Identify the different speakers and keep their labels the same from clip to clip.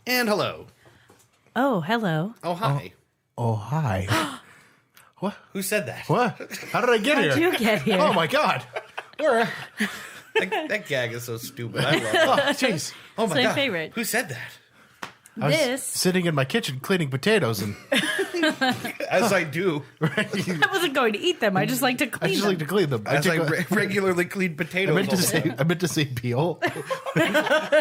Speaker 1: And hello.
Speaker 2: Oh, hello.
Speaker 1: Oh, hi.
Speaker 3: Oh, hi. What?
Speaker 1: Who said that?
Speaker 3: What? How did I get here?
Speaker 2: How'd you get here?
Speaker 3: Oh, my God. Where?
Speaker 1: That gag is so stupid. I love it.
Speaker 3: Oh, jeez.
Speaker 1: Oh,
Speaker 2: It's
Speaker 1: my
Speaker 2: my
Speaker 1: God.
Speaker 2: favorite.
Speaker 1: Who said that?
Speaker 3: I was
Speaker 2: This-
Speaker 3: sitting in my kitchen cleaning potatoes, and
Speaker 1: As I do.
Speaker 2: I wasn't going to eat them. I just like to
Speaker 3: I
Speaker 2: clean
Speaker 3: just
Speaker 2: them.
Speaker 3: like to clean them.
Speaker 1: As I
Speaker 3: take a-
Speaker 1: regularly clean potatoes.
Speaker 3: I meant to say peel.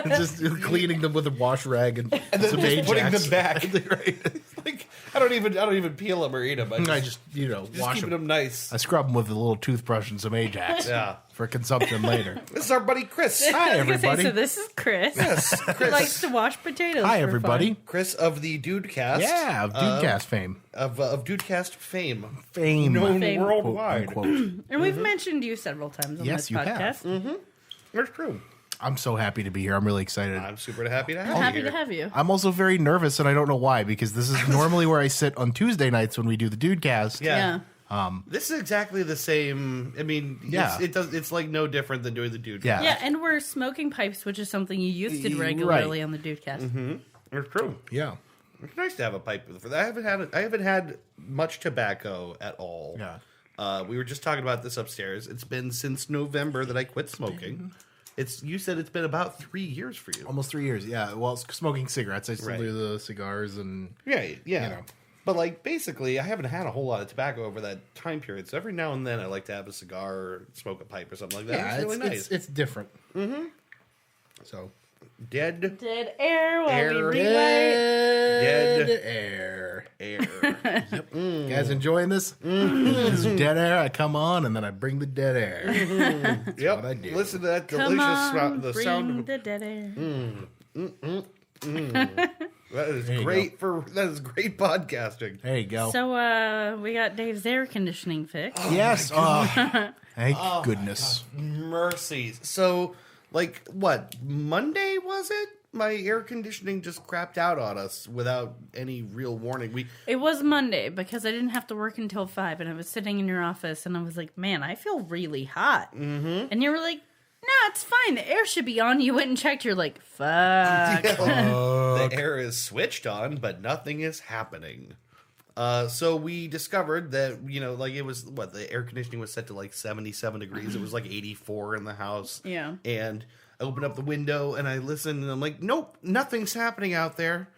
Speaker 3: Just cleaning them with a wash rag and
Speaker 1: and then
Speaker 3: some
Speaker 1: just putting
Speaker 3: Ajax.
Speaker 1: them back.
Speaker 3: Right.
Speaker 1: It's like I don't even peel them or eat them.
Speaker 3: I just wash
Speaker 1: keeping
Speaker 3: them.
Speaker 1: them nice.
Speaker 3: I scrub them with a little toothbrush and some Ajax.
Speaker 1: Yeah.
Speaker 3: For consumption later.
Speaker 1: This is our buddy Chris.
Speaker 3: Hi,
Speaker 2: I was gonna say,
Speaker 3: everybody.
Speaker 2: so this is Chris.
Speaker 1: Yes,
Speaker 2: Who
Speaker 1: Chris.
Speaker 2: likes to wash potatoes.
Speaker 3: Hi,
Speaker 2: for
Speaker 3: everybody.
Speaker 2: fun.
Speaker 1: Chris of the Dudecast.
Speaker 3: Yeah, of Dudecast fame.
Speaker 1: Of Dudecast fame.
Speaker 3: Fame.
Speaker 1: Known
Speaker 2: Fame.
Speaker 1: worldwide.
Speaker 3: Quote, unquote.
Speaker 2: And we've mentioned you several times on
Speaker 3: Yes,
Speaker 2: this
Speaker 3: you
Speaker 2: podcast.
Speaker 3: have.
Speaker 1: That's true.
Speaker 3: I'm so happy to be here. I'm really excited.
Speaker 1: I'm super happy to have you
Speaker 2: Happy
Speaker 1: here.
Speaker 2: to have you.
Speaker 3: I'm also very nervous, and I don't know why, because this is normally where I sit on Tuesday nights when we do the Dudecast.
Speaker 1: Yeah.
Speaker 2: Yeah.
Speaker 1: This is exactly the same. I mean,
Speaker 3: Yeah.
Speaker 1: it's like no different than doing the Dudecast.
Speaker 3: Yeah.
Speaker 2: Yeah, and we're smoking pipes, which is something you used to do regularly on the Dudecast.
Speaker 1: It's true.
Speaker 3: Yeah.
Speaker 1: It's nice to have a pipe for that. I haven't had much tobacco at all.
Speaker 3: Yeah.
Speaker 1: We were just talking about this upstairs. It's been since November that I quit smoking. You said it's been about 3 years for you.
Speaker 3: Almost 3 years. Yeah. Well, smoking cigarettes. I still
Speaker 1: Right.
Speaker 3: do the cigars and.
Speaker 1: Yeah.
Speaker 3: You know.
Speaker 1: But like basically, I haven't had a whole lot of tobacco over that time period. So every now and then, I like to have a cigar or smoke a pipe or something like that.
Speaker 3: Yeah,
Speaker 1: it's really nice.
Speaker 3: it's different. Mm-hmm. So.
Speaker 1: Dead
Speaker 2: Dead air while
Speaker 1: Air.
Speaker 2: we relight.
Speaker 1: Dead
Speaker 3: air.
Speaker 1: air.
Speaker 3: You guys enjoying this? This is dead air. I come on, and then I bring the dead air.
Speaker 1: Yep.
Speaker 3: what I do.
Speaker 1: Listen to that
Speaker 2: Come
Speaker 1: delicious
Speaker 2: on,
Speaker 1: the
Speaker 2: bring
Speaker 1: sound.
Speaker 2: the dead air.
Speaker 1: That is
Speaker 3: you
Speaker 1: great that is great podcasting.
Speaker 3: There you go.
Speaker 2: So we got Dave's air conditioning fixed.
Speaker 3: yes. Thank goodness.
Speaker 1: Mercies. So, like, what, Monday was it? My air conditioning just crapped out on us without any real warning.
Speaker 2: It was Monday because I didn't have to work until 5, and I was sitting in your office, and I was like, man, I feel really hot. Mm-hmm. And you were like, no, it's fine. The air should be on. You went and checked. You're like, fuck.
Speaker 1: The air is switched on, but nothing is happening. So we discovered that, like it was, the air conditioning was set to like 77 degrees. It was like 84 in the house.
Speaker 2: Yeah.
Speaker 1: And I opened up the window and I listened and I'm like, nope, nothing's happening out there.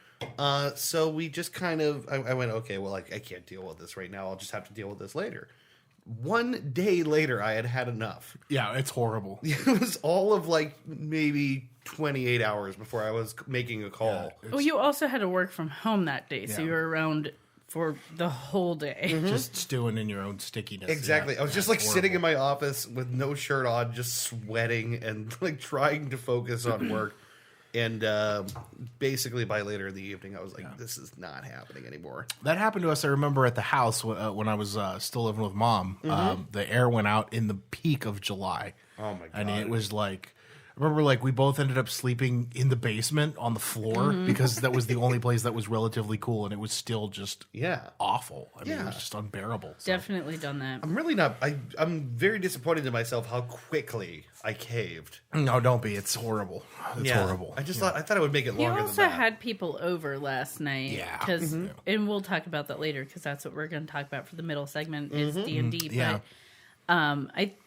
Speaker 1: So we just kind of, I went, okay, well, I can't deal with this right now. I'll just have to deal with this later. 1 day later, I had enough.
Speaker 3: Yeah, it's horrible.
Speaker 1: It was all of like maybe 28 hours before I was making a call.
Speaker 2: Well, you also had to work from home that day, so
Speaker 3: Yeah.
Speaker 2: you were around for the whole day.
Speaker 3: Just stewing in your own stickiness.
Speaker 1: Exactly.
Speaker 3: Yeah,
Speaker 1: I was just like sitting in my office with no shirt on, just sweating and like trying to focus on work. And basically by later in the evening, I was like, this is not happening anymore.
Speaker 3: That happened to us, I remember, at the house when I was still living with Mom. The air went out in the peak of July.
Speaker 1: Oh, my God.
Speaker 3: And it was like, I remember like we both ended up sleeping in the basement on the floor because that was the only place that was relatively cool, and it was still just awful. I mean, it was just unbearable. So.
Speaker 2: Definitely done that.
Speaker 1: I'm really not, I'm very disappointed in myself how quickly I caved.
Speaker 3: No, don't be. It's horrible. It's horrible.
Speaker 1: I just thought I would make it
Speaker 2: You
Speaker 1: longer
Speaker 2: also
Speaker 1: than that.
Speaker 2: had people over last night.
Speaker 3: Yeah.
Speaker 2: Because, and we'll talk about that later, because that's what we're going to talk about for the middle segment is D&D.
Speaker 3: Yeah.
Speaker 2: But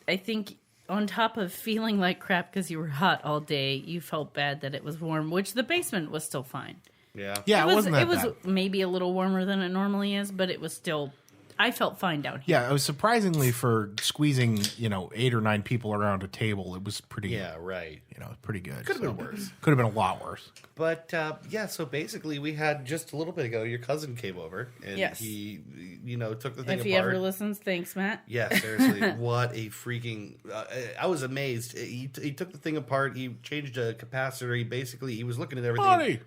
Speaker 2: I think on top of feeling like crap because you were hot all day, you felt bad that it was warm, which the basement was still fine.
Speaker 1: Yeah.
Speaker 3: Yeah, it wasn't that
Speaker 2: It was
Speaker 3: bad.
Speaker 2: maybe a little warmer than it normally is, but it was still, I felt fine down here.
Speaker 3: Yeah, it was surprisingly for squeezing, 8 or 9 people around a table. It was pretty.
Speaker 1: Yeah, right.
Speaker 3: Pretty good.
Speaker 1: Could have been worse.
Speaker 3: Could have been a lot worse.
Speaker 1: But so basically we had just a little bit ago, your cousin came over and
Speaker 2: Yes.
Speaker 1: he, took the thing
Speaker 2: If he
Speaker 1: apart.
Speaker 2: ever listens, thanks, Matt.
Speaker 1: Yeah, seriously, what a freaking... I was amazed. He took the thing apart. He changed a capacitor. He was looking at everything.
Speaker 3: Money!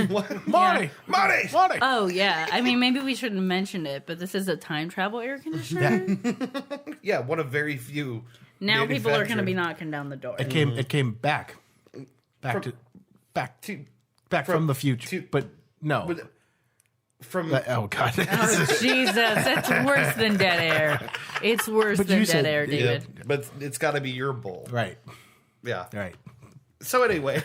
Speaker 1: What?
Speaker 3: Money!
Speaker 1: Money!
Speaker 3: Money!
Speaker 2: Oh, yeah. I mean, maybe we shouldn't mention it, but this is a time travel air conditioner.
Speaker 1: Yeah, one of very few.
Speaker 2: Now people are going to be
Speaker 1: manufactured.
Speaker 2: knocking down the door.
Speaker 3: It came back from the future. But no.
Speaker 1: But from
Speaker 3: Oh God!
Speaker 2: Jesus, that's worse than dead air. It's worse
Speaker 3: But
Speaker 2: than
Speaker 3: you
Speaker 2: dead
Speaker 3: said-
Speaker 2: air,
Speaker 1: yeah,
Speaker 2: David.
Speaker 1: but it's got to be your bowl.
Speaker 3: right,
Speaker 1: Yeah.
Speaker 3: right.
Speaker 1: So anyway,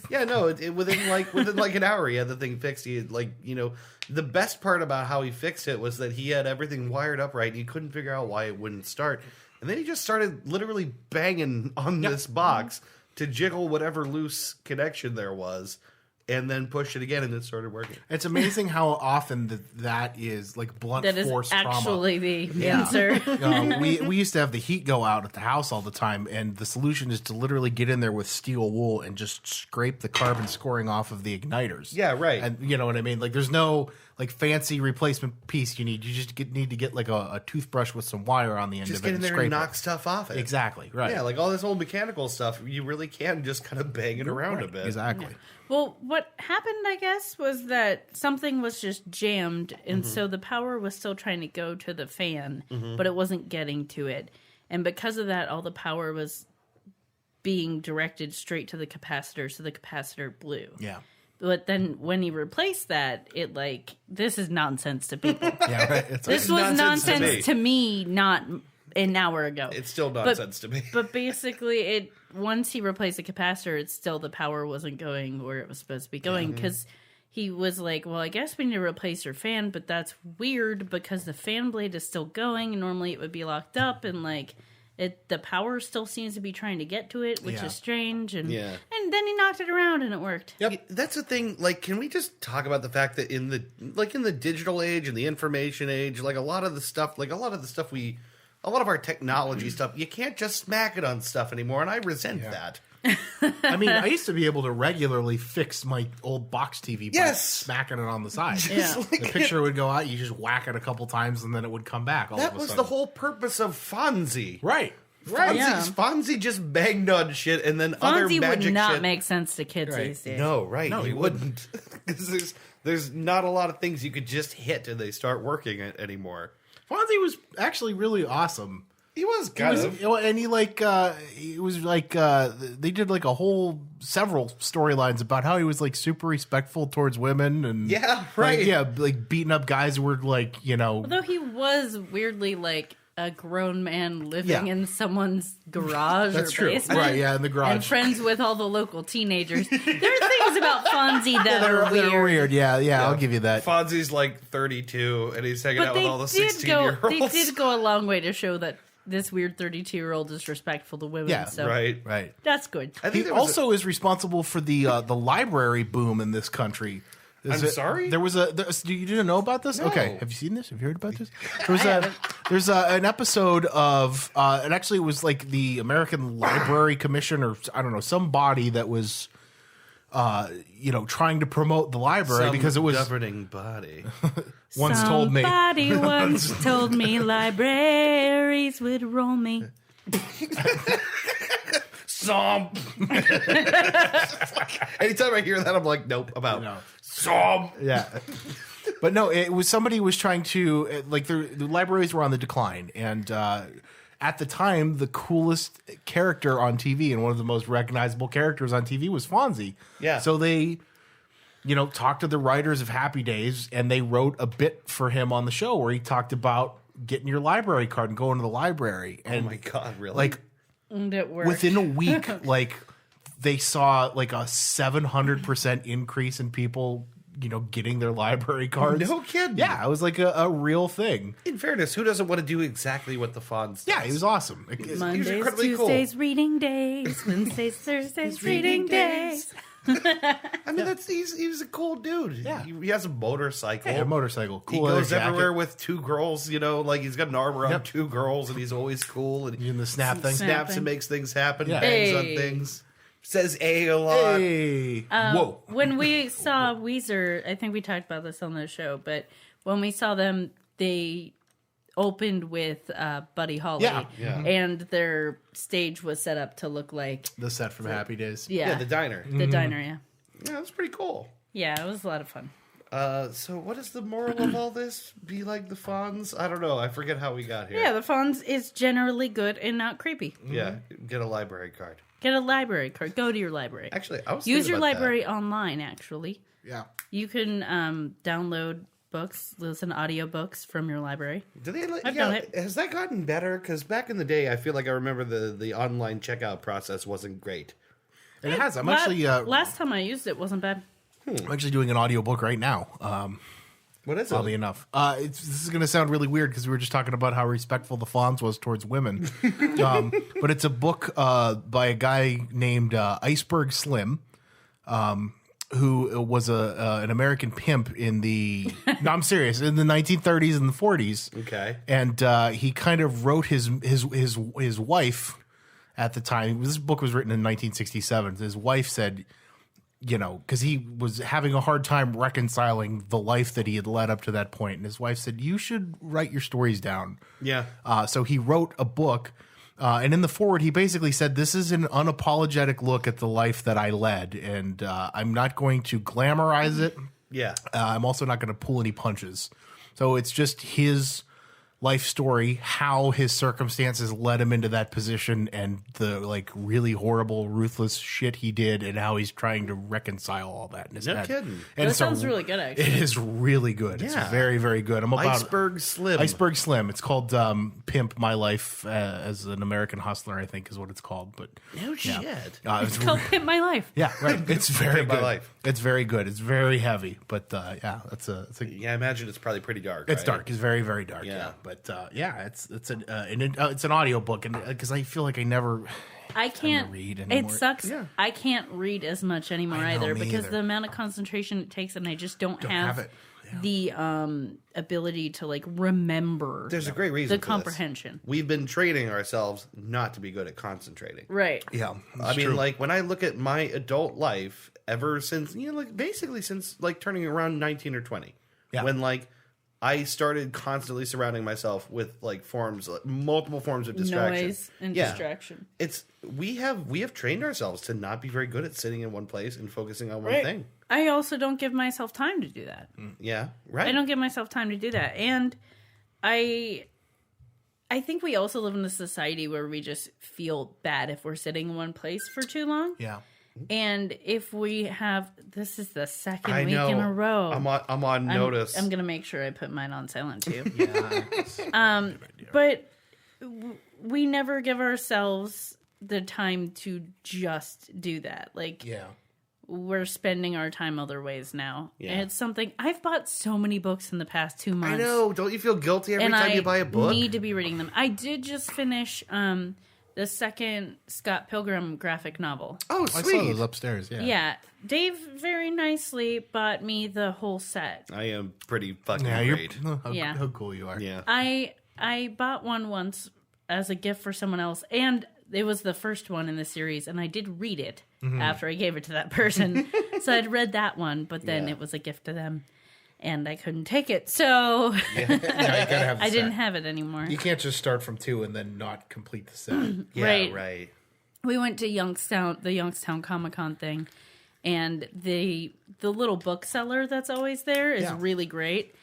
Speaker 1: yeah, no, within like an hour, he had the thing fixed. He had, the best part about how he fixed it was that he had everything wired up right. And he couldn't figure out why it wouldn't start. And then he just started literally banging on this box to jiggle whatever loose connection there was. And then pushed it again, and it started working.
Speaker 3: It's amazing how often that is like blunt force trauma.
Speaker 2: That is actually the answer.
Speaker 3: We used to have the heat go out at the house all the time, and the solution is to literally get in there with steel wool and just scrape the carbon scoring off of the igniters.
Speaker 1: Yeah, right.
Speaker 3: And you know what I mean? Like, there's no like fancy replacement piece you need. You just need to get like a toothbrush with some wire on the end
Speaker 1: just
Speaker 3: of it.
Speaker 1: Just get in there and knock stuff off it.
Speaker 3: Exactly, right.
Speaker 1: Yeah, like all this old mechanical stuff, you really can just kind of bang it around a bit.
Speaker 3: Exactly.
Speaker 2: Yeah. Well, what happened, I guess, was that something was just jammed, and so the power was still trying to go to the fan, but it wasn't getting to it. And because of that, all the power was being directed straight to the capacitor, so the capacitor blew.
Speaker 3: Yeah.
Speaker 2: But then when he replaced that, this is nonsense to people.
Speaker 3: Yeah, right.
Speaker 2: This was nonsense to me not an hour ago.
Speaker 1: It's still nonsense to me.
Speaker 2: But basically, once he replaced the capacitor, it's still the power wasn't going where it was supposed to be going because he was like, well, I guess we need to replace your fan, but that's weird because the fan blade is still going and normally it would be locked up and the power still seems to be trying to get to it, which is strange. And then he knocked it around and it worked.
Speaker 1: Yep. That's the thing. Like, can we just talk about the fact that in the digital age and the information age, like a lot of our technology stuff, you can't just smack it on stuff anymore, and I resent that.
Speaker 3: I mean, I used to be able to regularly fix my old box TV by smacking it on the side. The picture would go out, you just whack it a couple times, and then it would come back.
Speaker 1: That was the whole purpose of Fonzie.
Speaker 3: Right.
Speaker 1: Fonzie just banged on shit, and then other magic
Speaker 2: Fonzie would not
Speaker 1: shit.
Speaker 2: make sense to kids these days.
Speaker 1: No, right. No, he wouldn't. Because there's not a lot of things you could just hit and they start working anymore.
Speaker 3: Fonzie was actually really awesome.
Speaker 1: He was kind of,
Speaker 3: and he was like they did like several storylines about how he was like super respectful towards women and like beating up guys who were like
Speaker 2: Although he was weirdly like a grown man living in someone's garage or basement.
Speaker 3: Right, yeah, in the garage.
Speaker 2: And friends with all the local teenagers. There are things about Fonzie that are weird.
Speaker 3: They're weird, yeah, I'll give you that.
Speaker 1: Fonzie's like 32, and he's hanging out with all the 16-year-olds.
Speaker 2: They did go a long way to show that this weird 32-year-old is respectful to women.
Speaker 3: Yeah,
Speaker 2: so
Speaker 1: right.
Speaker 2: That's good.
Speaker 3: I think he also is responsible for the library boom in this country.
Speaker 1: Sorry?
Speaker 3: There was you didn't know about this?
Speaker 1: No.
Speaker 3: Okay. Have you seen this? Have you heard about this? There's an episode of, it actually was like the American Library Commission or I don't know, some body that was, trying to promote the library because it was
Speaker 1: governing body.
Speaker 2: Somebody once told me libraries would roll me.
Speaker 1: Anytime I hear that, I'm like, nope, about Som.
Speaker 3: Yeah. But no, it was somebody was trying to the libraries were on the decline, and at the time, the coolest character on TV and one of the most recognizable characters on TV was Fonzie.
Speaker 1: Yeah.
Speaker 3: So they, talked to the writers of Happy Days, and they wrote a bit for him on the show where he talked about getting your library card and going to the library. And
Speaker 1: oh my God, really?
Speaker 2: And it worked.
Speaker 3: Within a week, they saw like a 700% increase in people, getting their library cards.
Speaker 1: No kidding.
Speaker 3: Yeah, it was like a real thing.
Speaker 1: In fairness, who doesn't want to do exactly what the Fonz does?
Speaker 3: Yeah, he was awesome.
Speaker 2: Mondays, Tuesdays, reading days. Wednesdays, Thursdays, reading days.
Speaker 1: I mean, he's a cool dude. Yeah. He has a motorcycle.
Speaker 3: Yeah, a motorcycle. Cool.
Speaker 1: He goes everywhere with two girls, like he's got an arm around two girls, and he's always cool. And
Speaker 3: in the snap thing.
Speaker 1: Snaps and makes things happen, bangs on things. Says a lot.
Speaker 3: Hey.
Speaker 2: Whoa. When we saw Weezer, I think we talked about this on the show, but when we saw them, they opened with Buddy Holly.
Speaker 3: Yeah.
Speaker 2: And their stage was set up to look like
Speaker 3: the set from Happy Days.
Speaker 2: Yeah,
Speaker 1: the diner.
Speaker 2: The diner, yeah.
Speaker 1: Yeah, it was pretty cool.
Speaker 2: Yeah, it was a lot of fun.
Speaker 1: So what is the moral of all this? Be like the Fonz? I don't know. I forget how we got here.
Speaker 2: Yeah, the Fonz is generally good and not creepy.
Speaker 1: Yeah, get a library card.
Speaker 2: Get a library card. Go to your library.
Speaker 1: Actually, I was
Speaker 2: use your
Speaker 1: about
Speaker 2: library online, actually.
Speaker 3: Yeah.
Speaker 2: You can download books, listen to audiobooks from your library.
Speaker 1: Do they?
Speaker 2: I've done it.
Speaker 1: Has that gotten better? Because back in the day, I feel like I remember the online checkout process wasn't great.
Speaker 3: It has. I'm actually
Speaker 2: last time I used it wasn't bad.
Speaker 3: I'm actually doing an audiobook right now.
Speaker 1: What is
Speaker 3: Oddly
Speaker 1: it?
Speaker 3: enough, this is going to sound really weird because we were just talking about how respectful the Fonz was towards women. But it's a book by a guy named Iceberg Slim, who was an American pimp in the no, I'm serious, in the 1930s and the 40s.
Speaker 1: Okay.
Speaker 3: And he kind of wrote his wife at the time. This book was written in 1967. His wife said, you know, because he was having a hard time reconciling the life that he had led up to that point. And his wife said, you should write your stories down.
Speaker 1: Yeah.
Speaker 3: So he wrote a book. And in the foreword, he basically said, this is an unapologetic look at the life that I led. And I'm not going to glamorize it.
Speaker 1: Yeah.
Speaker 3: I'm also not going to pull any punches. So it's just his life story, how his circumstances led him into that position, and the like really horrible, ruthless shit he did, and how he's trying to reconcile all that in his
Speaker 1: No
Speaker 3: head.
Speaker 1: kidding.
Speaker 3: And
Speaker 2: That sounds really good, actually.
Speaker 3: It is really good. It's
Speaker 1: Yeah.
Speaker 3: very, very good. I'm about
Speaker 1: Iceberg Slim.
Speaker 3: Iceberg Slim. It's called Pimp My Life as an American Hustler, I think is what it's called. But
Speaker 1: No shit.
Speaker 3: it's
Speaker 2: It's called Pimp My Life.
Speaker 3: yeah, right. It's very
Speaker 1: Pimp My
Speaker 3: good.
Speaker 1: Life.
Speaker 3: It's very good. It's very heavy, but yeah, it's a
Speaker 1: Yeah, I imagine it's probably pretty dark.
Speaker 3: it's
Speaker 1: right?
Speaker 3: dark. It's very, very dark.
Speaker 1: Yeah.
Speaker 3: Yeah, but yeah, it's an audiobook, and because I feel like I never.
Speaker 2: I can't
Speaker 3: read
Speaker 2: It
Speaker 3: anymore.
Speaker 2: sucks.
Speaker 1: Yeah.
Speaker 2: I can't read as much anymore
Speaker 3: I know,
Speaker 2: either
Speaker 3: me
Speaker 2: because
Speaker 3: either.
Speaker 2: the amount of concentration it takes, and I just don't
Speaker 3: have
Speaker 2: have
Speaker 3: it. Yeah.
Speaker 2: the ability to like remember.
Speaker 1: There's a great reason
Speaker 2: the
Speaker 1: for this.
Speaker 2: comprehension.
Speaker 1: We've been training ourselves not to be good at concentrating.
Speaker 2: Right.
Speaker 3: Yeah,
Speaker 1: I mean, like when I look at my adult life, ever since like basically since like turning around 19 or 20,
Speaker 3: Yeah.
Speaker 1: when like I started constantly surrounding myself with like multiple forms of distraction,
Speaker 2: Noise and
Speaker 1: Yeah.
Speaker 2: distraction.
Speaker 1: It's we have trained ourselves to not be very good at sitting in one place and focusing on one
Speaker 2: Right.
Speaker 1: thing.
Speaker 2: I also don't give myself time to do that.
Speaker 1: Yeah, right.
Speaker 2: I don't give myself time to do that. And I think we also live in a society where we just feel bad if we're sitting in one place for too long.
Speaker 3: yeah.
Speaker 2: And if we have, this is the second
Speaker 1: I
Speaker 2: week
Speaker 1: know.
Speaker 2: in a row.
Speaker 1: I'm on notice.
Speaker 2: I'm gonna make sure I put mine on silent too.
Speaker 3: Yeah.
Speaker 2: But we never give ourselves the time to just do that. Like
Speaker 3: Yeah.
Speaker 2: we're spending our time other ways now.
Speaker 1: Yeah.
Speaker 2: And it's something I've bought so many books in the past 2 months.
Speaker 1: I know. Don't you feel guilty every
Speaker 2: And
Speaker 1: time
Speaker 2: I
Speaker 1: you buy a book?
Speaker 2: need to be reading them. I did just finish the second Scott Pilgrim graphic novel.
Speaker 1: Oh,
Speaker 3: I saw
Speaker 1: sweet.
Speaker 3: those upstairs. Yeah.
Speaker 2: Yeah. Dave very nicely bought me the whole set.
Speaker 1: I am pretty fucking
Speaker 3: Yeah.
Speaker 1: great.
Speaker 2: Yeah.
Speaker 3: How cool you are.
Speaker 1: Yeah.
Speaker 2: I bought one once as a gift for someone else, and it was the first one in the series, and I did read it after I gave it to that person. So I'd read that one, but then
Speaker 1: Yeah.
Speaker 2: it was a gift to them, and I couldn't take it, so
Speaker 3: Yeah, you gotta have the
Speaker 2: I didn't
Speaker 3: set.
Speaker 2: have it anymore.
Speaker 3: You can't just start from 2 and then not complete the set.
Speaker 1: Yeah,
Speaker 2: Right.
Speaker 1: right.
Speaker 2: We went to the Youngstown Comic-Con thing, and the little bookseller that's always there is
Speaker 3: Yeah.
Speaker 2: really great,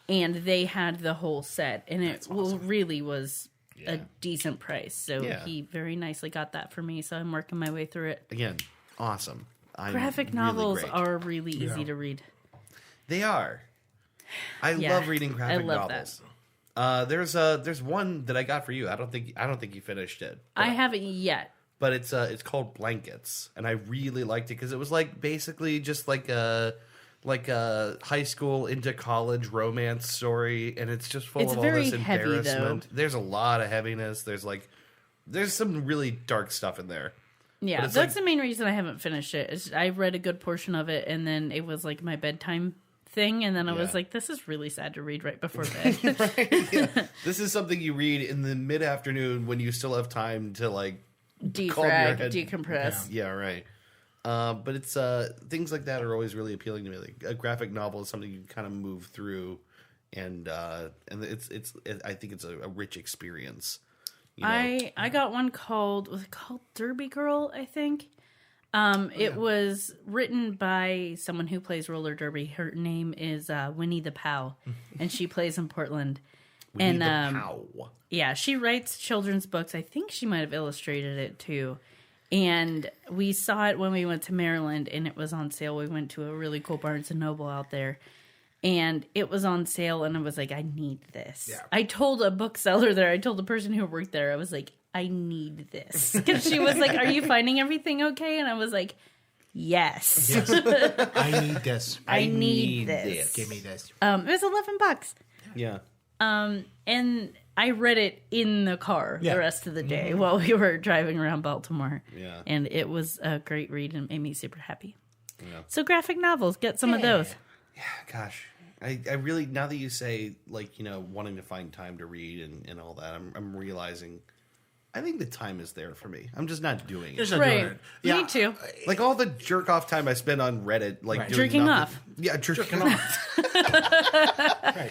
Speaker 2: and they had the whole set, and it really was a decent price. So
Speaker 1: Yeah.
Speaker 2: he very nicely got that for me. So I'm working my way through it.
Speaker 1: Again, awesome. I'm
Speaker 2: Graphic
Speaker 1: really
Speaker 2: novels
Speaker 1: great.
Speaker 2: are really easy to read.
Speaker 1: They are. I
Speaker 2: Yeah,
Speaker 1: love reading graphic
Speaker 2: I love
Speaker 1: novels. There's one that I got for you. I don't think you finished it.
Speaker 2: I haven't yet.
Speaker 1: But it's called Blankets, and I really liked it because it was like basically just like a high school into college romance story, and it's just full
Speaker 2: It's
Speaker 1: of all
Speaker 2: very
Speaker 1: this
Speaker 2: heavy, though.
Speaker 1: embarrassment. There's a lot of heaviness. There's some really dark stuff in there.
Speaker 2: Yeah,
Speaker 1: it's
Speaker 2: that's
Speaker 1: like-
Speaker 2: the main reason I haven't finished it. I read a good portion of it, and then it was like my bedtime thing, and then I was
Speaker 1: Yeah.
Speaker 2: like, this is really sad to read right before bed.
Speaker 1: This is something you read in the mid afternoon when you still have time to like. Calm your
Speaker 2: Defrag,
Speaker 1: head.
Speaker 2: decompress.
Speaker 1: Yeah, right. But it's things like that are always really appealing to me. Like a graphic novel is something you can kind of move through, and it's I think it's a rich experience. You know?
Speaker 2: I got one was it called Derby Girl, I think. It was written by someone who plays roller derby. Her name is Winnie the Pow, and she plays in Portland.
Speaker 1: Need
Speaker 2: And
Speaker 1: the pow.
Speaker 2: yeah, she writes children's books. I think she might have illustrated it too. And we saw it when we went to Maryland, and it was on sale. We went to a really cool Barnes and Noble out there, and it was on sale. And I was like, I need this.
Speaker 3: Yeah.
Speaker 2: I told a bookseller there. I told the person who worked there. I was like, I need this. Because she was like, are you finding everything okay? And I was like, yes.
Speaker 3: I need this.
Speaker 2: I need this.
Speaker 3: Give me this.
Speaker 2: It was $11.
Speaker 1: Yeah.
Speaker 2: And I read it in the car the rest of the day while we were driving around Baltimore.
Speaker 1: Yeah.
Speaker 2: And it was a great read and made me super happy.
Speaker 1: Yeah.
Speaker 2: So graphic novels, get some of those.
Speaker 1: Yeah, gosh. I really, now that you say, like, you know, wanting to find time to read and all that, I'm realizing I think the time is there for me. I'm just not doing it.
Speaker 3: Just not doing
Speaker 2: Right.
Speaker 3: it. Yeah.
Speaker 2: Me too.
Speaker 1: Like all the jerk off time I spend on Reddit, like
Speaker 3: Right.
Speaker 1: doing
Speaker 2: Jerking
Speaker 1: nothing.
Speaker 2: off.
Speaker 1: Yeah, jerking off.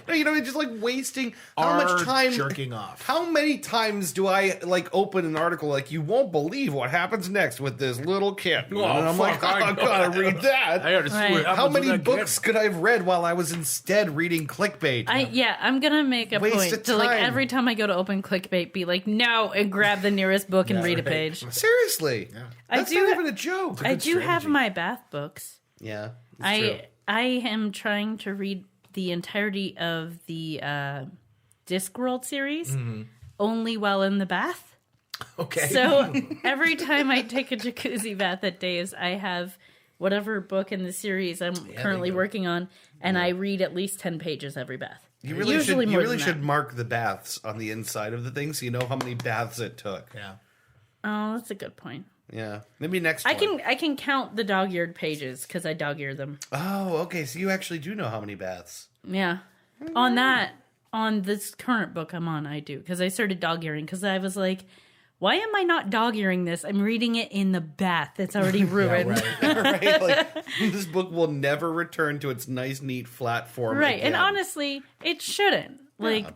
Speaker 1: No, you know, just like wasting how much time
Speaker 3: jerking off.
Speaker 1: How many times do I like open an article like you won't believe what happens next with this little kid?
Speaker 3: Oh,
Speaker 1: and I'm like,
Speaker 3: fuck,
Speaker 1: oh, I gotta read that.
Speaker 3: I gotta see
Speaker 2: Right.
Speaker 3: what happens
Speaker 1: How
Speaker 3: with
Speaker 1: many
Speaker 3: that
Speaker 1: books could I have read while I was instead reading clickbait?
Speaker 2: I'm gonna make a
Speaker 1: Waste
Speaker 2: point
Speaker 1: of
Speaker 2: to like
Speaker 1: time.
Speaker 2: every time I go to open clickbait, be like, no, and grab the nearest book and read a page.
Speaker 1: Seriously, that's
Speaker 2: do
Speaker 1: not
Speaker 2: ha-
Speaker 1: even a joke.
Speaker 2: I do have
Speaker 3: strategy.
Speaker 2: my bath books.
Speaker 1: Yeah, it's true.
Speaker 2: I am trying to read the entirety of the Discworld series only while in the bath.
Speaker 3: Okay.
Speaker 2: So every time I take a jacuzzi bath at Dave's, I have whatever book in the series I'm currently working on, and I read at least 10 pages every bath.
Speaker 1: You really
Speaker 2: Usually
Speaker 1: should. You
Speaker 2: more
Speaker 1: really
Speaker 2: than
Speaker 1: should
Speaker 2: that.
Speaker 1: mark the baths on the inside of the thing, so you know how many baths it took.
Speaker 3: Yeah.
Speaker 2: Oh, that's a good point.
Speaker 1: Yeah, maybe next.
Speaker 2: I
Speaker 1: one.
Speaker 2: can count the dog-eared pages because I dog-ear them.
Speaker 1: Oh, okay. So you actually do know how many baths.
Speaker 2: Yeah. On this current book I'm on, I do. Because I started dog-earing because I was like, why am I not dog-earing this? I'm reading it in the bath. It's already ruined.
Speaker 1: Right? Like this book will never return to its nice, neat, flat form.
Speaker 2: Right.
Speaker 1: again.
Speaker 2: And honestly, it shouldn't. Like,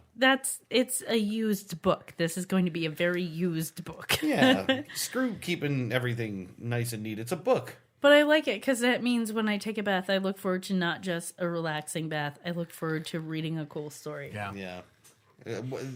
Speaker 2: it's a used book. This is going to be a very used book.
Speaker 1: Yeah. Screw keeping everything nice and neat. It's a book.
Speaker 2: But I like it because that means when I take a bath, I look forward to not just a relaxing bath. I look forward to reading a cool story.
Speaker 3: Yeah.
Speaker 1: Yeah.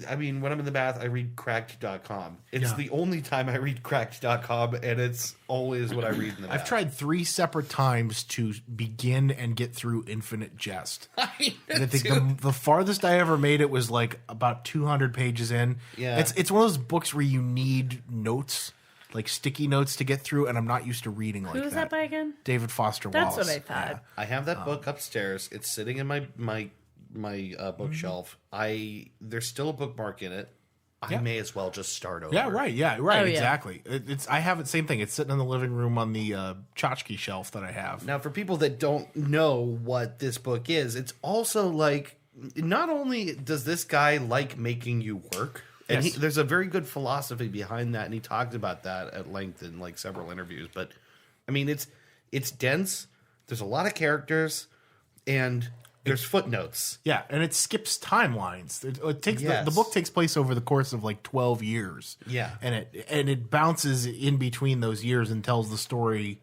Speaker 1: I mean, when I'm in the bath, I read cracked.com. It's
Speaker 3: Yeah.
Speaker 1: the only time I read cracked.com, and it's always what I read in the bath.
Speaker 3: I've tried 3 separate times to begin and get through Infinite Jest. And I think the farthest I ever made it was like about 200 pages in.
Speaker 1: Yeah.
Speaker 3: It's one of those books where you need notes, like sticky notes to get through, and I'm not used to reading like that.
Speaker 2: Who was that by again?
Speaker 3: David Foster
Speaker 2: That's
Speaker 3: Wallace.
Speaker 2: what I thought.
Speaker 1: I have that book upstairs. It's sitting in my bookshelf. There's still a bookmark in it. I may as well just start over.
Speaker 3: Yeah, right.
Speaker 2: Oh, yeah.
Speaker 3: Exactly. I have it. Same thing. It's sitting in the living room on the tchotchke shelf that I have.
Speaker 1: Now, for people that don't know what this book is, it's also like, not only does this guy like making you work, and
Speaker 3: Yes.
Speaker 1: there's a very good philosophy behind that, and he talked about that at length in like several interviews. But I mean, it's dense. There's a lot of characters, and there's footnotes.
Speaker 3: Yeah, and it skips timelines. It takes
Speaker 1: Yes.
Speaker 3: the book takes place over the course of like 12 years.
Speaker 1: Yeah.
Speaker 3: and it bounces in between those years and tells the story,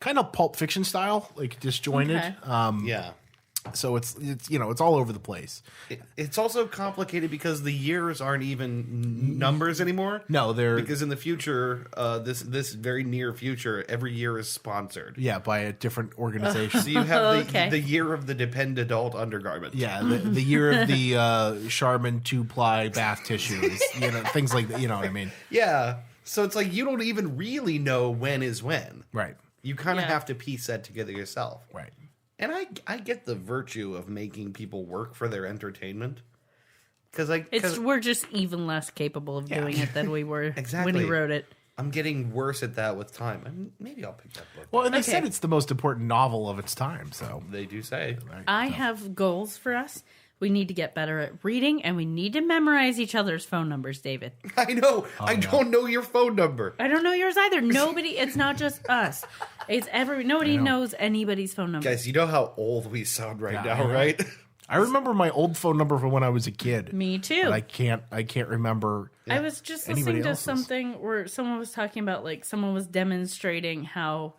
Speaker 3: kind of Pulp Fiction style, like disjointed.
Speaker 2: Okay.
Speaker 1: Yeah.
Speaker 3: So it's it's all over the place.
Speaker 1: It's also complicated because the years aren't even numbers anymore.
Speaker 3: No, they're
Speaker 1: Because in the future, this very near future, every year is sponsored.
Speaker 3: by a different organization.
Speaker 1: So you have
Speaker 2: Okay.
Speaker 1: the year of the Depend Adult Undergarment.
Speaker 3: Yeah, the year of the Charmin 2-ply bath tissues, things like that. You know what I mean?
Speaker 1: Yeah. So it's like you don't even really know when is when.
Speaker 3: Right,
Speaker 1: You kind of
Speaker 2: Yeah.
Speaker 1: have to piece that together yourself.
Speaker 3: right.
Speaker 1: And I get the virtue of making people work for their entertainment. Because
Speaker 2: We're just even less capable of doing it than we were
Speaker 1: Exactly.
Speaker 2: when he wrote it.
Speaker 1: I'm getting worse at that with time. I mean, maybe I'll pick that book.
Speaker 3: Well, and they
Speaker 2: Okay.
Speaker 3: said it's the most important novel of its time. So
Speaker 1: They do say.
Speaker 2: I have goals for us. We need to get better at reading, and we need to memorize each other's phone numbers, David.
Speaker 1: I know. I don't know your phone number.
Speaker 2: I don't know yours either. Nobody. It's not just us. It's nobody knows anybody's phone number.
Speaker 1: Guys, you know how old we sound right
Speaker 3: Yeah, I
Speaker 1: now,
Speaker 3: know.
Speaker 1: right?
Speaker 3: I remember my old phone number from when I was a kid.
Speaker 2: Me too.
Speaker 3: But I can't remember.
Speaker 2: I was just
Speaker 3: Anybody
Speaker 2: listening to
Speaker 3: else's.
Speaker 2: something where someone was talking about, like, someone was demonstrating how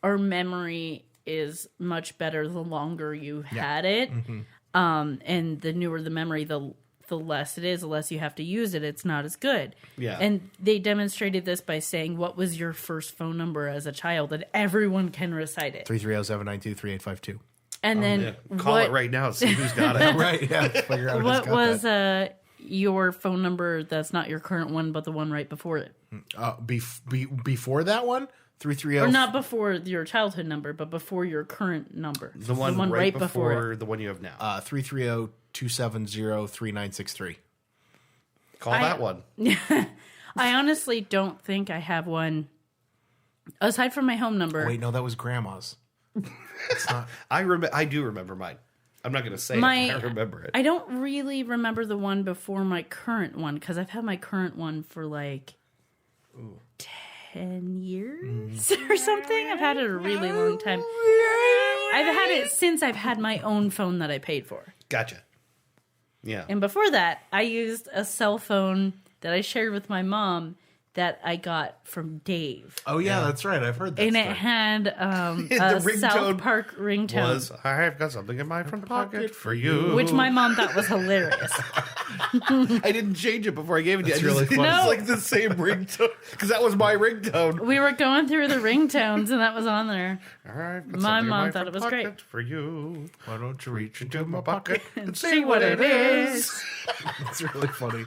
Speaker 2: our memory is much better the longer you had it.
Speaker 3: Mm-hmm.
Speaker 2: And the newer the memory, the less it is, the less you have to use it. It's not as good.
Speaker 1: Yeah.
Speaker 2: And they demonstrated this by saying, what was your first phone number as a child? And everyone can recite it.
Speaker 3: 330-792-3852.
Speaker 2: And then
Speaker 1: Yeah. Call it right now. See who's got it.
Speaker 3: Right? Yeah. Let's figure out
Speaker 2: what
Speaker 3: who's got
Speaker 2: was
Speaker 3: that.
Speaker 2: your phone number that's not your current one, but the one right before it.
Speaker 3: Before that one, 330.
Speaker 2: Or not before your childhood number, but before your current number.
Speaker 1: The one right before the one you have now.
Speaker 3: 330-270-3963.
Speaker 1: Call that one.
Speaker 2: I honestly don't think I have one aside from my home number.
Speaker 3: Wait, no, that was grandma's. It's not.
Speaker 1: I do remember mine. I'm not going to say it, but I remember it.
Speaker 2: I don't really remember the one before my current one because I've had my current one for like 10 years or something. I've had it a really long time. I've had it since I've had my own phone that I paid for.
Speaker 1: Gotcha. Yeah.
Speaker 2: And before that, I used a cell phone that I shared with my mom that I got from Dave.
Speaker 3: Oh, yeah, that's right. I've heard that.
Speaker 2: And
Speaker 3: story.
Speaker 2: it had a South Park ringtone.
Speaker 1: I've got something in my front pocket for you.
Speaker 2: Which my mom thought was hilarious.
Speaker 1: I didn't change it before I gave it to you.
Speaker 3: That's really funny.
Speaker 1: It's like the same ringtone. Because that was my ringtone.
Speaker 2: We were going through the ringtones, and that was on there. My mom thought it was great.
Speaker 1: For you.
Speaker 3: Why don't you reach into my pocket
Speaker 2: And see what it is.
Speaker 3: It's really funny.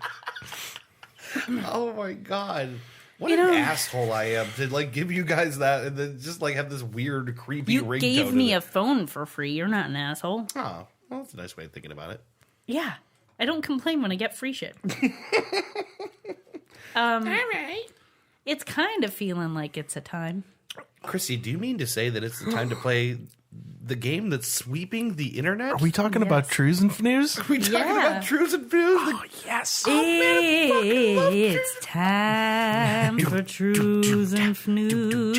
Speaker 1: Oh my god. What an asshole I am to like give you guys that and then just like have this weird creepy ringtone.
Speaker 2: You gave me a phone for free. You're not an asshole.
Speaker 1: Oh, well, that's a nice way of thinking about it.
Speaker 2: Yeah. I don't complain when I get free shit. All right. It's kind of feeling like it's a time.
Speaker 1: Chrissy, do you mean to say that it's the time to play the game that's sweeping the internet?
Speaker 3: Are we talking about Trues and Fnews?
Speaker 1: Are we talking about Trues and Fnews?
Speaker 3: Oh, yes.
Speaker 2: It's time for Trues and Fnews.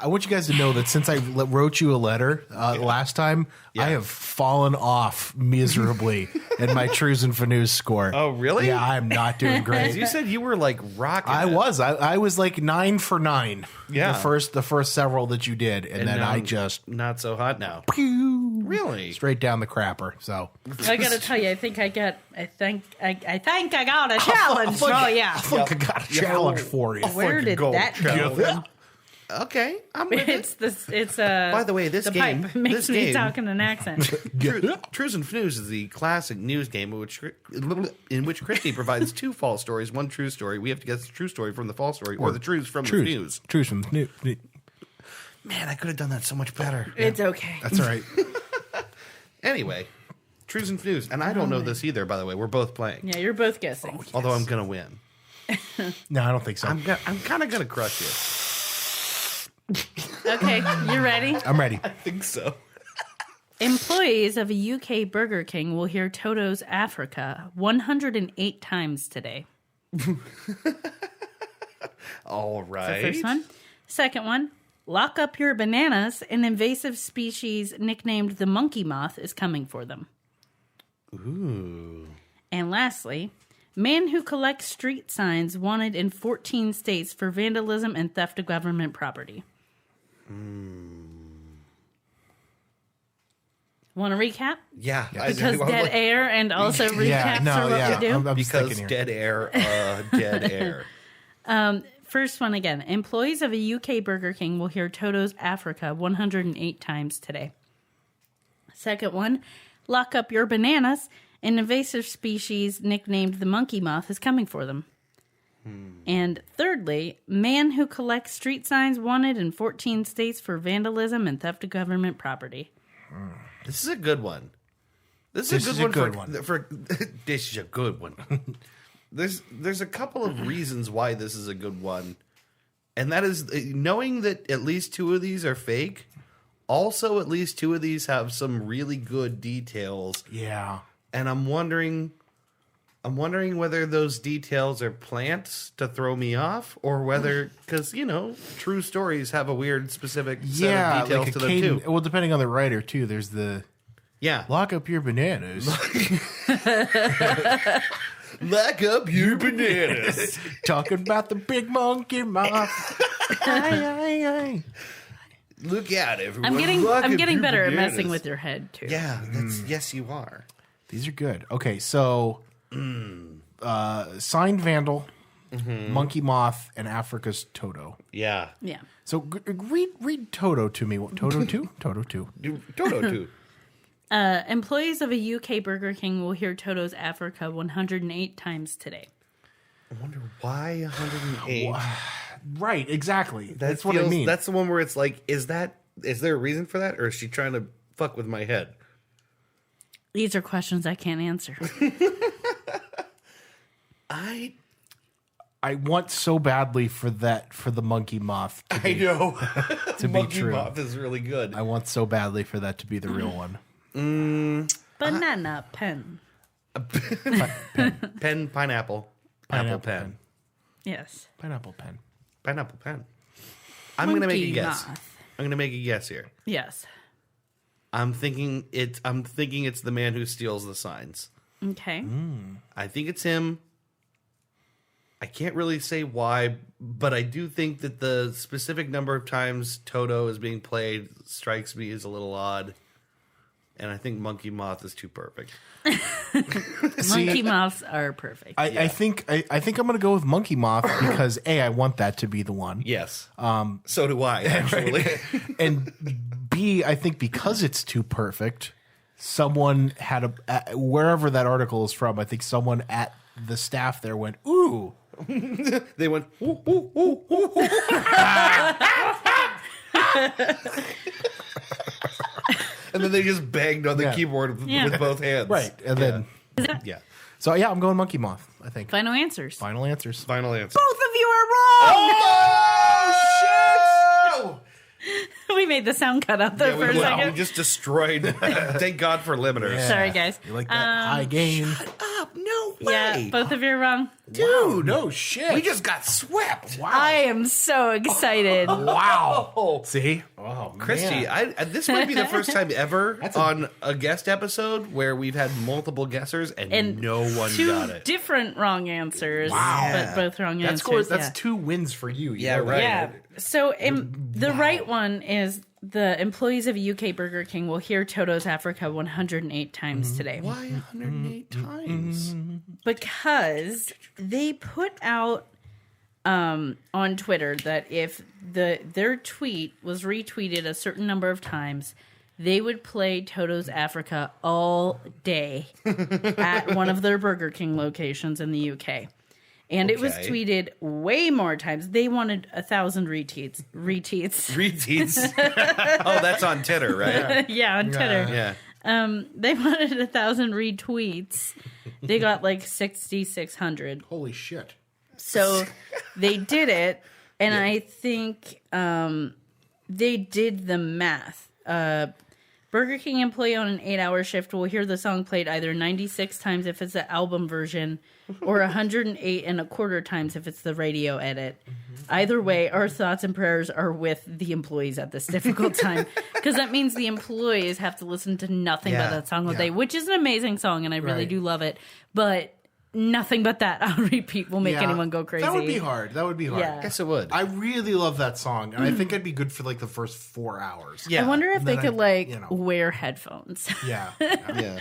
Speaker 3: I want you guys to know that since I wrote you a letter last time, I have fallen off miserably in my Trues and Fnews score.
Speaker 1: Oh, really?
Speaker 3: Yeah, I'm not doing great.
Speaker 1: You said you were like rocking.
Speaker 3: I was like 9 for 9.
Speaker 1: Yeah.
Speaker 3: The first several that you did, and then I just
Speaker 1: not so hot now.
Speaker 3: pew,
Speaker 1: Really?
Speaker 3: straight down the crapper. So
Speaker 2: I gotta tell you, I think I got a challenge. Oh yeah.
Speaker 3: I think I got a challenge for you.
Speaker 2: Where did that go?
Speaker 1: Okay, I'm with it.
Speaker 2: It's
Speaker 1: By the way, this
Speaker 2: the
Speaker 1: game
Speaker 2: pipe makes me talk in an accent.
Speaker 1: Trues and Fnews is the classic news game in which Christy provides 2 false stories, 1 true story. We have to guess the true story from the false story, or the trues from the news.
Speaker 3: Trues from the news.
Speaker 1: Man, I could have done that so much better.
Speaker 2: It's okay.
Speaker 3: That's all right.
Speaker 1: Anyway, Trues and Fnews, and I don't know this either. By the way, we're both playing.
Speaker 2: Yeah, you're both guessing.
Speaker 1: Although I'm gonna win.
Speaker 3: No, I don't think so.
Speaker 1: I'm kind of gonna crush you.
Speaker 2: Okay, you ready?
Speaker 3: I'm ready.
Speaker 1: I think so.
Speaker 2: Employees of a UK Burger King will hear Toto's Africa 108 times today.
Speaker 1: All right.
Speaker 2: That's the first one. Second one, lock up your bananas. An invasive species nicknamed the monkey moth is coming for them.
Speaker 1: Ooh.
Speaker 2: And lastly, man who collects street signs wanted in 14 states for vandalism and theft of government property. Want to recap?
Speaker 1: Yeah.
Speaker 2: Because dead air and also recaps are what we do.
Speaker 3: I'm
Speaker 1: because
Speaker 3: here.
Speaker 1: dead air, dead air.
Speaker 2: First one again. Employees of a UK Burger King will hear Toto's Africa 108 times today. Second one, lock up your bananas. An invasive species nicknamed the monkey moth is coming for them. And thirdly, man who collects street signs wanted in 14 states for vandalism and theft of government property.
Speaker 1: This is a good one. This is a good one. This is a good one. There's a couple of reasons why this is a good one. And that is knowing that at least 2 of these are fake. Also, at least 2 of these have some really good details.
Speaker 3: Yeah.
Speaker 1: And I'm wondering whether those details are plants to throw me off, or whether, because true stories have a weird specific set of details to them too.
Speaker 3: Well, depending on the writer too. There's the lock up your bananas.
Speaker 1: Lock up your bananas.
Speaker 3: Talking about the big monkey moth. Aye.
Speaker 1: Look out, everyone!
Speaker 2: I'm getting better at messing with your head too.
Speaker 1: Yeah, yes, you are.
Speaker 3: These are good. Okay, so signed vandal, monkey moth, and Africa's Toto.
Speaker 1: Yeah.
Speaker 2: Yeah.
Speaker 3: So read Toto to me. Toto 2? Toto 2.
Speaker 1: Toto 2.
Speaker 2: Employees of a UK Burger King will hear Toto's Africa 108 times today.
Speaker 1: I wonder why 108.
Speaker 3: Right, exactly. That's what I mean.
Speaker 1: That's the one where it's like, is there a reason for that, or is she trying to fuck with my head?
Speaker 2: These are questions I can't answer.
Speaker 1: I
Speaker 3: want so badly for the monkey moth to be,
Speaker 1: know.
Speaker 3: to be
Speaker 1: Monkey
Speaker 3: true.
Speaker 1: Moth is really good.
Speaker 3: I want so badly for that to be the real one.
Speaker 2: Banana pen.
Speaker 1: Pen, pineapple. Apple pen.
Speaker 2: Yes.
Speaker 3: Pineapple pen.
Speaker 1: Pineapple pen. I'm going to make a
Speaker 2: Monkey
Speaker 1: guess.
Speaker 2: moth.
Speaker 1: I'm going to make a guess here.
Speaker 2: Yes.
Speaker 1: I'm thinking it's the man who steals the signs.
Speaker 2: Okay.
Speaker 1: I think it's him. I can't really say why, but I do think that the specific number of times Toto is being played strikes me as a little odd. And I think Monkey Moth is too perfect.
Speaker 2: Monkey moths are perfect.
Speaker 3: I think I'm going to go with monkey moth because A, I want that to be the one.
Speaker 1: Yes. So do I, actually.
Speaker 3: And B, I think because it's too perfect, someone had wherever that article is from, I think someone at the staff there went, ooh.
Speaker 1: They went, ooh, ooh, ooh, ooh, ooh. And then they just banged on the keyboard with both hands.
Speaker 3: Right. And then,
Speaker 1: yeah.
Speaker 3: So yeah, I'm going monkey moth, I think.
Speaker 2: Final answers.
Speaker 3: Final answers.
Speaker 1: Final answer.
Speaker 2: Both of you are wrong.
Speaker 1: Oh, shit!
Speaker 2: We made the sound cut out there for a
Speaker 1: We
Speaker 2: second.
Speaker 1: just destroyed. Thank God for limiters.
Speaker 3: Yeah.
Speaker 2: Sorry, guys.
Speaker 3: You like that high gain?
Speaker 1: Up, no way.
Speaker 2: Yeah, both of you are wrong.
Speaker 1: Dude,
Speaker 3: No shit.
Speaker 1: we just got swept.
Speaker 2: I am so excited.
Speaker 3: Wow. See? Oh,
Speaker 1: Christy,
Speaker 3: man.
Speaker 1: this might be the first time ever on a guest episode where we've had multiple guessers and no one
Speaker 2: two
Speaker 1: got it.
Speaker 2: different wrong answers,
Speaker 3: Wow.
Speaker 2: but both wrong
Speaker 3: That
Speaker 2: answers.
Speaker 3: scores, that's
Speaker 2: yeah.
Speaker 3: 2 wins for you.
Speaker 1: Yeah,
Speaker 3: know that?
Speaker 1: right.
Speaker 2: Yeah. So the right one is the employees of a UK Burger King will hear Toto's Africa 108 times today.
Speaker 1: Why 108 times?
Speaker 2: Because they put out on Twitter that if their tweet was retweeted a certain number of times, they would play Toto's Africa all day at one of their Burger King locations in the UK. And it was tweeted way more times. They wanted 1,000 retweets.
Speaker 1: Retweets. Oh, that's on Twitter, right?
Speaker 2: Yeah, on Twitter.
Speaker 1: Yeah.
Speaker 2: They wanted 1,000 retweets. They got like 6,600.
Speaker 3: Holy shit.
Speaker 2: So they did it, and I think they did the math. Burger King employee on an 8-hour shift will hear the song played either 96 times if it's the album version or 108 and a quarter times if it's the radio edit. Either way, our thoughts and prayers are with the employees at this difficult time, because that means the employees have to listen to nothing but that song all day, which is an amazing song, and I really do love it. But nothing but that on repeat will make anyone go crazy.
Speaker 3: That would be hard.
Speaker 2: Yeah.
Speaker 1: Guess it would.
Speaker 3: I really love that song, and I think I'd be good for like the first 4 hours.
Speaker 1: Yeah.
Speaker 2: I wonder if they
Speaker 3: then
Speaker 2: could wear headphones.
Speaker 3: Yeah.
Speaker 1: Yeah.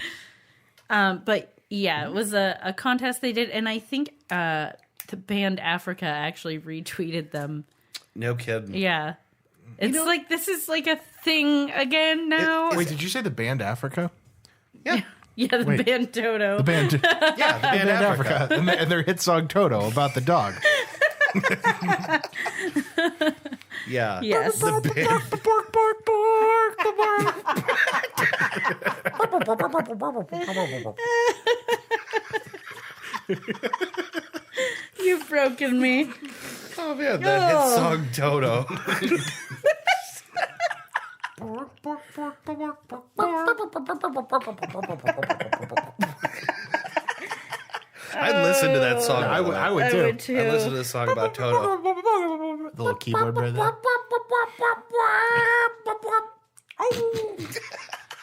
Speaker 2: But yeah, it was a contest they did, and I think the band Africa actually retweeted them.
Speaker 1: No kidding.
Speaker 2: Yeah. It's like this is like a thing again now.
Speaker 3: Wait, did you say the band Africa?
Speaker 1: Yeah.
Speaker 2: Yeah, the band Toto.
Speaker 3: The band,
Speaker 1: Yeah, the band Africa.
Speaker 3: and their hit song Toto about the dog.
Speaker 1: Yeah.
Speaker 2: Yes.
Speaker 1: The band.
Speaker 3: Bark, bark, bark.
Speaker 2: You've broken me.
Speaker 1: Oh, man, that hit song Toto. I'd listen to that song.
Speaker 3: I would
Speaker 2: I
Speaker 3: too.
Speaker 2: would too.
Speaker 1: I listen to this song about Toto.
Speaker 3: The little keyboard right there.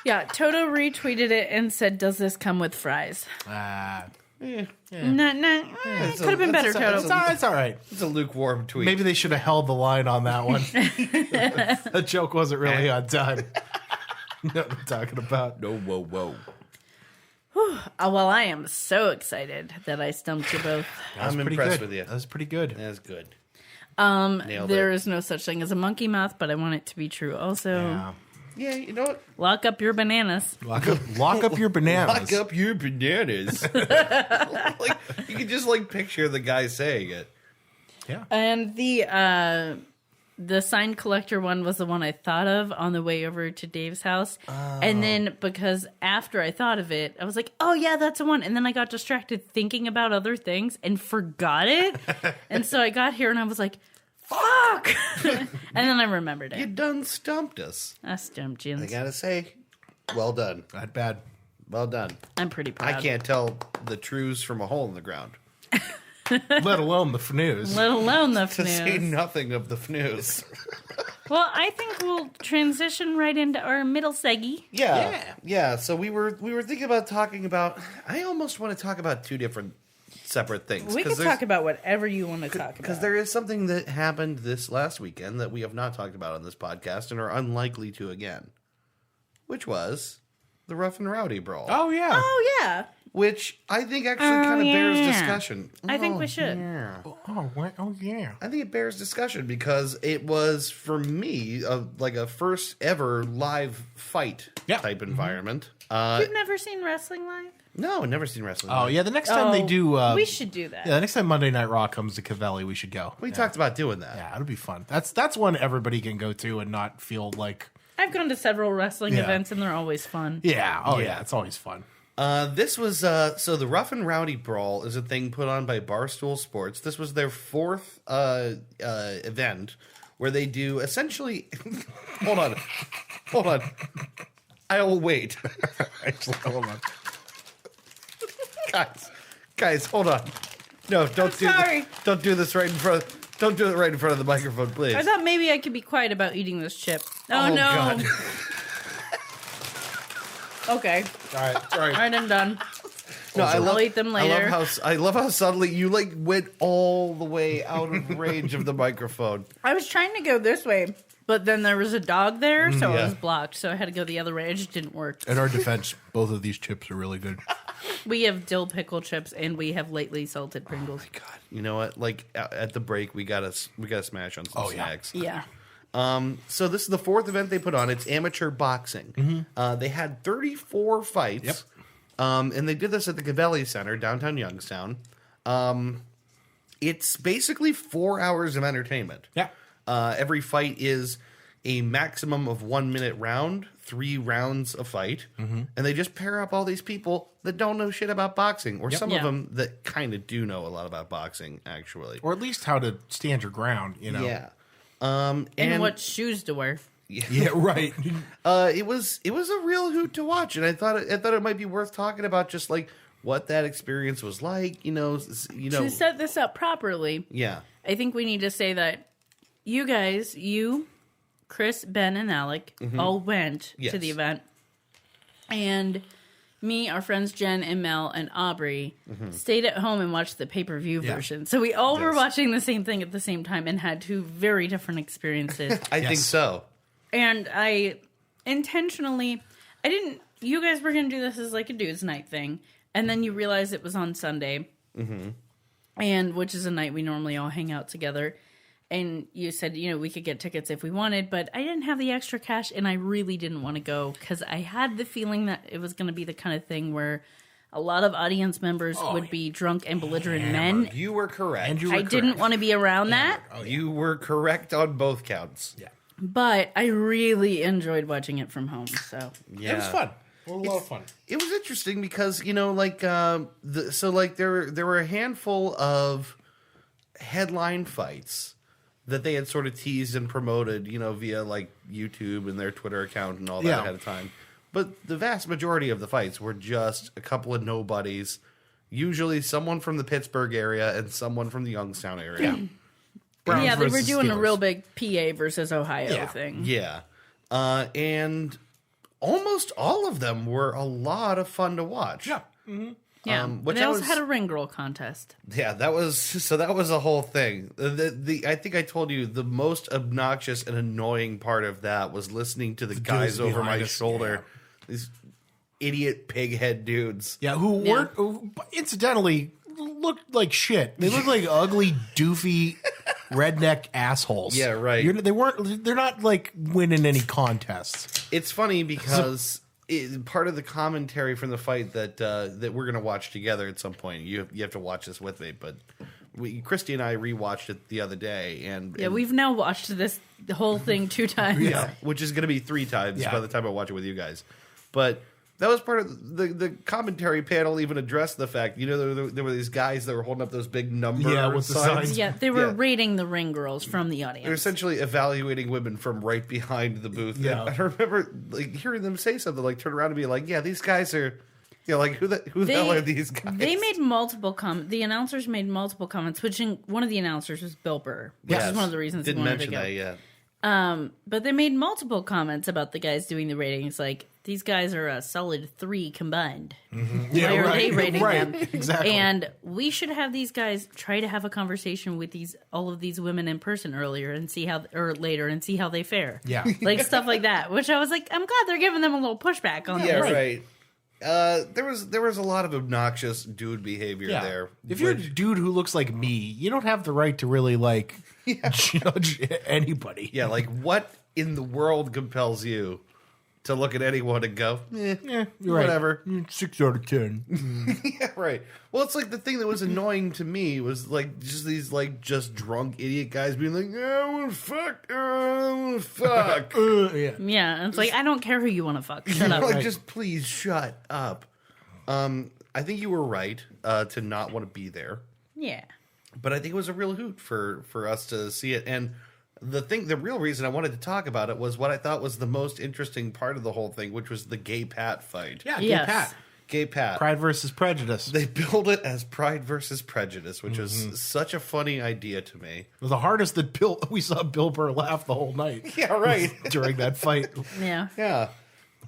Speaker 2: Yeah, Toto retweeted it and said, "Does this come with fries?"
Speaker 3: Yeah.
Speaker 2: Could have been better, Toto.
Speaker 3: It's all right.
Speaker 1: It's a lukewarm tweet.
Speaker 3: Maybe they should have held the line on that one. The joke wasn't really on time. You know what I'm talking about?
Speaker 1: No, whoa.
Speaker 2: Well, I am so excited that I stumped you both.
Speaker 1: I'm
Speaker 3: Pretty
Speaker 1: impressed
Speaker 3: good.
Speaker 1: with you.
Speaker 3: That was pretty good.
Speaker 1: That's good.
Speaker 2: There
Speaker 1: it.
Speaker 2: is no such thing as a monkey mouth, but I want it to be true also.
Speaker 3: Yeah.
Speaker 1: Yeah, you know what?
Speaker 2: Lock up your bananas.
Speaker 3: Lock up your bananas.
Speaker 1: Lock up your bananas. Like, you can just like picture the guy saying it.
Speaker 3: Yeah.
Speaker 2: And the sign collector one was the one I thought of on the way over to Dave's house. Oh. And then because after I thought of it, I was like, oh yeah, that's the one. And then I got distracted thinking about other things and forgot it. And so I got here and I was like, fuck. And then I remembered it.
Speaker 1: You done stumped us.
Speaker 2: I stumped you.
Speaker 1: I gotta say, well done.
Speaker 3: Not bad.
Speaker 1: Well done.
Speaker 2: I'm pretty proud.
Speaker 1: I can't tell the trues from a hole in the ground.
Speaker 3: Let alone the fnews.
Speaker 2: Let alone the
Speaker 1: To say
Speaker 2: fnews.
Speaker 1: nothing of the fnews.
Speaker 2: Well, I think we'll transition right into our middle seggy.
Speaker 1: Yeah. So we were thinking about talking about. I almost want to talk about two different separate things.
Speaker 2: We can talk about whatever you want to talk about.
Speaker 1: Because there is something that happened this last weekend that we have not talked about on this podcast and are unlikely to again, which was the Rough and Rowdy Brawl.
Speaker 3: Oh, yeah.
Speaker 2: Oh, yeah.
Speaker 1: Which I think actually kind of bears
Speaker 2: yeah.
Speaker 1: discussion.
Speaker 2: I think we should.
Speaker 1: Yeah.
Speaker 3: Oh, what? Oh, yeah.
Speaker 1: I think it bears discussion because it was, for me, like a first ever live fight type environment.
Speaker 2: You've never seen wrestling live?
Speaker 1: No, I've never seen wrestling.
Speaker 3: Oh,
Speaker 1: live.
Speaker 3: yeah. The next time they do...
Speaker 2: we should do that.
Speaker 3: Yeah, the next time Monday Night Raw comes to Cavelli, we should go.
Speaker 1: We talked about doing that.
Speaker 3: Yeah, it'll be fun. That's one everybody can go to and not feel like...
Speaker 2: I've gone to several wrestling
Speaker 3: Yeah.
Speaker 2: events, and they're always fun.
Speaker 3: Yeah. Oh, yeah. It's always fun.
Speaker 1: This was so the Rough and Rowdy Brawl is a thing put on by Barstool Sports. This was their fourth event where they do essentially. Hold on. I will wait.
Speaker 3: Hold on.
Speaker 1: guys, hold on. No, don't do
Speaker 2: sorry.
Speaker 1: this. Don't do this right in front. Don't do it right in front of the microphone, please.
Speaker 2: I thought maybe I could be quiet about eating this chip. Oh, no.
Speaker 1: God.
Speaker 2: Okay.
Speaker 3: All right. Sorry.
Speaker 2: All right, I'm done.
Speaker 1: No,
Speaker 2: I'll eat them later.
Speaker 1: I love how suddenly you like went all the way out of range of the microphone.
Speaker 2: I was trying to go this way, but then there was a dog there, so
Speaker 1: Yeah.
Speaker 2: I was blocked. So I had to go the other way. It just didn't work.
Speaker 3: In our defense, both of these chips are really good.
Speaker 2: We have dill pickle chips, and we have lately salted Pringles.
Speaker 1: God, you know what? Like at the break, we gotta smash on some snacks.
Speaker 2: Yeah.
Speaker 1: So this is the fourth event they put on. It's amateur boxing. They had 34 fights.
Speaker 3: Yep.
Speaker 1: And they did this at the Cavelli Center, downtown Youngstown. It's basically 4 hours of entertainment.
Speaker 3: Yeah.
Speaker 1: Every fight is a maximum of 1 minute round, 3 rounds of fight. And they just pair up all these people that don't know shit about boxing, or some of them that kind of do know a lot about boxing, actually.
Speaker 3: Or at least how to stand your ground, you know?
Speaker 1: Yeah.
Speaker 2: And what shoes to wear.
Speaker 3: Yeah, right.
Speaker 1: It was a real hoot to watch, and I thought it might be worth talking about, just like what that experience was like.
Speaker 2: To set this up properly,
Speaker 1: Yeah.
Speaker 2: I think we need to say that you guys, Chris, Ben, and Alec all went to the event, and me, our friends Jen and Mel and Aubrey stayed at home and watched the pay-per-view version. So we all were watching the same thing at the same time and had two very different experiences.
Speaker 1: I think so.
Speaker 2: And I intentionally, you guys were going to do this as like a dude's night thing. And then you realized it was on Sunday. And which is a night we normally all hang out together. And you said, we could get tickets if we wanted, but I didn't have the extra cash and I really didn't want to go because I had the feeling that it was going to be the kind of thing where a lot of audience members would be drunk and belligerent men.
Speaker 1: You were correct.
Speaker 2: I didn't want to be around that.
Speaker 1: You were correct on both counts.
Speaker 3: Yeah.
Speaker 2: But I really enjoyed watching it from home. So
Speaker 1: Yeah.
Speaker 3: It was fun. A lot of fun.
Speaker 1: It was interesting because, there were a handful of headline fights that they had sort of teased and promoted, via like YouTube and their Twitter account and all that ahead of time. But the vast majority of the fights were just a couple of nobodies, usually someone from the Pittsburgh area and someone from the Youngstown area.
Speaker 3: Browns
Speaker 2: yeah, they were
Speaker 3: versus
Speaker 2: doing a
Speaker 3: Steelers.
Speaker 2: real big PA versus Ohio thing.
Speaker 1: Yeah. And almost all of them were a lot of fun to watch.
Speaker 3: Yeah.
Speaker 2: Yeah,
Speaker 1: which
Speaker 2: they
Speaker 1: I
Speaker 2: also
Speaker 1: was-
Speaker 2: had a ring girl contest.
Speaker 1: Yeah, that was a whole thing. I think I told you the most obnoxious and annoying part of that was listening to the guys over
Speaker 3: behind
Speaker 1: my
Speaker 3: us,
Speaker 1: shoulder. These idiot pighead dudes.
Speaker 3: Yeah, who incidentally looked like shit. They looked like ugly, doofy redneck assholes.
Speaker 1: Yeah, right.
Speaker 3: They're not like winning any contests.
Speaker 1: It's funny because part of the commentary from the fight that we're gonna watch together at some point. You have to watch this with me, but Christy and I rewatched it the other day, and
Speaker 2: we've now watched the whole thing 2 times.
Speaker 1: Yeah, which is gonna be 3 times by the time I watch it with you guys. But that was part of the commentary panel. Even addressed the fact, there were these guys that were holding up those big number
Speaker 3: with the
Speaker 1: signs.
Speaker 3: signs.
Speaker 2: Yeah, they were rating the ring girls from the audience.
Speaker 1: They're essentially evaluating women from right behind the booth.
Speaker 3: Yeah.
Speaker 1: And I remember hearing them say something turn around and be like, "Yeah, these guys are, who the hell are these guys?"
Speaker 2: They made multiple comments. The announcers made multiple comments, which one of the announcers was Bill Burr, which is one of the reasons
Speaker 1: Didn't
Speaker 2: he wanted
Speaker 1: mention
Speaker 2: to go.
Speaker 1: that yet.
Speaker 2: But they made multiple comments about the guys doing the ratings, like, these guys are a solid 3 combined.
Speaker 3: Yeah,
Speaker 2: Why are they rating them?
Speaker 3: Exactly.
Speaker 2: And we should have these guys try to have a conversation with all of these women in person later and see how they fare.
Speaker 3: Yeah.
Speaker 2: Like stuff like that, which I was like, I'm glad they're giving them a little pushback on
Speaker 1: Yeah,
Speaker 2: this.
Speaker 1: right. There was a lot of obnoxious dude behavior there.
Speaker 3: If you're a dude who looks like me, you don't have the right to really judge anybody.
Speaker 1: Yeah, what in the world compels you to look at anyone and go,
Speaker 3: You're
Speaker 1: whatever.
Speaker 3: Right. 6 out of 10.
Speaker 1: Yeah, right. Well, it's like the thing that was annoying to me was just these just drunk idiot guys being like, "Oh fuck, oh fuck."
Speaker 2: Yeah, and it's like, I don't care who you want to fuck. Shut up.
Speaker 1: Just please shut up. I think you were right to not want to be there,
Speaker 2: Yeah.
Speaker 1: but I think it was a real hoot for us to see it. And the real reason I wanted to talk about it was what I thought was the most interesting part of the whole thing, which was the Gay Pat fight.
Speaker 3: Yeah,
Speaker 2: Yes.
Speaker 1: Gay Pat.
Speaker 3: Pride versus Prejudice.
Speaker 1: They build it as Pride versus Prejudice, which was such a funny idea to me.
Speaker 3: It was the hardest that we saw Bill Burr laugh the whole night.
Speaker 1: Yeah, right.
Speaker 3: During that fight.
Speaker 2: Yeah.
Speaker 1: Yeah.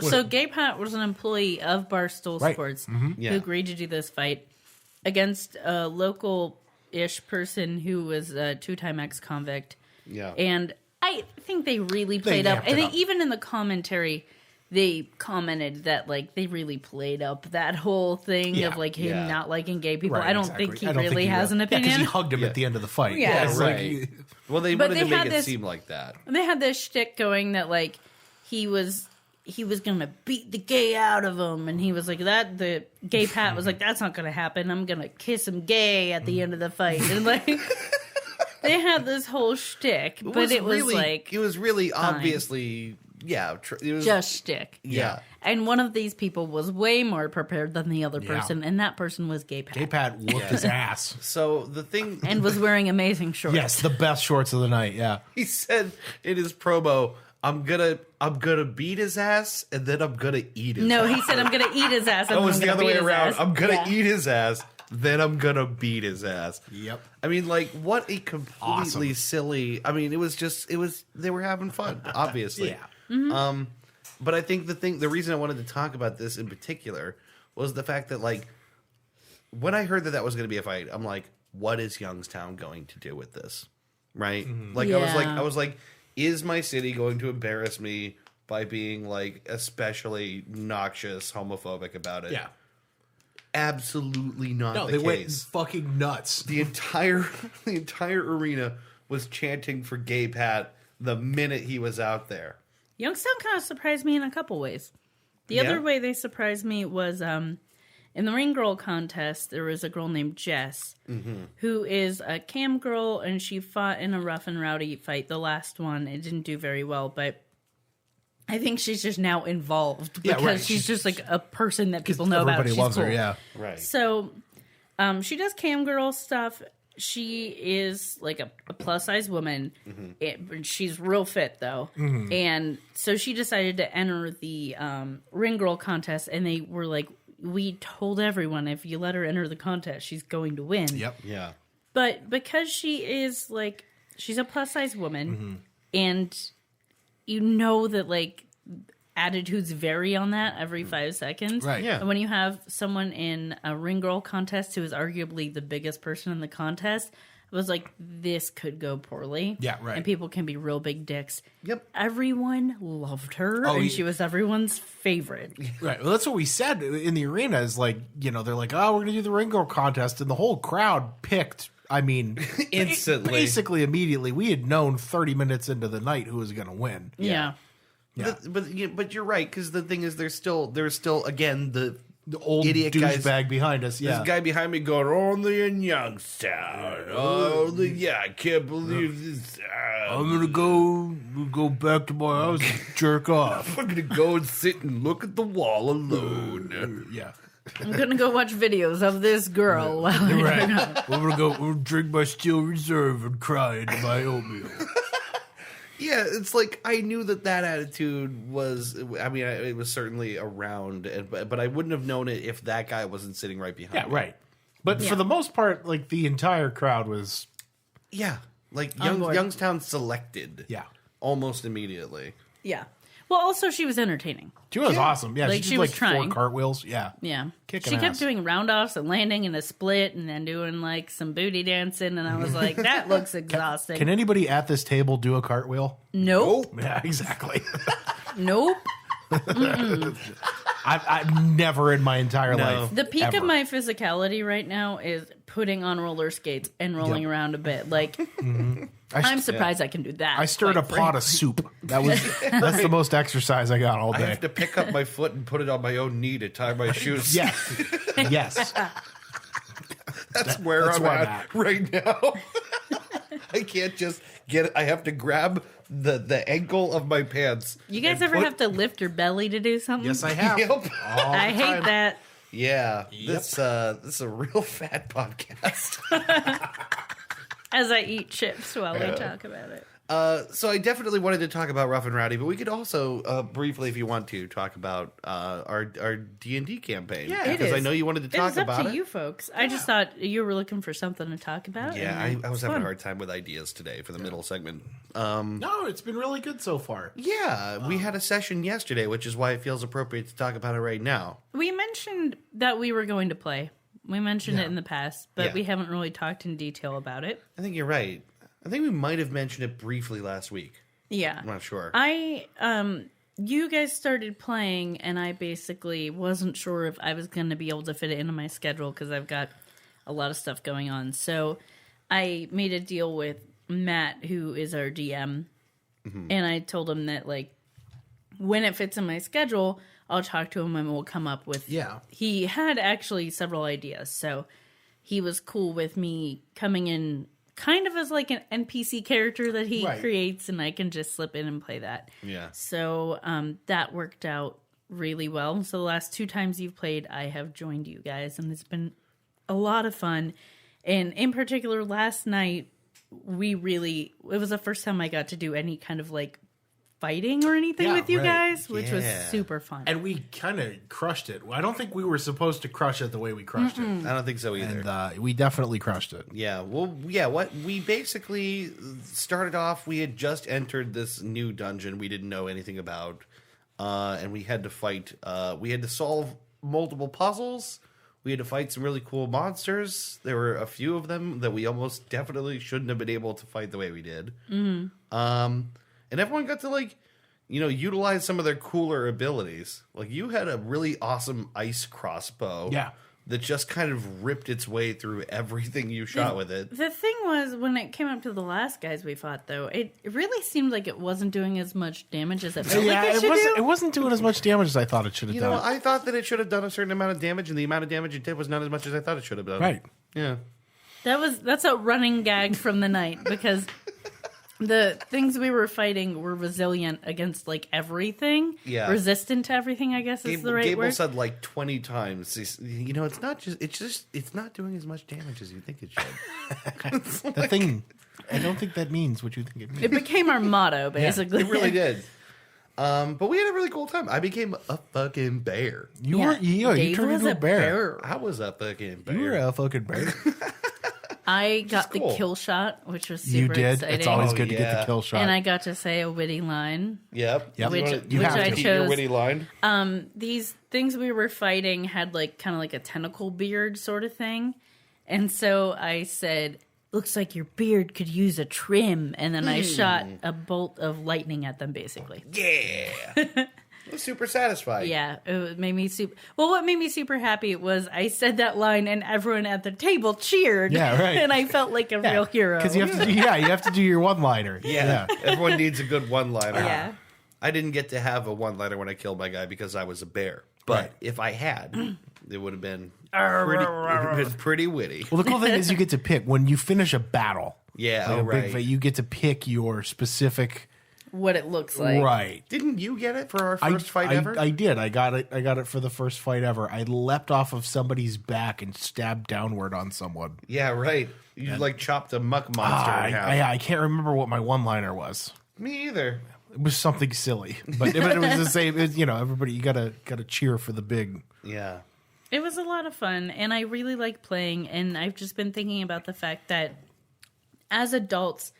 Speaker 2: So Gay Pat was an employee of Barstool Sports
Speaker 1: Yeah.
Speaker 2: who agreed to do this fight against a local-ish person who was a 2-time ex-convict.
Speaker 1: Yeah.
Speaker 2: And I think they really played up.
Speaker 3: amped it
Speaker 2: I think
Speaker 3: up.
Speaker 2: even in the commentary, they commented that they really played up that whole thing
Speaker 3: Yeah.
Speaker 2: of him not liking gay people.
Speaker 3: Right,
Speaker 2: I don't
Speaker 3: exactly.
Speaker 2: think he
Speaker 3: I don't
Speaker 2: really
Speaker 3: think
Speaker 2: has an
Speaker 3: Yeah, because
Speaker 2: opinion.
Speaker 3: he hugged him at the end of the fight.
Speaker 2: Yeah.
Speaker 3: It's
Speaker 1: Right. Well, they
Speaker 2: But
Speaker 1: wanted
Speaker 2: they
Speaker 1: to make
Speaker 2: had
Speaker 1: it
Speaker 2: this-
Speaker 1: seem like that.
Speaker 2: They had this shtick going that he was gonna beat the gay out of him, and he was like that. The Gay Pat was like, "That's not gonna happen. I'm gonna kiss him gay at the end of the fight." And they had this whole shtick, but it was
Speaker 1: really obviously it was
Speaker 2: just shtick.
Speaker 1: yeah.
Speaker 2: And one of these people was way more prepared than the other person, and that person was Gay Pat.
Speaker 3: Gay Pat whooped his ass.
Speaker 1: So the thing
Speaker 2: And was wearing amazing shorts.
Speaker 3: Yes, the best shorts of the night. Yeah.
Speaker 1: he said in his promo, I'm gonna beat his ass and then I'm gonna eat his
Speaker 2: No,
Speaker 1: ass.
Speaker 2: he said, "I'm gonna eat his ass." And
Speaker 1: That was
Speaker 2: I'm
Speaker 1: the
Speaker 2: gonna
Speaker 1: other
Speaker 2: beat
Speaker 1: way
Speaker 2: his
Speaker 1: around.
Speaker 2: ass.
Speaker 1: I'm gonna
Speaker 2: Yeah.
Speaker 1: eat his ass, then I'm gonna beat his ass.
Speaker 3: Yep.
Speaker 1: I mean, what a completely silly. I mean, they were having fun, obviously.
Speaker 3: Yeah.
Speaker 2: Mm-hmm.
Speaker 1: But I think the reason I wanted to talk about this in particular was the fact that when I heard that was going to be a fight, I'm like, what is Youngstown going to do with this? Right? I was like, is my city going to embarrass me by being especially noxious, homophobic about it?
Speaker 3: Yeah.
Speaker 1: Absolutely not
Speaker 3: No,
Speaker 1: the
Speaker 3: they
Speaker 1: case.
Speaker 3: went fucking nuts.
Speaker 1: The entire arena was chanting for Gay Pat the minute he was out there.
Speaker 2: Youngstown kind of surprised me in a couple ways. The
Speaker 1: Yeah?
Speaker 2: other way they surprised me was in the ring girl contest, there was a girl named Jess who is a cam girl, and she fought in a rough and rowdy fight. The last one, it didn't do very well, but I think she's just now involved because
Speaker 3: right.
Speaker 2: she's just a person that people know about.
Speaker 3: Everybody
Speaker 2: She's
Speaker 3: loves
Speaker 2: cool.
Speaker 3: her, yeah.
Speaker 1: Right.
Speaker 2: So she does cam girl stuff. She is a plus size woman. She's real fit though, and so she decided to enter the ring girl contest. And they were like, "We told everyone if you let her enter the contest, she's going to win."
Speaker 3: Yep.
Speaker 1: Yeah.
Speaker 2: But because she is she's a plus size woman, and that attitudes vary on that every 5 seconds.
Speaker 3: Right.
Speaker 1: Yeah.
Speaker 2: And when you have someone in a ring girl contest who is arguably the biggest person in the contest, it was like, this could go poorly.
Speaker 3: Yeah, right.
Speaker 2: And people can be real big dicks.
Speaker 1: Yep.
Speaker 2: Everyone loved her,
Speaker 3: Oh,
Speaker 2: and
Speaker 3: yeah.
Speaker 2: she was everyone's favorite.
Speaker 3: Right. Well, that's what we said in the arena is they're like, oh, we're going to do the ring girl contest. And the whole crowd picked I mean,
Speaker 1: Instantly.
Speaker 3: basically immediately. We had known 30 minutes into the night who was going to win.
Speaker 2: Yeah.
Speaker 1: But you're right, because the thing is, there's still again the
Speaker 3: Old
Speaker 1: idiot guys.
Speaker 3: douchebag behind us. Yeah.
Speaker 1: This guy behind me going, only in Youngstown. Oh, I can't believe this.
Speaker 3: I'm gonna go back to my house and jerk off.
Speaker 1: I'm gonna go and sit and look at the wall alone.
Speaker 3: Yeah.
Speaker 2: I'm gonna go watch videos of this girl.
Speaker 3: Right. We're gonna drink my Steel Reserve and cry into my oatmeal.
Speaker 1: Yeah, it's like I knew that attitude was. I mean, it was certainly around, but I wouldn't have known it if that guy wasn't sitting right behind.
Speaker 3: Yeah,
Speaker 1: me.
Speaker 3: right. But for the most part, like the entire crowd was.
Speaker 1: Yeah, like
Speaker 2: On board.
Speaker 1: Youngstown selected.
Speaker 3: Yeah.
Speaker 1: Almost immediately.
Speaker 2: Yeah. Well, also she was entertaining.
Speaker 3: She was awesome. Yeah,
Speaker 2: Like,
Speaker 3: she
Speaker 2: she
Speaker 3: did
Speaker 2: was
Speaker 3: like
Speaker 2: trying.
Speaker 3: 4 cartwheels. Yeah.
Speaker 2: Yeah.
Speaker 3: Kicking
Speaker 2: She kept
Speaker 3: ass.
Speaker 2: doing roundoffs and landing in a split and then doing like some booty dancing. And I was like, that looks exhausting.
Speaker 3: Can anybody at this table do a cartwheel?
Speaker 2: Nope.
Speaker 3: Yeah, exactly.
Speaker 2: Nope.
Speaker 3: I've never in my entire life.
Speaker 2: The peak
Speaker 3: ever.
Speaker 2: of my physicality right now is putting on roller skates and rolling around a bit. Like, I'm surprised I can do that.
Speaker 3: I stirred a
Speaker 2: quite
Speaker 3: pot of soup. That's the most exercise I got all
Speaker 1: I
Speaker 3: day.
Speaker 1: have to pick up my foot and put it on my own knee to tie my shoes.
Speaker 3: Yes. Yes.
Speaker 1: That's where
Speaker 3: That's
Speaker 1: I'm
Speaker 3: where I'm
Speaker 1: at
Speaker 3: at.
Speaker 1: right now. I can't just get it. I have to grab the ankle of my pants.
Speaker 2: You guys
Speaker 1: and
Speaker 2: ever
Speaker 1: put-
Speaker 2: have to lift your belly to do something?
Speaker 3: Yes, I have.
Speaker 1: Yep.
Speaker 3: All
Speaker 2: I
Speaker 3: the
Speaker 2: hate
Speaker 3: time.
Speaker 2: that.
Speaker 1: Yeah. This is a real fat podcast.
Speaker 2: As I eat chips while we talk about it.
Speaker 1: So I definitely wanted to talk about Rough and Rowdy, but we could also briefly, if you want to, talk about our D&D campaign.
Speaker 3: Yeah.
Speaker 2: It
Speaker 1: because I
Speaker 2: is.
Speaker 1: know you wanted to talk
Speaker 2: It's up
Speaker 1: about
Speaker 2: to
Speaker 1: it.
Speaker 2: you folks. I just thought you were looking for something to talk about.
Speaker 1: Yeah,
Speaker 2: and
Speaker 1: I was
Speaker 2: it's
Speaker 1: having a
Speaker 2: fun.
Speaker 1: hard time with ideas today for the middle segment.
Speaker 3: No, it's been really good so far.
Speaker 1: Yeah, we had a session yesterday, which is why it feels appropriate to talk about it right now.
Speaker 2: We mentioned that we were going to play. We mentioned it in the past, but
Speaker 1: Yeah.
Speaker 2: we haven't really talked in detail about it.
Speaker 1: I think you're right. I think we might have mentioned it briefly last week.
Speaker 2: Yeah.
Speaker 1: I'm not sure.
Speaker 2: You guys started playing, and I basically wasn't sure if I was going to be able to fit it into my schedule because I've got a lot of stuff going on. So I made a deal with Matt, who is our DM, and I told him that, like, when it fits in my schedule, I'll talk to him and we'll come up with...
Speaker 3: Yeah.
Speaker 2: He had actually several ideas, so he was cool with me coming in kind of as like an NPC character that he
Speaker 3: Right.
Speaker 2: creates, and I can just slip in and play that.
Speaker 1: Yeah.
Speaker 2: So that worked out really well. So the last 2 times you've played, I have joined you guys, and it's been a lot of fun. And in particular, last night, it was the first time I got to do any kind of like fighting or anything
Speaker 3: Yeah,
Speaker 2: with you
Speaker 3: right.
Speaker 2: guys, which was
Speaker 1: Yeah.
Speaker 2: super fun.
Speaker 3: And we kind of crushed it. I don't think we were supposed to crush it the way we crushed it.
Speaker 1: I don't think so either.
Speaker 3: And we definitely crushed it.
Speaker 1: Yeah, well, yeah, what we basically started off, we had just entered this new dungeon we didn't know anything about, and we had to fight, we had to solve multiple puzzles, we had to fight some really cool monsters. There were a few of them that we almost definitely shouldn't have been able to fight the way we did. And everyone got to, like, utilize some of their cooler abilities. Like, you had a really awesome ice crossbow.
Speaker 3: Yeah.
Speaker 1: That just kind of ripped its way through everything you shot with it.
Speaker 2: The thing was, when it came up to the last guys we fought, though, it really seemed like it wasn't doing as much damage as it felt like it should
Speaker 3: it wasn't doing as much damage as I thought it should have
Speaker 1: You
Speaker 3: done.
Speaker 1: know, I thought that it should have done a certain amount of damage, and the amount of damage it did was not as much as I thought it should have done.
Speaker 3: Right.
Speaker 1: Yeah.
Speaker 2: That's a running gag from the night, because the things we were fighting were resilient against like everything.
Speaker 1: Yeah.
Speaker 2: Resistant to everything, I guess is the right
Speaker 1: Gable
Speaker 2: word.
Speaker 1: said like 20 times, it's not doing as much damage as you think it should.
Speaker 3: The thing, I don't think that means what you think it means.
Speaker 2: It became our motto, basically.
Speaker 1: It really did. But we had a really cool time. I became a fucking bear.
Speaker 3: You
Speaker 2: Yeah.
Speaker 3: were, you
Speaker 2: Dave
Speaker 3: turned
Speaker 2: was
Speaker 3: into a bear.
Speaker 1: I was a fucking bear.
Speaker 3: You were a fucking bear.
Speaker 2: I got
Speaker 1: cool.
Speaker 2: the kill shot, which was super
Speaker 3: You did.
Speaker 2: exciting.
Speaker 3: It's always
Speaker 1: Oh,
Speaker 3: good to get
Speaker 1: yeah.
Speaker 3: the kill shot.
Speaker 2: And I got to say a witty line.
Speaker 1: Yep.
Speaker 3: Yep.
Speaker 1: You
Speaker 2: Which
Speaker 1: want to
Speaker 2: I
Speaker 1: repeat your
Speaker 2: chose.
Speaker 1: witty line?
Speaker 2: These things we were fighting had like kind of like a tentacle beard sort of thing. And so I said, looks like your beard could use a trim. And then I shot a bolt of lightning at them, basically.
Speaker 1: Yeah. It was super satisfying.
Speaker 2: Yeah, it made me super. Well, what made me super happy was I said that line and everyone at the table cheered.
Speaker 3: Yeah, right.
Speaker 2: And I felt like a real hero.
Speaker 3: Because you have to, you have to do your one-liner.
Speaker 1: Yeah. Everyone needs a good one-liner.
Speaker 2: Yeah.
Speaker 1: I didn't get to have a one-liner when I killed my guy because I was a bear. But
Speaker 3: Right.
Speaker 1: if I had, it would have been pretty witty.
Speaker 3: Well, the cool thing is you get to pick when you finish a battle.
Speaker 1: Yeah,
Speaker 3: like
Speaker 1: oh,
Speaker 3: a big
Speaker 1: right.
Speaker 3: fight, you get to pick your specific.
Speaker 2: What it looks like.
Speaker 3: Right.
Speaker 1: Didn't you get it for our first fight ever?
Speaker 3: I did. I got it for the first fight ever. I leapt off of somebody's back and stabbed downward on someone.
Speaker 1: Yeah, right. You like chopped a muck monster in half.
Speaker 3: I can't remember what my one-liner was.
Speaker 1: Me either.
Speaker 3: It was something silly, but it was the same. Everybody, you gotta cheer for the big.
Speaker 1: Yeah.
Speaker 2: It was a lot of fun, and I really like playing, and I've just been thinking about the fact that as adults,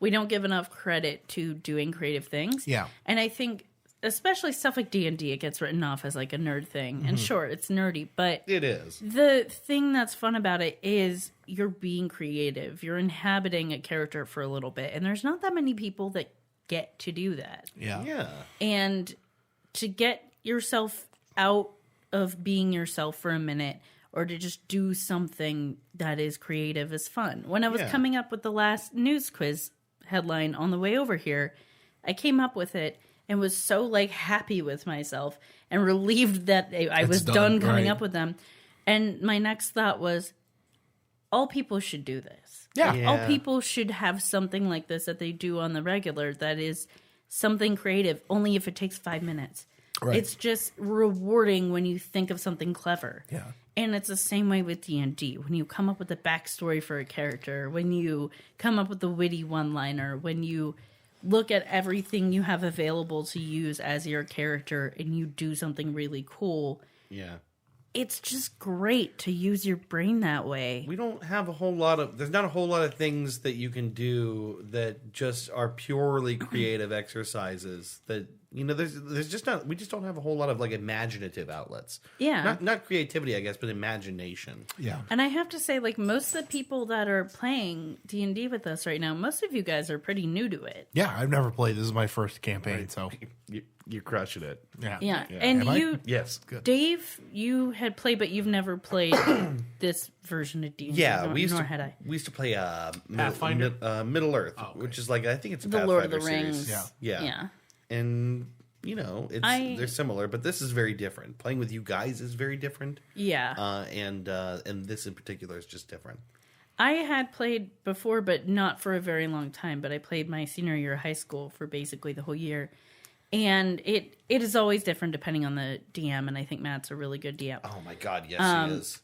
Speaker 2: we don't give enough credit to doing creative things.
Speaker 3: Yeah.
Speaker 2: And I think, especially stuff like D&D, it gets written off as like a nerd thing. And sure, it's nerdy, but
Speaker 1: It is.
Speaker 2: the thing that's fun about it is you're being creative. You're inhabiting a character for a little bit, and there's not that many people that get to do that.
Speaker 3: Yeah.
Speaker 1: Yeah.
Speaker 2: And to get yourself out of being yourself for a minute or to just do something that is creative is fun. When I was
Speaker 1: Yeah.
Speaker 2: coming up with the last news quiz headline on the way over here, I came up with it and was so like happy with myself and relieved that I was done coming
Speaker 3: right.
Speaker 2: up with them. And my next thought was, all people should do this.
Speaker 3: Yeah.
Speaker 1: Yeah.
Speaker 2: All people should have something like this that they do on the regular that is something creative, only if it takes 5 minutes.
Speaker 3: Right.
Speaker 2: It's just rewarding when you think of something clever.
Speaker 3: Yeah.
Speaker 2: And it's the same way with D&D. When you come up with a backstory for a character, when you come up with a witty one-liner, when you look at everything you have available to use as your character and you do something really cool,
Speaker 1: Yeah.
Speaker 2: it's just great to use your brain that way.
Speaker 1: We don't have a whole lot of... There's not a whole lot of things that you can do that just are purely creative exercises that... there's just not... We just don't have a whole lot of, like, imaginative outlets.
Speaker 2: Yeah.
Speaker 1: Not creativity, I guess, but imagination.
Speaker 3: Yeah.
Speaker 2: And I have to say, like, most of the people that are playing D&D with us right now, most of you guys are pretty new to it.
Speaker 3: Yeah. I've never played. This is my first campaign, so
Speaker 1: You're crushing it.
Speaker 3: yeah.
Speaker 2: Yeah. And
Speaker 3: Am I?
Speaker 2: you...
Speaker 1: Yes.
Speaker 2: Dave, you had played, but you've never played this version of D&D.
Speaker 1: Yeah,
Speaker 2: nor had I.
Speaker 1: we used to play
Speaker 3: Pathfinder?
Speaker 1: Middle Earth,
Speaker 3: Oh, okay.
Speaker 1: which is like I think it's a
Speaker 2: The Lord of the
Speaker 1: Pathfinder
Speaker 2: Rings.
Speaker 1: series.
Speaker 3: Yeah.
Speaker 1: Yeah. And they're similar, but this is very different. Playing with you guys is very different.
Speaker 2: Yeah.
Speaker 1: And this in particular is just different.
Speaker 2: I had played before, but not for a very long time. But I played my senior year of high school for basically the whole year. And it is always different depending on the DM, and I think Matt's a really good DM.
Speaker 1: Oh my god, yes, he is.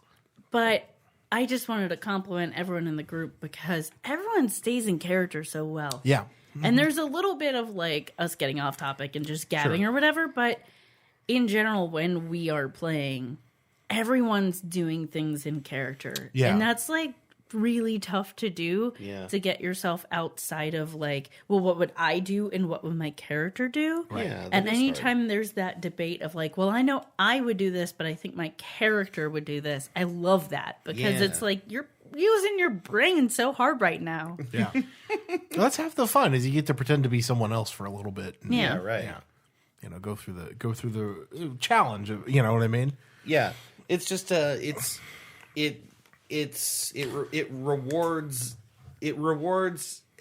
Speaker 2: But I just wanted to compliment everyone in the group because everyone stays in character so well.
Speaker 3: Yeah.
Speaker 2: And there's a little bit of like us getting off topic and just gabbing or whatever, but in general, when we are playing, everyone's doing things in character.
Speaker 3: Yeah.
Speaker 2: And that's like really tough to do
Speaker 1: Yeah.
Speaker 2: to get yourself outside of like, well, what would I do and what would my character do?
Speaker 1: Right. Yeah, that
Speaker 2: And
Speaker 1: is
Speaker 2: anytime there's that debate of like, well, I know I would do this, but I think my character would do this. I love that because
Speaker 1: Yeah.
Speaker 2: it's like you're using your brain so hard right now.
Speaker 3: Yeah. That's half the fun is you get to pretend to be someone else for a little bit. And,
Speaker 2: Yeah.
Speaker 1: Yeah, right.
Speaker 3: Yeah. Go through the challenge of, you know what I mean?
Speaker 1: Yeah, it's just it rewards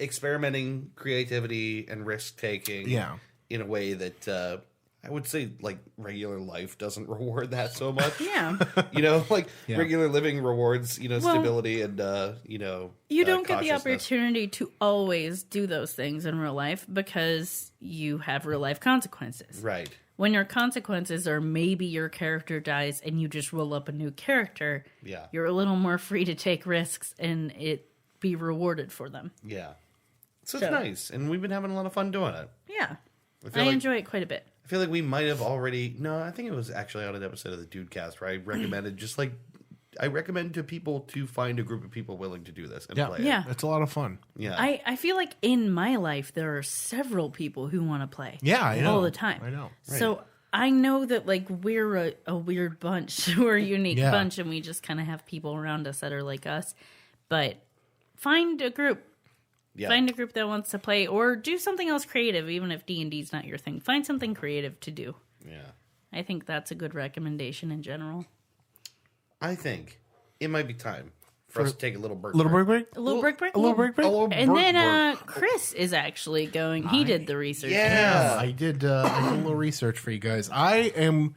Speaker 1: experimenting, creativity, and risk taking.
Speaker 3: Yeah.
Speaker 1: In a way that I would say like regular life doesn't reward that so much.
Speaker 2: Yeah.
Speaker 3: Yeah.
Speaker 1: Regular living rewards stability and
Speaker 2: You don't get the
Speaker 1: cautiousness.
Speaker 2: opportunity to always do those things in real life because you have real life consequences.
Speaker 1: Right.
Speaker 2: When your consequences are maybe your character dies and you just roll up a new character,
Speaker 1: Yeah.
Speaker 2: you're a little more free to take risks and it be rewarded for them.
Speaker 1: Yeah. So it's
Speaker 2: So-
Speaker 1: nice, and we've been having a lot of fun doing it.
Speaker 2: Yeah.
Speaker 1: feel
Speaker 2: I
Speaker 1: like-
Speaker 2: enjoy it quite a bit.
Speaker 1: I feel like we might have already. No, I think it was actually on an episode of the Dudecast where I recommended I recommend to people to find a group of people willing to do this and
Speaker 3: Yeah.
Speaker 1: play it.
Speaker 2: Yeah.
Speaker 3: It's a lot of fun.
Speaker 1: Yeah.
Speaker 2: I feel like in my life there are several people who want to play.
Speaker 3: Yeah, I know.
Speaker 2: all the time.
Speaker 3: I know.
Speaker 2: So I know that like we're a weird bunch, we're a unique
Speaker 3: Yeah.
Speaker 2: bunch, and we just kind of have people around us that are like us. But find a group.
Speaker 1: Yeah.
Speaker 2: Find a group that wants to play, or do something else creative. Even if D&D is not your thing, find something creative to do.
Speaker 1: Yeah.
Speaker 2: I think that's a good recommendation in general.
Speaker 1: I think it might be time for us to take a little break.
Speaker 2: A little break.
Speaker 3: A little break.
Speaker 2: And then Chris is actually going. He did the research.
Speaker 1: Yeah.
Speaker 3: I did a little research for you guys. I am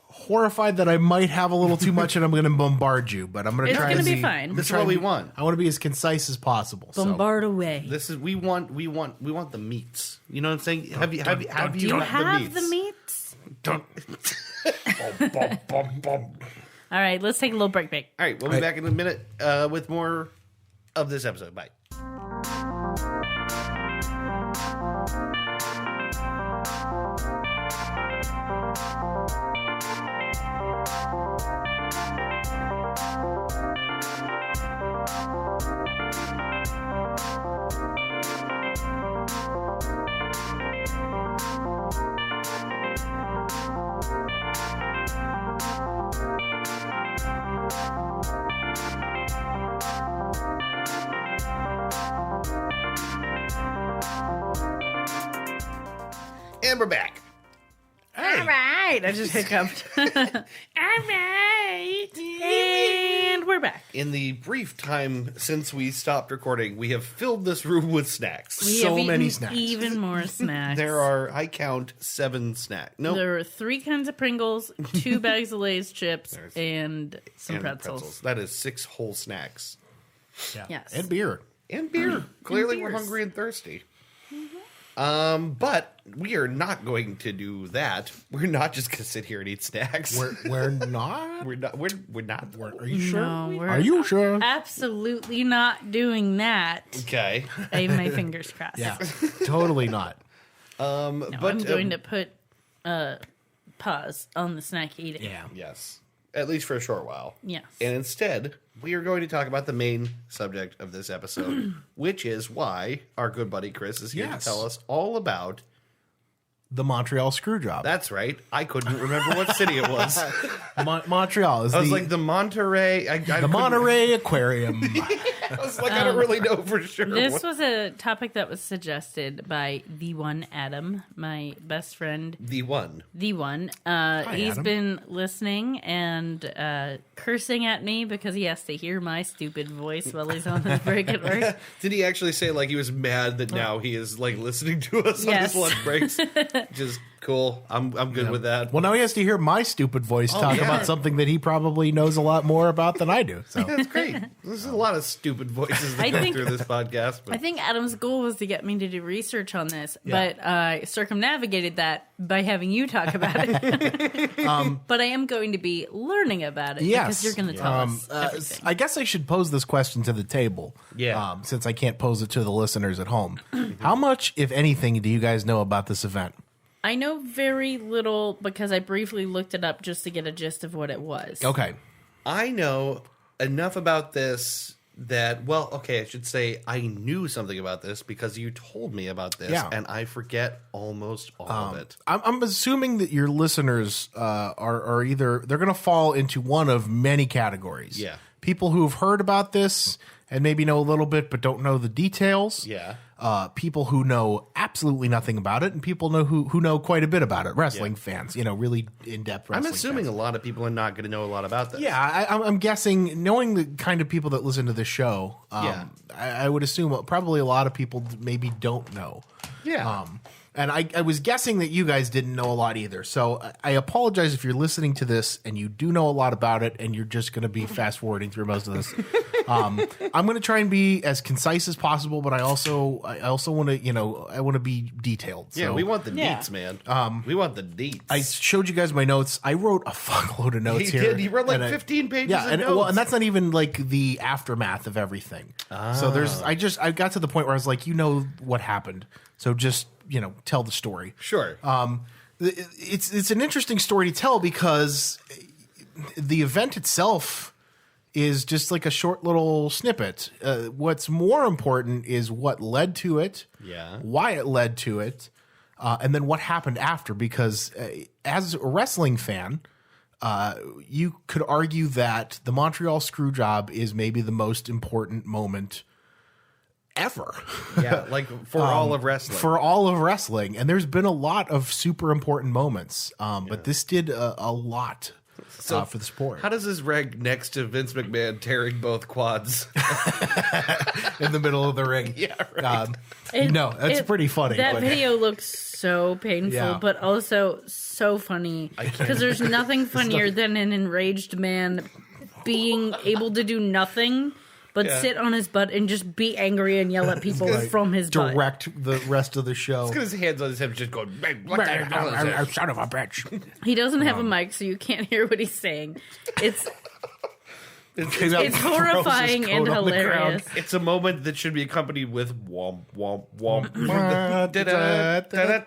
Speaker 3: horrified that I might have a little too much, and I'm going to bombard you. But I'm going to
Speaker 2: It's
Speaker 3: try.
Speaker 2: going to
Speaker 3: and
Speaker 2: be fine.
Speaker 1: This is what we want.
Speaker 3: I want to be as concise as possible.
Speaker 2: Bombard away.
Speaker 1: This is we want the meats. You know what I'm saying? Have you
Speaker 2: Do you have the meats?
Speaker 1: Don't.
Speaker 2: All right, let's take a little break.
Speaker 1: All right, we'll be back in a minute with more of this episode. Bye. And we're back.
Speaker 2: All right, I just hiccuped. All right, and we're back.
Speaker 1: In the brief time since we stopped recording, we have filled this room with snacks.
Speaker 2: We
Speaker 3: So
Speaker 2: have
Speaker 3: many
Speaker 2: eaten
Speaker 3: snacks.
Speaker 2: even more snacks.
Speaker 1: There are, I count, 7 snacks. No,
Speaker 2: There are 3 kinds of Pringles, 2 bags of Lay's chips, and some
Speaker 1: and
Speaker 2: pretzels.
Speaker 1: That is 6 whole snacks.
Speaker 3: Yeah.
Speaker 2: Yes.
Speaker 3: And beer.
Speaker 1: And beer. Clearly we're
Speaker 2: beers.
Speaker 1: hungry and thirsty. But we are not going to do that. We're not just going to sit here and eat snacks.
Speaker 3: We're not.
Speaker 1: We're not. We're not.
Speaker 3: Are you sure?
Speaker 2: No, we're
Speaker 3: Are you sure?
Speaker 2: absolutely not doing that.
Speaker 1: Okay.
Speaker 2: I have my fingers crossed.
Speaker 3: Yeah. Totally not.
Speaker 2: No,
Speaker 1: But,
Speaker 2: I'm going to put pause on the snack eating.
Speaker 3: Yeah.
Speaker 1: Yes. At least for a short while.
Speaker 2: Yes.
Speaker 1: And instead, we are going to talk about the main subject of this episode, which is why our good buddy Chris is here
Speaker 3: Yes.
Speaker 1: to tell us all about.
Speaker 3: The Montreal Screwjob.
Speaker 1: That's right. I couldn't remember what city it was.
Speaker 3: Montreal is
Speaker 1: I was like the Monterey.
Speaker 3: the Monterey Aquarium.
Speaker 1: I was like, I don't really know for sure.
Speaker 2: This was a topic that was suggested by the one Adam, my best friend.
Speaker 1: The one.
Speaker 2: The one. He's
Speaker 3: Adam.
Speaker 2: been listening and cursing at me because he has to hear my stupid voice while he's on his break at work.
Speaker 1: Did he actually say like he was mad that now he is like listening to us on
Speaker 2: Yes.
Speaker 1: his lunch breaks? Just cool. I'm good with that.
Speaker 3: Well, now he has to hear my stupid voice talk
Speaker 1: yeah.
Speaker 3: about something that he probably knows a lot more about than I do. So
Speaker 1: That's great. There's a lot of stupid voices that
Speaker 2: I
Speaker 1: go
Speaker 2: think-
Speaker 1: through this podcast. But
Speaker 2: I think Adam's goal was to get me to do research on this,
Speaker 3: Yeah.
Speaker 2: but I circumnavigated that by having you talk about it. But I am going to be learning about it
Speaker 3: yes,
Speaker 2: because you're going to tell us everything.
Speaker 3: I guess I should pose this question to the table.
Speaker 1: Yeah.
Speaker 3: Since I can't pose it to the listeners at home. How much, if anything, do you guys know about this event?
Speaker 2: I know very little because I briefly looked it up just to get a gist of what it was.
Speaker 3: Okay.
Speaker 1: I know enough about this that, well, okay, I should say I knew something about this because you told me about this,
Speaker 3: Yeah.
Speaker 1: and I forget almost all of it.
Speaker 3: I'm assuming that your listeners are either they're going to fall into one of many categories.
Speaker 1: Yeah.
Speaker 3: People who have heard about this and maybe know a little bit but don't know the details.
Speaker 1: Yeah.
Speaker 3: People who know absolutely nothing about it, and people who know quite a bit about it. Wrestling fans, really in-depth
Speaker 1: I'm
Speaker 3: wrestling
Speaker 1: assuming
Speaker 3: fans.
Speaker 1: a lot of people are not going to know a lot about this.
Speaker 3: Yeah, I'm guessing, knowing the kind of people that listen to this show,
Speaker 1: Yeah.
Speaker 3: I would assume probably a lot of people maybe don't know.
Speaker 1: Yeah.
Speaker 3: And I was guessing that you guys didn't know a lot either. So I apologize if you're listening to this and you do know a lot about it and you're just going to be fast forwarding through most of this. I'm going to try and be as concise as possible, but I also want to, I want to be detailed.
Speaker 1: Yeah,
Speaker 3: So
Speaker 1: we want the
Speaker 2: Yeah.
Speaker 1: deets, man. We want the deets.
Speaker 3: I showed you guys my notes. I wrote a fuckload of notes
Speaker 1: He
Speaker 3: here.
Speaker 1: did. He wrote like
Speaker 3: and
Speaker 1: 15 pages
Speaker 3: Yeah,
Speaker 1: of
Speaker 3: and
Speaker 1: notes.
Speaker 3: well, and that's not even like the aftermath of everything. So I got to the point where I was like, what happened. So just, tell the story.
Speaker 1: Sure.
Speaker 3: It's an interesting story to tell because the event itself is just like a short little snippet. What's more important is what led to it,
Speaker 1: Yeah.
Speaker 3: why it led to it, and then what happened after. Because as a wrestling fan, you could argue that the Montreal Screwjob is maybe the most important moment ever.
Speaker 1: Yeah, like for all of wrestling.
Speaker 3: For all of wrestling. And there's been a lot of super important moments. But this did a lot for the sport.
Speaker 1: How does this rank next to Vince McMahon tearing both quads
Speaker 3: in the middle of the ring?
Speaker 1: Yeah, right.
Speaker 3: It's pretty funny.
Speaker 2: That video looks so painful, but also so funny. Because there's nothing funnier than an enraged man being able to do nothing but sit on his butt and just be angry and yell at people from his butt.
Speaker 3: Direct the rest of the show.
Speaker 1: He's got his hands on his hips just going, "Hey, what the hell is this?
Speaker 3: Son of a bitch.
Speaker 2: He doesn't have a mic, so you can't hear what he's saying. It's horrifying and hilarious.
Speaker 1: It's a moment that should be accompanied with womp, womp, womp.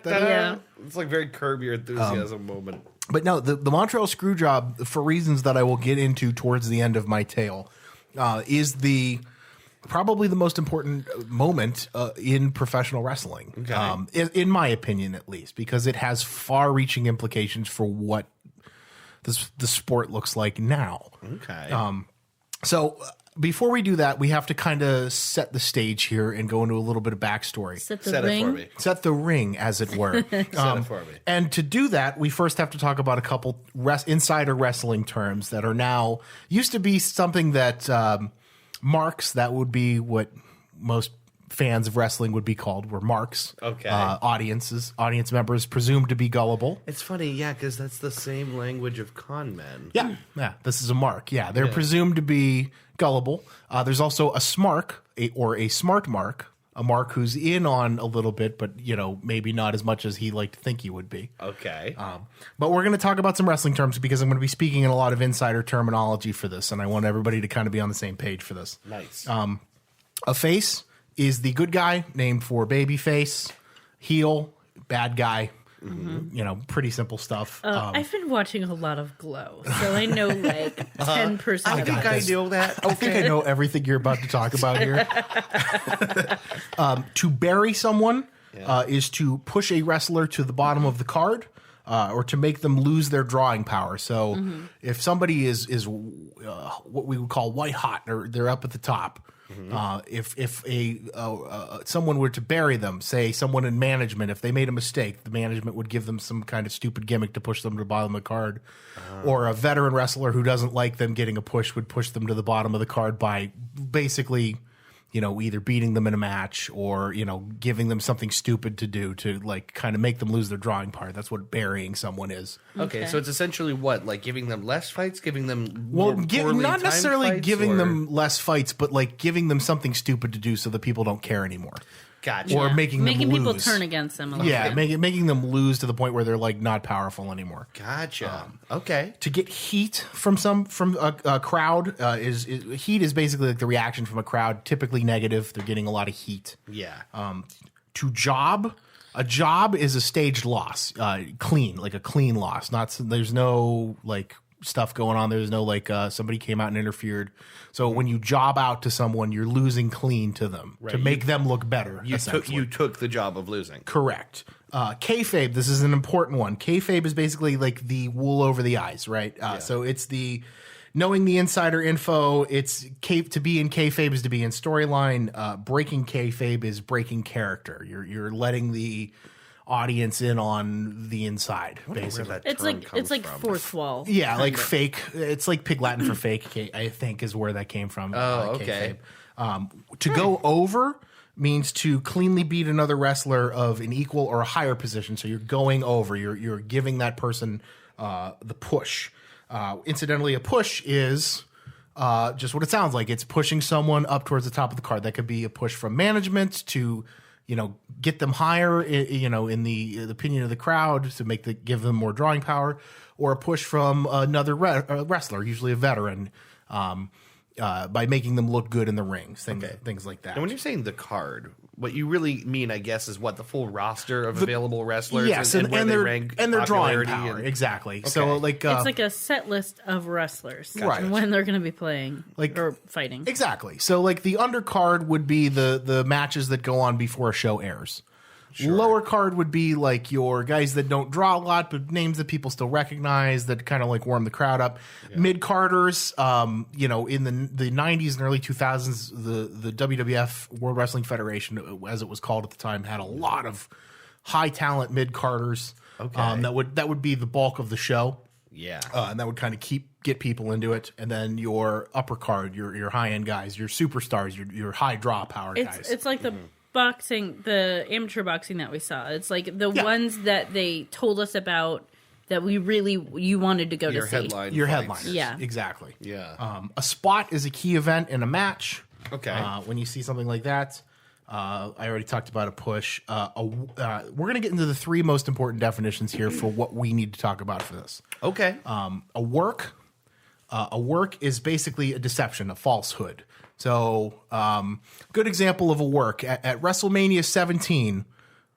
Speaker 2: Yeah.
Speaker 1: It's like very Curb Your Enthusiasm moment.
Speaker 3: But no, the Montreal Screwjob, for reasons that I will get into towards the end of my tale, is probably the most important moment in professional wrestling, in my opinion, at least, because it has far-reaching implications for what the sport looks like now.
Speaker 1: Okay.
Speaker 3: So before we do that, we have to kind of set the stage here and go into a little bit of backstory.
Speaker 2: Set the
Speaker 1: Set it
Speaker 2: ring.
Speaker 1: for me.
Speaker 3: Set the ring, as it were.
Speaker 1: Set it for me.
Speaker 3: And to do that, we first have to talk about a couple insider wrestling terms that are now used to be something that marks. That would be what most fans of wrestling would be called, were marks.
Speaker 1: Okay.
Speaker 3: Audience members presumed to be gullible.
Speaker 1: It's funny, yeah, because that's the same language of con men.
Speaker 3: Yeah. This is a mark. Yeah, they're presumed to be gullible. There's also a smark, or a smart mark, a mark who's in on a little bit, but maybe not as much as he liked to think he would be.
Speaker 1: Okay.
Speaker 3: But we're going to talk about some wrestling terms because I'm going to be speaking in a lot of insider terminology for this, and I want everybody to kind of be on the same page for this.
Speaker 1: Nice.
Speaker 3: A face is the good guy, named for baby face. Heel, bad guy. Pretty simple stuff.
Speaker 2: I've been watching a lot of Glow, so I know like 10%.
Speaker 1: I think I know that.
Speaker 3: I think I know everything you're about to talk about here. To bury someone is to push a wrestler to the bottom of the card, or to make them lose their drawing power. So if somebody is what we would call white hot, or they're up at the top, if someone were to bury them, say someone in management, if they made a mistake, the management would give them some kind of stupid gimmick to push them to the bottom of the card. Or a veteran wrestler who doesn't like them getting a push would push them to the bottom of the card by basically, either beating them in a match or, giving them something stupid to do to like kind of make them lose their drawing power. That's what burying someone is.
Speaker 1: Okay, so it's essentially what? Like giving them less fights, giving them
Speaker 3: not necessarily
Speaker 1: fights,
Speaker 3: giving
Speaker 1: or?
Speaker 3: them less fights, but like giving them something stupid to do so that people don't care anymore.
Speaker 1: Gotcha.
Speaker 3: Or making them
Speaker 2: people
Speaker 3: lose.
Speaker 2: turn against them a little bit.
Speaker 3: making them lose to the point where they're like not powerful anymore.
Speaker 1: Gotcha. Okay.
Speaker 3: To get heat from a crowd heat is basically like the reaction from a crowd, typically negative. They're getting a lot of heat.
Speaker 1: Yeah.
Speaker 3: To job, a job is a staged loss, clean loss. There's no like stuff going on. There's no like somebody came out and interfered. So when you job out to someone, you're losing clean to them to make them look better.
Speaker 1: You took the job of losing.
Speaker 3: Correct. Kayfabe, this is an important one. Kayfabe is basically like the wool over the eyes, right? So it's the knowing the insider info. It's to be in kayfabe is to be in storyline. Breaking kayfabe is breaking character. You're letting the audience in on the inside, basically.
Speaker 2: It's like fourth wall.
Speaker 3: Yeah, like fake. It's like Pig Latin for fake, I think, is where that came from.
Speaker 1: Oh, okay.
Speaker 3: To go over means to cleanly beat another wrestler of an equal or a higher position. So you're going over. You're giving that person the push. Incidentally, a push is just what it sounds like. It's pushing someone up towards the top of the card. That could be a push from management to get them higher, in the opinion of the crowd to give them more drawing power, or a push from another wrestler, usually a veteran, by making them look good in the rings, things like that.
Speaker 1: And when you're saying the card, what you really mean, I guess, is what the full roster of available wrestlers,
Speaker 3: yes,
Speaker 1: and where they rank
Speaker 3: and their drawing
Speaker 1: popularity
Speaker 3: power, exactly.
Speaker 1: Okay.
Speaker 3: So like
Speaker 2: it's like a set list of wrestlers,
Speaker 3: Right.
Speaker 2: and when they're going to be playing or fighting.
Speaker 3: Exactly. So like the undercard would be the matches that go on before a show airs.
Speaker 1: Sure.
Speaker 3: Lower card would be like your guys that don't draw a lot, but names that people still recognize that kind of like warm the crowd up. Yeah. Mid-carders, you know, in the 90s and early 2000s, the WWF, World Wrestling Federation, as it was called at the time, had a lot of high-talent mid-carders.
Speaker 1: Okay.
Speaker 3: That would be the bulk of the show.
Speaker 1: Yeah.
Speaker 3: And that would kind of get people into it. And then your upper card, your high-end guys, your superstars, your high-draw power guys.
Speaker 2: It's like the boxing, the amateur boxing that we saw. It's like the ones that they told us about that you wanted to go to see.
Speaker 3: Your
Speaker 1: fights.
Speaker 3: headliners.
Speaker 2: Yeah.
Speaker 3: Exactly.
Speaker 1: Yeah.
Speaker 3: A spot is a key event in a match.
Speaker 1: Okay.
Speaker 3: When you see something like that. I already talked about a push. We're going to get into the three most important definitions here for what we need to talk about for this.
Speaker 1: Okay.
Speaker 3: A work. A work is basically a deception, a falsehood. So, good example of a work. At WrestleMania 17,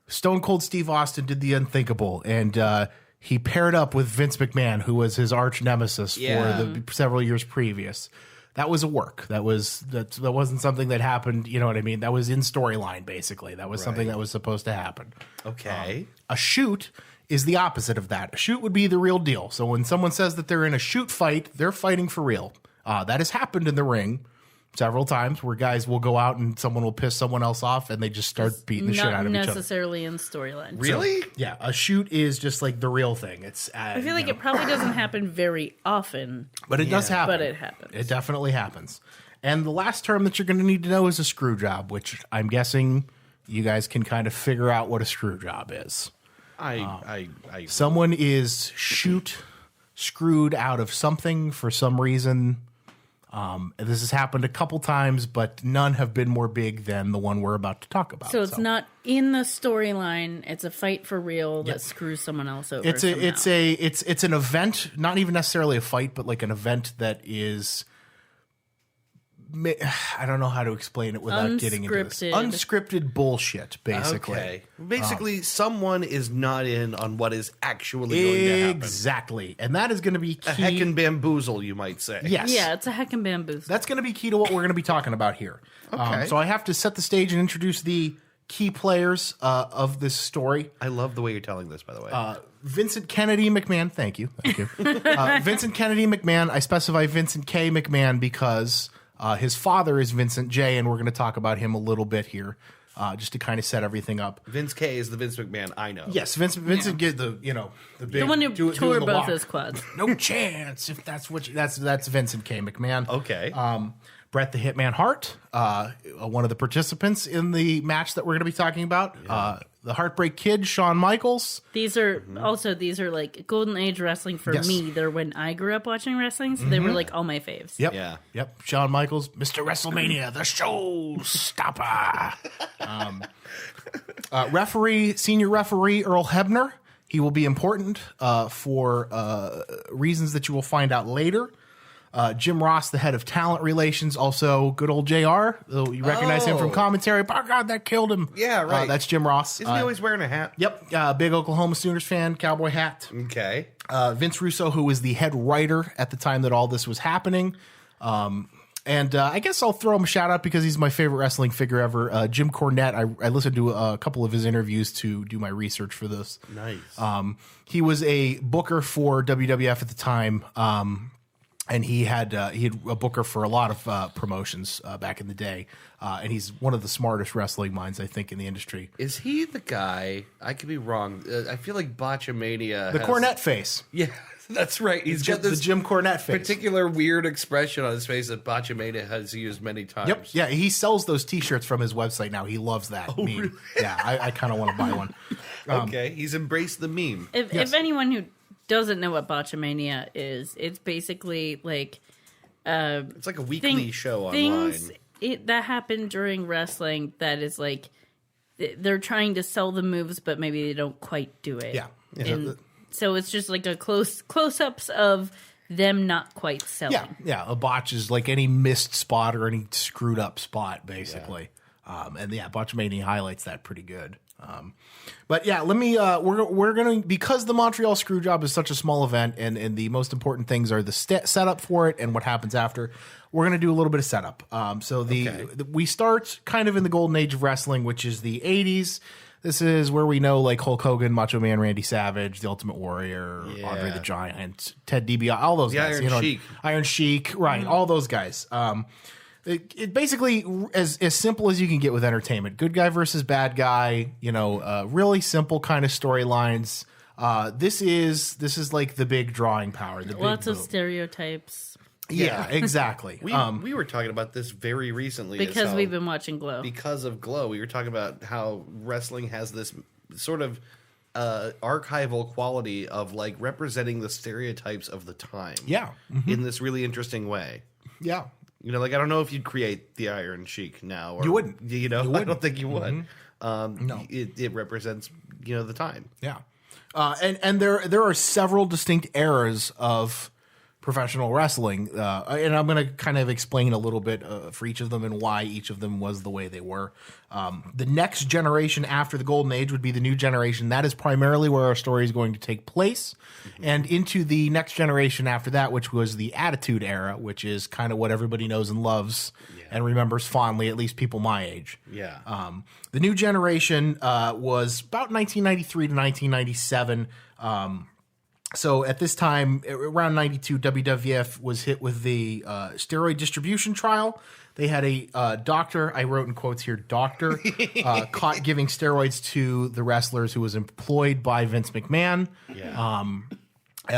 Speaker 3: Stone Cold Steve Austin did the unthinkable, and he paired up with Vince McMahon, who was his arch nemesis for the several years previous. That was a work. That wasn't something that happened. You know what I mean? That was in storyline, basically. That was something that was supposed to happen.
Speaker 1: Okay.
Speaker 3: A shoot is the opposite of that. A shoot would be the real deal. So when someone says that they're in a shoot fight, they're fighting for real. That has happened in the ring several times where guys will go out and someone will piss someone else off and they just start beating the shit out of each other.
Speaker 2: Not necessarily in storyline.
Speaker 1: Really?
Speaker 3: So, yeah, a shoot is just like the real thing. It's
Speaker 2: I feel like it probably doesn't happen very often.
Speaker 3: But it does happen.
Speaker 2: But it happens.
Speaker 3: It definitely happens. And the last term that you're going to need to know is a screw job, which I'm guessing you guys can kind of figure out what a screw job is. Someone is screwed out of something for some reason. This has happened a couple times, but none have been more big than the one we're about to talk about.
Speaker 2: So it's not in the storyline. It's a fight for real that screws someone else over.
Speaker 3: It's an event, not even necessarily a fight, but like an event that is. I don't know how to explain it without getting into this. Unscripted bullshit, basically.
Speaker 1: Okay. Basically, someone is not in on what is actually going to happen.
Speaker 3: Exactly. And that is going to be key.
Speaker 1: A heckin' bamboozle, you might say.
Speaker 3: Yes.
Speaker 2: Yeah, it's a heckin' bamboozle.
Speaker 3: That's going to be key to what we're going to be talking about here.
Speaker 1: Okay.
Speaker 3: So I have to set the stage and introduce the key players of this story.
Speaker 1: I love the way you're telling this, by the way.
Speaker 3: Vincent Kennedy McMahon. Thank you. Vincent Kennedy McMahon. I specify Vincent K. McMahon because his father is Vincent J., and we're going to talk about him a little bit here, just to kind of set everything up.
Speaker 1: Vince K is the Vince McMahon I know.
Speaker 3: Yes, Vincent get the big
Speaker 2: the one who tore both
Speaker 3: walk.
Speaker 2: his quads.
Speaker 3: No chance if that's what that's Vincent K. McMahon.
Speaker 1: Okay.
Speaker 3: Bret the Hitman Hart, one of the participants in the match that we're going to be talking about. Yeah. The Heartbreak Kid, Shawn Michaels.
Speaker 2: These are like golden age wrestling for me. They're when I grew up watching wrestling, so they were like all my faves.
Speaker 3: Yep.
Speaker 1: Yeah.
Speaker 3: Yep. Shawn Michaels, Mr. WrestleMania, the showstopper. Senior referee Earl Hebner. He will be important for reasons that you will find out later. Jim Ross, the head of talent relations, also good old JR. You recognize him from commentary. Oh, God, that killed him.
Speaker 1: Yeah, right.
Speaker 3: That's Jim Ross.
Speaker 1: Isn't he always wearing a hat?
Speaker 3: Yep. Big Oklahoma Sooners fan, cowboy hat.
Speaker 1: Okay.
Speaker 3: Vince Russo, who was the head writer at the time that all this was happening. And I guess I'll throw him a shout out because he's my favorite wrestling figure ever. Jim Cornette. I listened to a couple of his interviews to do my research for this.
Speaker 1: Nice.
Speaker 3: He was a booker for WWF at the time. And he had a booker for a lot of promotions back in the day, and he's one of the smartest wrestling minds I think in the industry.
Speaker 1: Is he the guy? I could be wrong. I feel like Botchamania.
Speaker 3: The Cornette face.
Speaker 1: Yeah, that's right. He's got this
Speaker 3: the Jim Cornette face.
Speaker 1: Particular weird expression on his face that Botchamania has used many times.
Speaker 3: Yep. Yeah, he sells those T-shirts from his website now. He loves that meme. Really? Yeah, I kind of want to buy one.
Speaker 1: Okay, he's embraced the meme.
Speaker 2: If anyone who doesn't know what Botchamania is, it's basically like
Speaker 1: it's like a weekly show online.
Speaker 2: Things that happen during wrestling that is like they're trying to sell the moves, but maybe they don't quite do it.
Speaker 3: Yeah.
Speaker 2: So it's just like a close-ups of them not quite selling.
Speaker 3: Yeah. A botch is like any missed spot or any screwed up spot, basically. Yeah. Botchamania highlights that pretty good. But yeah, let me. We're gonna, because the Montreal Screwjob is such a small event, and the most important things are the setup for it and what happens after. We're gonna do a little bit of setup. We start kind of in the golden age of wrestling, which is the '80s. This is where we know like Hulk Hogan, Macho Man, Randy Savage, The Ultimate Warrior,
Speaker 1: Yeah.
Speaker 3: Andre the Giant, Ted DiBiase, all those guys.
Speaker 1: Iron Sheik.
Speaker 3: Iron Sheik, right? All those guys. It basically as simple as you can get with entertainment. Good guy versus bad guy. Really simple kind of storylines. This is like the big drawing power. The
Speaker 2: Lots
Speaker 3: big
Speaker 2: of
Speaker 3: boom.
Speaker 2: stereotypes.
Speaker 3: Yeah, exactly.
Speaker 1: We were talking about this very recently
Speaker 2: Because we've been watching Glow.
Speaker 1: because of Glow. We were talking about how wrestling has this sort of archival quality of like representing the stereotypes of the time.
Speaker 3: Yeah.
Speaker 1: in this really interesting way.
Speaker 3: Yeah.
Speaker 1: Like I don't know if you'd create the Iron Sheik now. Or,
Speaker 3: You wouldn't.
Speaker 1: I don't think you would.
Speaker 3: No.
Speaker 1: It represents the time.
Speaker 3: Yeah. And there are several distinct eras of professional wrestling, and I'm going to kind of explain a little bit for each of them and why each of them was the way they were. The next generation after the Golden Age would be the new generation. That is primarily where our story is going to take place, and into the next generation after that, which was the Attitude Era, which is kind of what everybody knows and loves and remembers fondly, at least people my age.
Speaker 1: Yeah.
Speaker 3: The new generation was about 1993 to 1997. So at this time, around 92, WWF was hit with the steroid distribution trial. They had a doctor, I wrote in quotes here, doctor, caught giving steroids to the wrestlers who was employed by Vince McMahon.
Speaker 1: Yeah.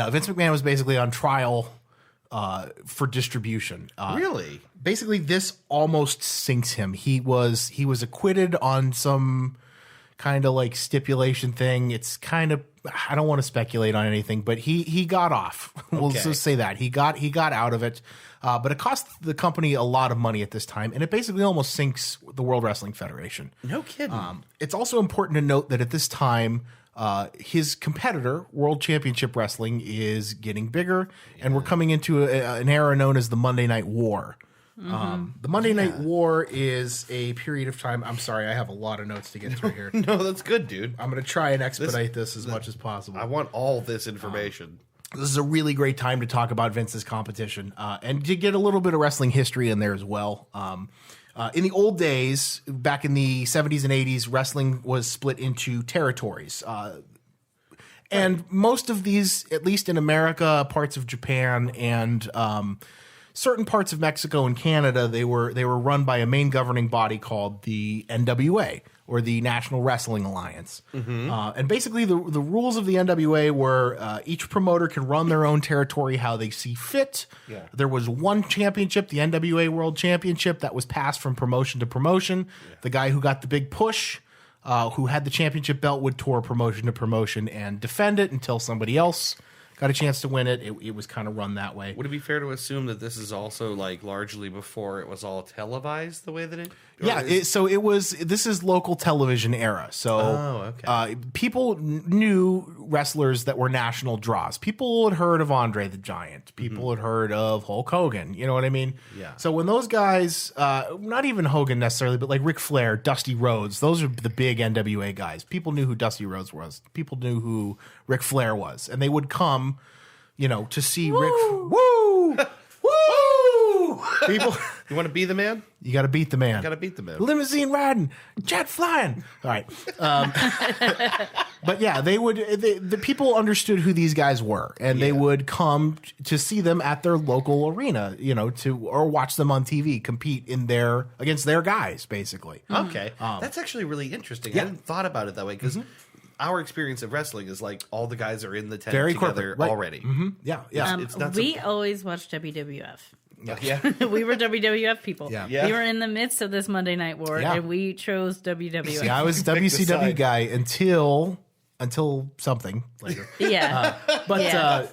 Speaker 3: Vince McMahon was basically on trial for distribution.
Speaker 1: Really?
Speaker 3: Basically, this almost sinks him. He was acquitted on some kind of like stipulation thing. It's kind of, I don't want to speculate on anything, but he got off. We'll
Speaker 1: Okay.
Speaker 3: just say that he got out of it. But it cost the company a lot of money at this time, and it basically almost sinks the World Wrestling Federation.
Speaker 1: No kidding.
Speaker 3: It's also important to note that at this time, his competitor, World Championship Wrestling, is getting bigger, and we're coming into an era known as the Monday Night War. The Monday Night War is a period of time. I'm sorry, I have a lot of notes to get through here.
Speaker 1: No, that's good, dude.
Speaker 3: I'm going to try and expedite this as much as possible.
Speaker 1: I want all this information.
Speaker 3: This is a really great time to talk about Vince's competition and to get a little bit of wrestling history in there as well. In the old days, back in the 70s and 80s, wrestling was split into territories. And most of these, at least in America, parts of Japan, and certain parts of Mexico and Canada, they were run by a main governing body called the NWA, or the National Wrestling Alliance. And basically the rules of the NWA were each promoter can run their own territory how they see fit.
Speaker 1: Yeah.
Speaker 3: There was one championship, the NWA World Championship, that was passed from promotion to promotion. The guy who got the big push, who had the championship belt, would tour promotion to promotion and defend it until somebody else got a chance to win it. It was kind of run that way.
Speaker 1: Would it be fair to assume that this is also like largely before it was all televised the way that it?
Speaker 3: Yeah, this is local television era. So people knew wrestlers that were national draws. People had heard of Andre the Giant. People had heard of Hulk Hogan. You know what I mean?
Speaker 1: Yeah.
Speaker 3: So when those guys, not even Hogan necessarily, but like Ric Flair, Dusty Rhodes, those are the big NWA guys. People knew who Dusty Rhodes was. People knew who Ric Flair was. And they would come, to see Ric. Woo! Woo! People,
Speaker 1: You want to be the man?
Speaker 3: you got to beat the man.
Speaker 1: Got to beat the man.
Speaker 3: Limousine riding, jet flying. All right. But yeah, the people understood who these guys were, and they would come to see them at their local arena, or watch them on TV compete against their guys, basically.
Speaker 1: Okay, that's actually really interesting. I hadn't thought about it that way because our experience of wrestling is like all the guys are in the tent
Speaker 3: Very
Speaker 1: together
Speaker 3: corporate, right.
Speaker 1: already.
Speaker 3: Yeah, yeah.
Speaker 1: It's not
Speaker 2: We always watched WWF.
Speaker 1: Yeah.
Speaker 2: We were WWF people.
Speaker 3: Yeah.
Speaker 1: Yeah.
Speaker 2: We were in the midst of this Monday Night War,
Speaker 3: Yeah.
Speaker 2: and we chose WWF.
Speaker 3: See, I was a WCW
Speaker 1: side.
Speaker 3: guy until something later.
Speaker 2: Yeah.
Speaker 3: But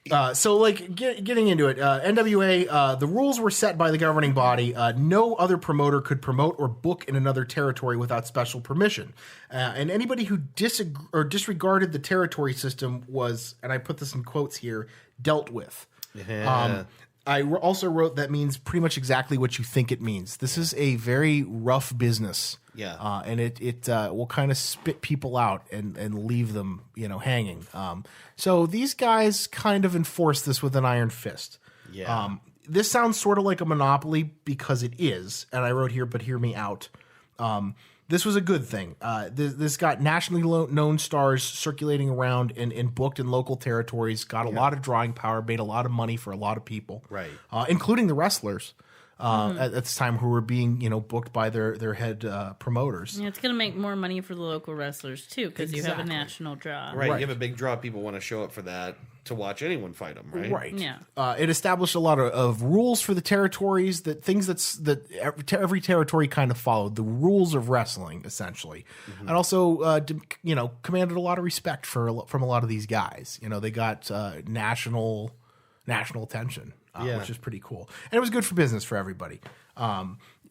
Speaker 2: Yeah.
Speaker 3: so like getting into it, NWA, the rules were set by the governing body. No other promoter could promote or book in another territory without special permission. And anybody who disregarded the territory system was, and I put this in quotes here, dealt with.
Speaker 1: Yeah.
Speaker 3: I also wrote that means pretty much exactly what you think it means. This is a very rough business.
Speaker 1: Yeah.
Speaker 3: And it will kind of spit people out and leave them, hanging. So these guys kind of enforce this with an iron fist.
Speaker 1: Yeah.
Speaker 3: This sounds sort of like a monopoly because it is. And I wrote here, but hear me out. this was a good thing. This got nationally known stars circulating around and booked in local territories, got a lot of drawing power, made a lot of money for a lot of people,
Speaker 1: Right.
Speaker 3: Including the wrestlers at this time who were being, booked by their head promoters.
Speaker 2: Yeah, it's going to make more money for the local wrestlers, too, because you have a
Speaker 3: Exactly.
Speaker 2: national draw.
Speaker 1: Right.
Speaker 3: Right.
Speaker 1: You have a big draw. People want to show up for that to watch anyone fight them, right?
Speaker 3: Right.
Speaker 2: Yeah.
Speaker 3: It established a lot of rules for the territories, that every territory kind of followed, the rules of wrestling, essentially. And also, commanded a lot of respect from a lot of these guys. They got national attention, which is pretty cool. And it was good for business for everybody.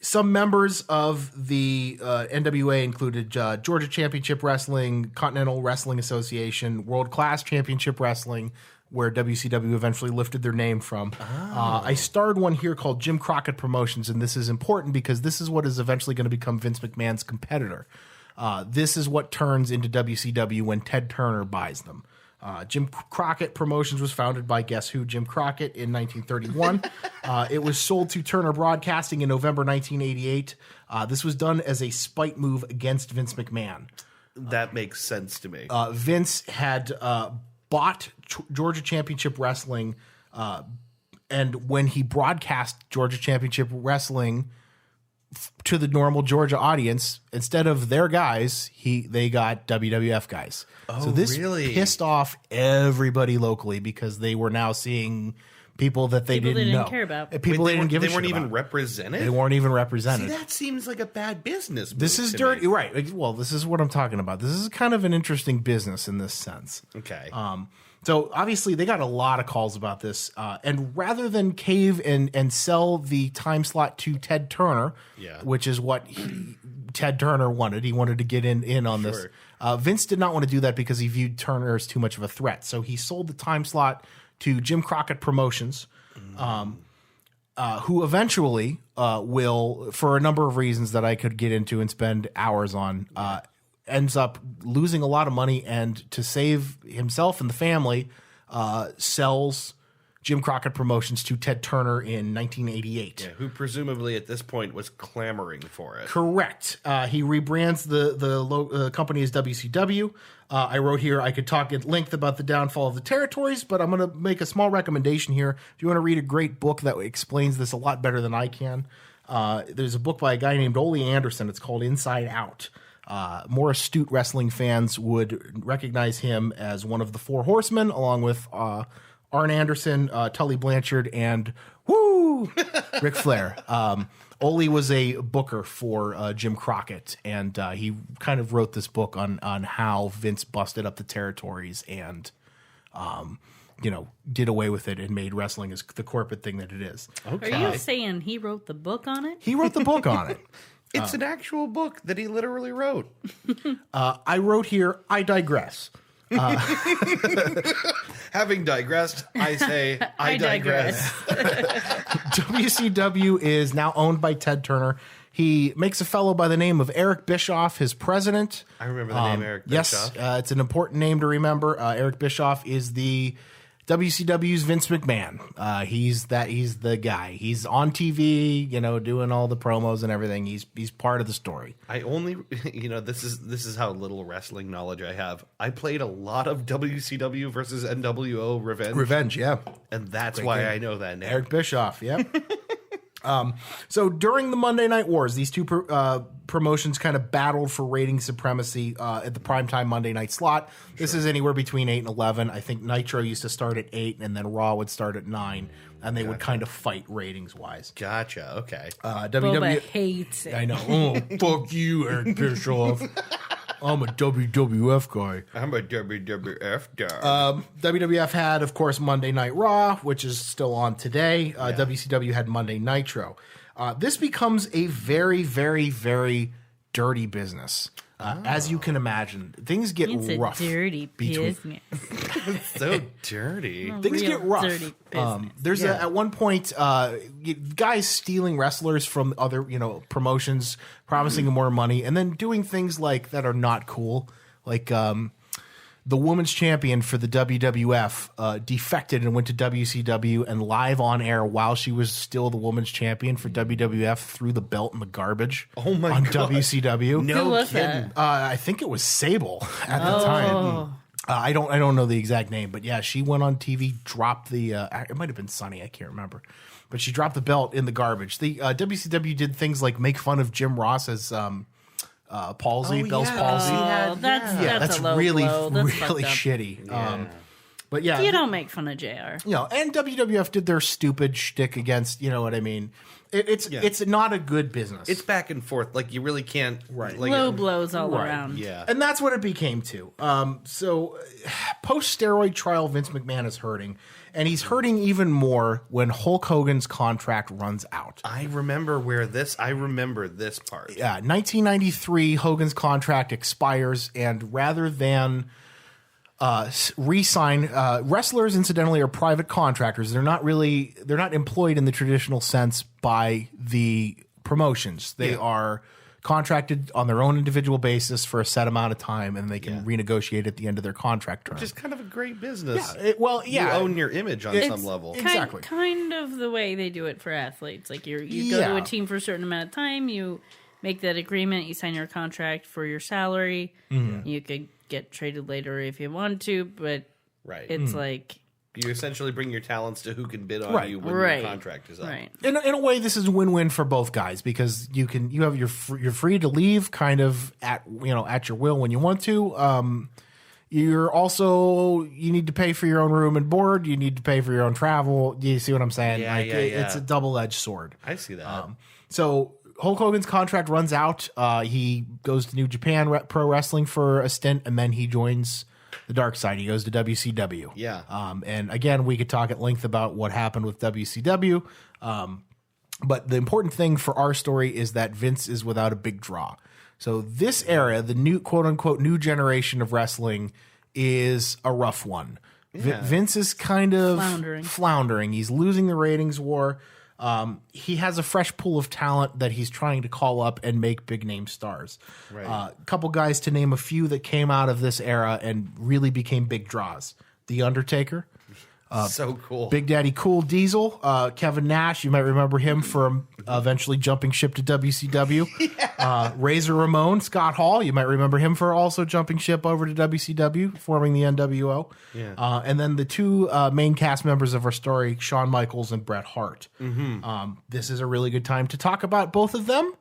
Speaker 3: Some members of the NWA included Georgia Championship Wrestling, Continental Wrestling Association, World Class Championship Wrestling, where WCW eventually lifted their name from. I starred one here called Jim Crockett Promotions, and this is important because this is what is eventually going to become Vince McMahon's competitor. This is what turns into WCW when Ted Turner buys them. Jim Crockett Promotions was founded by guess who? Jim Crockett in 1931. It was sold to Turner Broadcasting in November 1988. This was done as a spite move against Vince McMahon.
Speaker 1: That makes sense to me.
Speaker 3: Vince had bought Georgia Championship Wrestling, and when he broadcast Georgia Championship Wrestling to the normal Georgia audience, instead of their guys, they got WWF guys. So this
Speaker 1: really?
Speaker 3: pissed off everybody locally because they were now seeing people that they didn't know.
Speaker 2: care about.
Speaker 3: People they didn't give a
Speaker 1: They
Speaker 3: shit
Speaker 1: weren't even
Speaker 3: about.
Speaker 1: represented?
Speaker 3: They weren't even
Speaker 1: See,
Speaker 3: represented.
Speaker 1: that seems like a bad business move
Speaker 3: This is
Speaker 1: to
Speaker 3: dirty,
Speaker 1: me.
Speaker 3: right? Well, this is what I'm talking about. This is kind of an interesting business in this sense.
Speaker 1: Okay.
Speaker 3: So obviously they got a lot of calls about this, and rather than cave and sell the time slot to Ted Turner, which is what Ted Turner wanted, he wanted to get in on this. Vince did not want to do that because he viewed Turner as too much of a threat. So he sold the time slot to Jim Crockett Promotions, who eventually will, for a number of reasons that I could get into and spend hours on, ends up losing a lot of money, and to save himself and the family, sells Jim Crockett Promotions to Ted Turner in 1988.
Speaker 1: Who presumably at this point was clamoring for it.
Speaker 3: Correct. He rebrands the company as WCW. I wrote here I could talk at length about the downfall of the territories, but I'm going to make a small recommendation here. If you want to read a great book that explains this a lot better than I can, there's a book by a guy named Ole Anderson. It's called Inside Out. More astute wrestling fans would recognize him as one of the Four Horsemen, along with Arn Anderson, Tully Blanchard, and Ric Flair. Ole was a booker for Jim Crockett, and he kind of wrote this book on how Vince busted up the territories and did away with it and made wrestling as the corporate thing that it is.
Speaker 2: Okay. Are you saying he wrote the book on it?
Speaker 3: He wrote the book on it.
Speaker 1: It's an actual book that he literally wrote.
Speaker 3: I wrote here, I digress.
Speaker 1: Having digressed, I say I digress.
Speaker 3: WCW is now owned by Ted Turner. He makes a fellow by the name of Eric Bischoff his president.
Speaker 1: I remember the name Eric Bischoff.
Speaker 3: Yes, it's an important name to remember. Eric Bischoff is the WCW's Vince McMahon. He's the guy. He's on TV, doing all the promos and everything. He's part of the story.
Speaker 1: I only, this is how little wrestling knowledge I have. I played a lot of WCW versus NWO Revenge.
Speaker 3: Yeah.
Speaker 1: And that's why I know that name.
Speaker 3: Eric Bischoff, yeah. So during the Monday Night Wars, these two promotions kind of battled for rating supremacy at the primetime Monday night slot. Sure. This is anywhere between 8 and 11. I think Nitro used to start at 8, and then Raw would start at 9, and they would kind of fight ratings-wise.
Speaker 1: Gotcha, okay.
Speaker 2: Boba hates it.
Speaker 3: I know. Oh, fuck you, Eric Bischoff. I'm a WWF guy.
Speaker 1: I'm a WWF guy.
Speaker 3: WWF had, of course, Monday Night Raw, which is still on today. WCW had Monday Nitro. This becomes a very, very, very dirty business. As you can imagine, things get rough.
Speaker 2: It's a dirty business.
Speaker 1: So dirty.
Speaker 3: Things get rough.
Speaker 2: Dirty business.
Speaker 3: There's at one point, guys stealing wrestlers from other, promotions, promising them more money, and then doing things like that are not cool. Like the women's champion for the WWF defected and went to WCW, and live on air while she was still the women's champion for WWF threw the belt in the garbage on WCW.
Speaker 1: No
Speaker 2: Who was
Speaker 1: kidding.
Speaker 2: that?
Speaker 3: I think it was Sable at the time. I don't know the exact name, but yeah, she went on TV, dropped the. It might have been Sunny, I can't remember, but she dropped the belt in the garbage. The WCW did things like make fun of Jim Ross as palsy, Bell's palsy.
Speaker 2: That's a low
Speaker 3: really
Speaker 2: blow. That's
Speaker 3: really
Speaker 2: fucked up.
Speaker 3: shitty. But yeah,
Speaker 2: You don't make fun of JR.
Speaker 3: and WWF did their stupid shtick against. You know what I mean? It's not a good business.
Speaker 1: It's back and forth. Like, you really can't.
Speaker 3: Right.
Speaker 1: Like,
Speaker 2: Low blows all around.
Speaker 1: Yeah.
Speaker 3: And that's what it became too. So post-steroid trial, Vince McMahon is hurting. And he's hurting even more when Hulk Hogan's contract runs out.
Speaker 1: I remember this part.
Speaker 3: Yeah, 1993, Hogan's contract expires. And rather than re-sign, wrestlers, incidentally, are private contractors. They're not employed in the traditional sense by the promotions. They are contracted on their own individual basis for a set amount of time, and they can renegotiate at the end of their contract term.
Speaker 1: Which is kind of a great business.
Speaker 3: You
Speaker 1: You own your image on some level.
Speaker 3: Exactly.
Speaker 2: Kind of the way they do it for athletes. Like you go to a team for a certain amount of time, you make that agreement, you sign your contract for your salary. You could get traded later if you want to, but it's like
Speaker 1: You essentially bring your talents to who can bid on you when your contract is up.
Speaker 2: Right.
Speaker 3: In a way, this is a win-win for both guys because you're free to leave kind of at your will when you want to. You need to pay for your own room and board. You need to pay for your own travel. Do you see what I'm saying? It's a double-edged sword.
Speaker 1: I see that.
Speaker 3: So Hulk Hogan's contract runs out. He goes to New Japan Pro Wrestling for a stint, and then he joins the dark side. He goes to WCW.
Speaker 1: Yeah.
Speaker 3: And again, we could talk at length about what happened with WCW. But the important thing for our story is that Vince is without a big draw. So this era, the new quote unquote new generation of wrestling, is a rough one.
Speaker 1: Yeah.
Speaker 3: Vince is kind of
Speaker 2: floundering.
Speaker 3: He's losing the ratings war. He has a fresh pool of talent that he's trying to call up and make big name stars.
Speaker 1: Right.
Speaker 3: A couple guys to name a few that came out of this era and really became big draws. The Undertaker.
Speaker 1: So cool.
Speaker 3: Big Daddy Cool Diesel. Kevin Nash, you might remember him from eventually jumping ship to WCW. Razor Ramon. Scott Hall, you might remember him for also jumping ship over to WCW, forming the NWO.
Speaker 1: Yeah.
Speaker 3: And then the two main cast members of our story, Shawn Michaels and Bret Hart. This is a really good time to talk about both of them.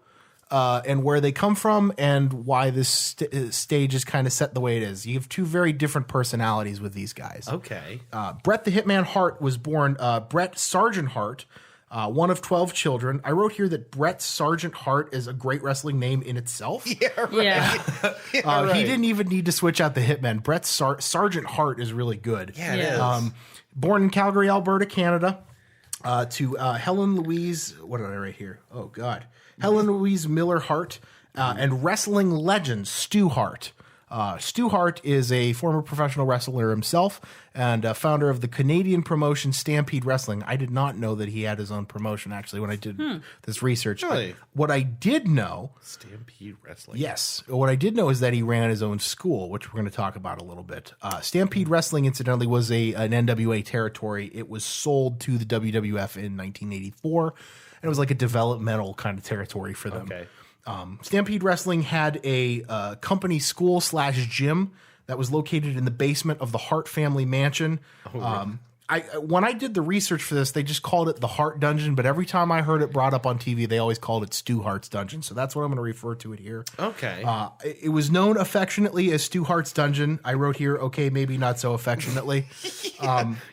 Speaker 3: And where they come from and why this stage is kind of set the way it is. You have two very different personalities with these guys.
Speaker 1: Okay.
Speaker 3: Bret the Hitman Hart was born Bret Sargent Hart, one of 12 children. I wrote here that Bret Sargent Hart is a great wrestling name in itself.
Speaker 1: Yeah, right.
Speaker 2: Yeah.
Speaker 3: He didn't even need to switch out the Hitman. Bret Sargent Hart is really good.
Speaker 1: Yeah, it is.
Speaker 3: Born in Calgary, Alberta, Canada, to Helen Louise. What did I write here? Oh, God. Helen Louise Miller Hart and wrestling legend Stu Hart. Stu Hart is a former professional wrestler himself and founder of the Canadian promotion Stampede Wrestling. I did not know that he had his own promotion, actually, when I did this research.
Speaker 1: Really?
Speaker 3: What I did know...
Speaker 1: Stampede Wrestling.
Speaker 3: Yes. What I did know is that he ran his own school, which we're going to talk about a little bit. Stampede Wrestling, incidentally, was an NWA territory. It was sold to the WWF in 1984. It was like a developmental kind of territory for them.
Speaker 1: Okay.
Speaker 3: Stampede Wrestling had a company school / gym that was located in the basement of the Hart family mansion. When I did the research for this, they just called it the Hart Dungeon, but every time I heard it brought up on TV, they always called it Stu Hart's Dungeon. So that's what I'm going to refer to it here.
Speaker 1: Okay.
Speaker 3: It was known affectionately as Stu Hart's Dungeon. I wrote here, okay, maybe not so affectionately.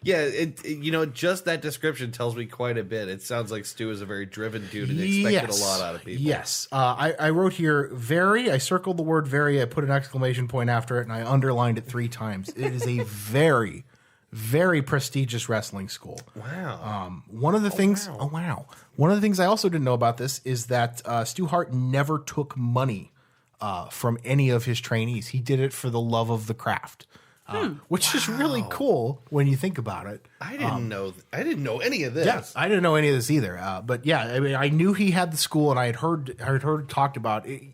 Speaker 1: Just that description tells me quite a bit. It sounds like Stu is a very driven dude and expected a lot out of people.
Speaker 3: Yes. I wrote here, very. I circled the word very. I put an exclamation point after it, and I underlined it 3 times. It is a very... very prestigious wrestling school.
Speaker 1: Wow.
Speaker 3: One of the things I also didn't know about this is that Stu Hart never took money from any of his trainees. He did it for the love of the craft, which is really cool when you think about it.
Speaker 1: I didn't know any of this.
Speaker 3: Yes, I didn't know any of this either. But yeah, I mean, I knew he had the school, and I had heard talked about it.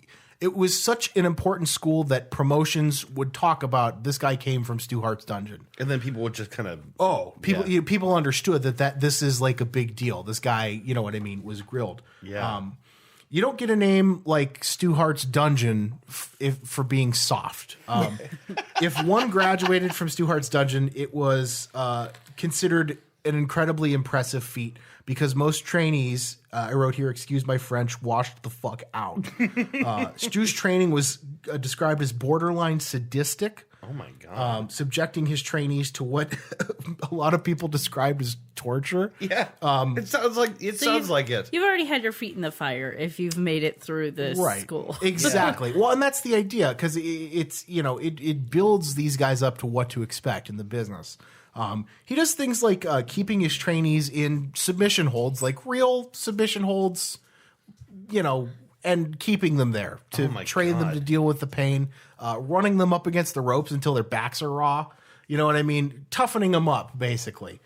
Speaker 3: it was such an important school that promotions would talk about this guy came from Stu Hart's dungeon.
Speaker 1: And then people would just kind of...
Speaker 3: People understood that this is like a big deal. This guy, you know what I mean, was grilled.
Speaker 1: Yeah.
Speaker 3: You don't get a name like Stu Hart's dungeon for being soft. If one graduated from Stu Hart's dungeon, it was considered an incredibly impressive feat because most trainees, I wrote here, excuse my French, washed the fuck out. Stu's training was described as borderline sadistic.
Speaker 1: Oh my God.
Speaker 3: Subjecting his trainees to what a lot of people described as torture.
Speaker 1: Yeah. It sounds like it.
Speaker 2: You've already had your feet in the fire if you've made it through this school.
Speaker 3: Exactly. Well, and that's the idea because it's, it builds these guys up to what to expect in the business. He does things like keeping his trainees in submission holds, like real submission holds, and keeping them there to train them to deal with the pain, running them up against the ropes until their backs are raw. You know what I mean? Toughening them up, basically.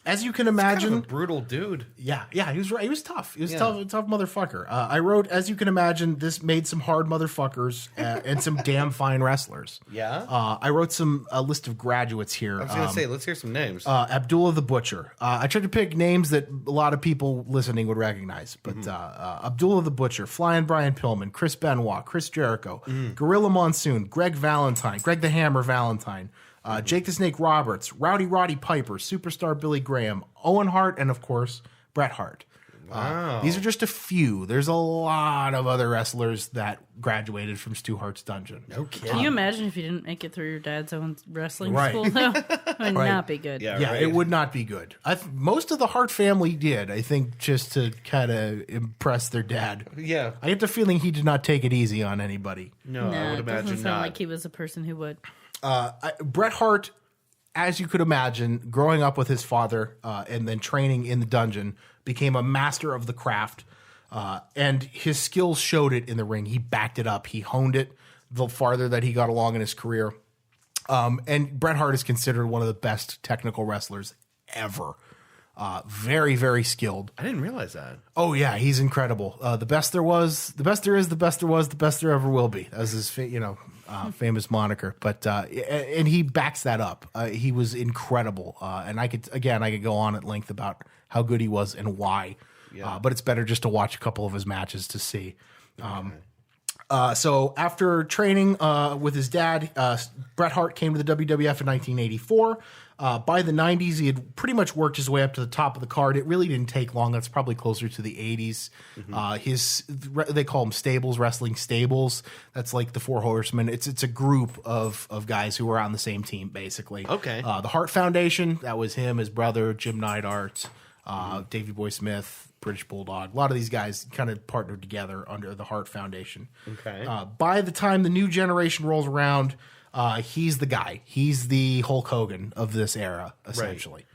Speaker 3: As you can imagine,
Speaker 1: kind of a brutal dude.
Speaker 3: Yeah, he was right. He was tough. He was tough motherfucker. I wrote, as you can imagine, this made some hard motherfuckers and some damn fine wrestlers.
Speaker 1: Yeah.
Speaker 3: I wrote a list of graduates here.
Speaker 1: I was going to say, let's hear some names.
Speaker 3: Abdullah the Butcher. I tried to pick names that a lot of people listening would recognize, but Abdullah the Butcher, Flying Brian Pillman, Chris Benoit, Chris Jericho, Gorilla Monsoon, Greg Valentine, Greg the Hammer Valentine. Jake the Snake Roberts, Rowdy Roddy Piper, Superstar Billy Graham, Owen Hart, and of course, Bret Hart.
Speaker 1: Wow.
Speaker 3: These are just a few. There's a lot of other wrestlers that graduated from Stu Hart's dungeon.
Speaker 1: No kidding.
Speaker 2: Can you imagine if you didn't make it through your dad's own wrestling school, though? It would not be good.
Speaker 3: Yeah, it would not be good. Most of the Hart family did, I think, just to kind of impress their dad.
Speaker 1: Yeah.
Speaker 3: I get the feeling he did not take it easy on anybody.
Speaker 1: No, I would
Speaker 2: it
Speaker 1: imagine
Speaker 2: doesn't sound
Speaker 1: not.
Speaker 2: like he was a person who would.
Speaker 3: Bret Hart, as you could imagine, growing up with his father and then training in the dungeon, became a master of the craft. And his skills showed it in the ring. He backed it up. He honed it the farther that he got along in his career. And Bret Hart is considered one of the best technical wrestlers ever. Very, very skilled.
Speaker 1: I didn't realize that.
Speaker 3: Oh, yeah, he's incredible. The best there was, the best there is, the best there was, the best there ever will be. That's his, famous moniker. But and he backs that up. He was incredible. And I could go on at length about how good he was and why. Yeah. But it's better just to watch a couple of his matches to see. So after training with his dad, Bret Hart came to the WWF in 1984. By the 90s, he had pretty much worked his way up to the top of the card. It really didn't take long. That's probably closer to the 80s. They call them stables, wrestling stables. That's like the Four Horsemen. It's a group of guys who were on the same team, basically.
Speaker 1: Okay.
Speaker 3: The Hart Foundation, that was him, his brother, Jim Neidhart, Davey Boy Smith, British Bulldog. A lot of these guys kind of partnered together under the Hart Foundation.
Speaker 1: Okay.
Speaker 3: By the time the new generation rolls around, he's the guy. He's the Hulk Hogan of this era, essentially.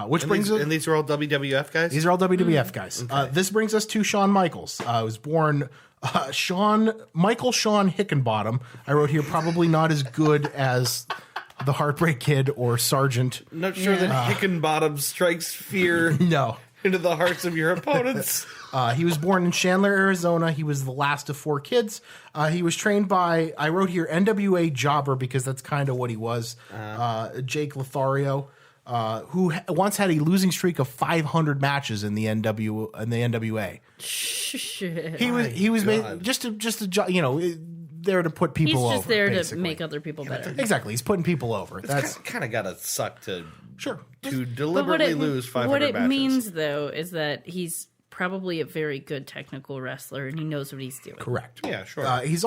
Speaker 3: Which brings us,
Speaker 1: and these are all WWF guys?
Speaker 3: These are all WWF guys.
Speaker 1: Okay.
Speaker 3: This brings us to Shawn Michaels. Was born Michael Shawn Hickenbottom. I wrote here probably not as good as the Heartbreak Kid or Sergeant.
Speaker 1: Not sure that Hickenbottom strikes fear into the hearts of your opponents.
Speaker 3: He was born in Chandler, Arizona. He was the last of 4 kids. He was trained by, I wrote here, NWA Jobber, because that's kind of what he was, Jake Lothario, who once had a losing streak of 500 matches in the NWA.
Speaker 2: Shit.
Speaker 3: He was just there to put people over.
Speaker 2: He's just there
Speaker 3: basically.
Speaker 2: to make other people better.
Speaker 3: Exactly. He's putting people over.
Speaker 1: That's kind of got to suck to
Speaker 3: to
Speaker 1: deliberately lose 500
Speaker 2: What it
Speaker 1: matches.
Speaker 2: means, though, is that he's probably a very good technical wrestler and he knows what he's doing.
Speaker 3: Correct.
Speaker 1: Yeah, sure.
Speaker 3: He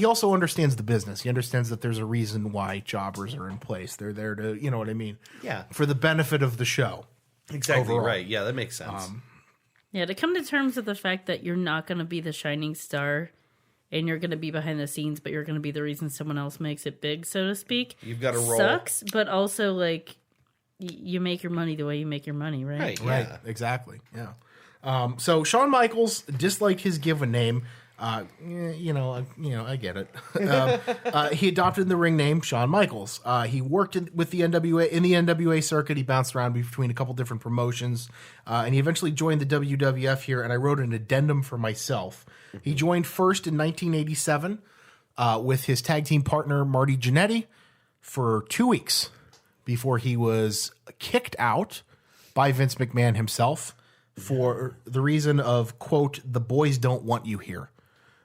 Speaker 3: also understands the business. He understands that there's a reason why jobbers are in place. They're there to, you know what I mean?
Speaker 1: Yeah.
Speaker 3: For the benefit of the show.
Speaker 1: Exactly
Speaker 3: overall.
Speaker 1: right. Yeah, that makes sense.
Speaker 2: Yeah, to come to terms with the fact that you're not going to be the shining star and you're going to be behind the scenes, but you're going to be the reason someone else makes it big, so to speak.
Speaker 1: You've got to roll.
Speaker 2: Sucks, but also, like, you make your money the way you make your money, right?
Speaker 1: Right,
Speaker 3: Exactly. Yeah. So Shawn Michaels, disliked his given name, I get it. He adopted the ring name Shawn Michaels. He worked with the NWA in the NWA circuit. He bounced around between a couple different promotions, and he eventually joined the WWF here. And I wrote an addendum for myself. He joined first in 1987 with his tag team partner Marty Jannetty for 2 weeks before he was kicked out by Vince McMahon himself for the reason of, quote, "the boys don't want you here."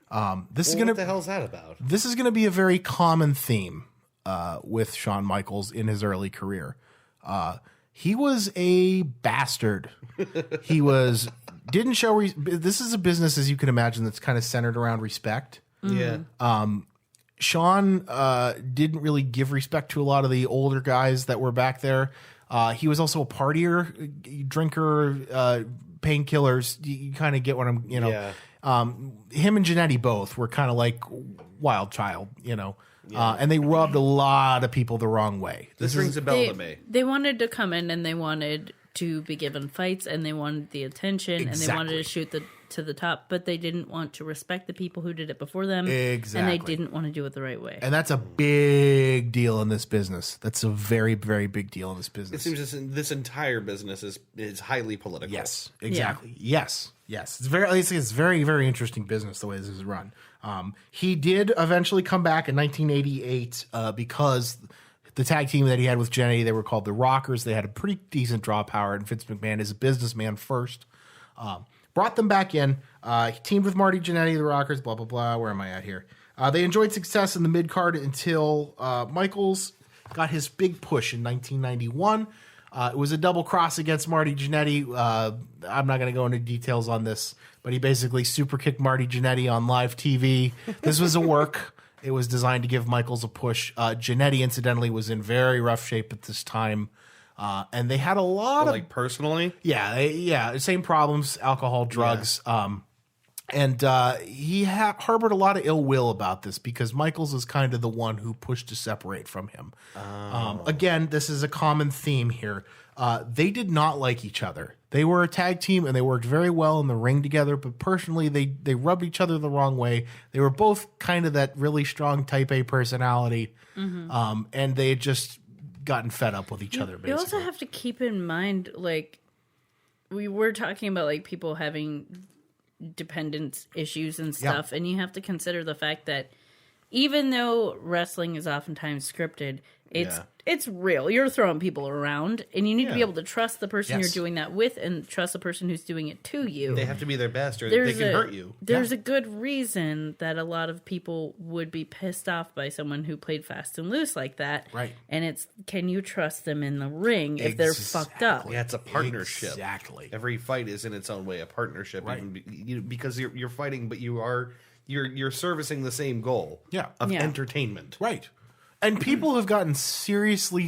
Speaker 3: What the
Speaker 1: hell's that about?
Speaker 3: This is going to be a very common theme with Shawn Michaels in his early career. He was a bastard. He didn't show. This is a business, as you can imagine, that's kind of centered around respect.
Speaker 1: Yeah.
Speaker 3: Shawn didn't really give respect to a lot of the older guys that were back there. He was also a partier, drinker, painkillers. You kind of get what I'm,
Speaker 1: Yeah.
Speaker 3: Him and Jannetty both were kind of like wild child, and they rubbed a lot of people the wrong way.
Speaker 1: This rings a bell to me.
Speaker 2: They wanted to come in and they wanted to be given fights and they wanted the attention and they wanted to shoot to the top, but they didn't want to respect the people who did it before them.
Speaker 3: Exactly.
Speaker 2: And they didn't want to do it the right way.
Speaker 3: And that's a big deal in this business. That's a very, very big deal in this business.
Speaker 1: It seems this entire business is highly political.
Speaker 3: Yes, exactly. Yeah. Yes. It's very, very interesting business the way this is run. He did eventually come back in 1988 because the tag team that he had with Jannetty, they were called the Rockers. They had a pretty decent draw power, and Vince McMahon is a businessman first. Brought them back in. He teamed with Marty Jannetty, the Rockers, blah, blah, blah. Where am I at here? They enjoyed success in the mid-card until Michaels got his big push in 1991. It was a double cross against Marty Jannetty. I'm not going to go into details on this, but he basically super kicked Marty Jannetty on live TV. This was a work. It was designed to give Michaels a push. Jannetty, incidentally, was in very rough shape at this time. And they had a lot of...
Speaker 1: Like, personally?
Speaker 3: Yeah, same problems, alcohol, drugs. Yeah. He harbored a lot of ill will about this because Michaels is kind of the one who pushed to separate from him. Again, this is a common theme here. They did not like each other. They were a tag team and they worked very well in the ring together, but personally they rubbed each other the wrong way. They were both kind of that really strong type A personality. Mm-hmm. And they had just gotten fed up with each other, basically.
Speaker 2: You also have to keep in mind, like, we were talking about, like, people having dependence issues and stuff, and you have to consider the fact that even though wrestling is oftentimes scripted, it's real. You're throwing people around, and you need to be able to trust the person you're doing that with and trust the person who's doing it to you.
Speaker 1: They have to be their best or they can hurt you.
Speaker 2: There's a good reason that a lot of people would be pissed off by someone who played fast and loose like that.
Speaker 3: Right.
Speaker 2: And it's, can you trust them in the ring if they're fucked up?
Speaker 1: Yeah, it's a partnership.
Speaker 3: Exactly.
Speaker 1: Every fight is in its own way a partnership.
Speaker 3: Right.
Speaker 1: Because you're fighting, but you're servicing the same goal of entertainment.
Speaker 3: Right. And people have gotten seriously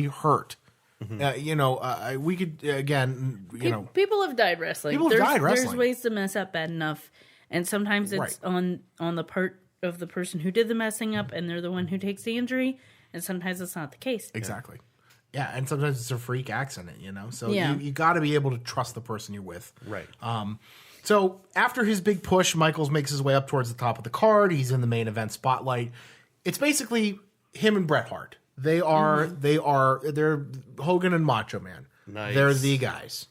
Speaker 3: hurt. Mm-hmm. We could, again,
Speaker 2: People have died wrestling.
Speaker 3: People have died wrestling.
Speaker 2: There's ways to mess up bad enough. And sometimes it's on the part of the person who did the messing up and they're the one who takes the injury. And sometimes it's not the case.
Speaker 3: Exactly. Yeah, and sometimes it's a freak accident, So you got to be able to trust the person you're with.
Speaker 1: Right.
Speaker 3: So after his big push, Michaels makes his way up towards the top of the card. He's in the main event spotlight. It's basically him and Bret Hart. They're Hogan and Macho Man.
Speaker 1: Nice.
Speaker 3: They're the guys.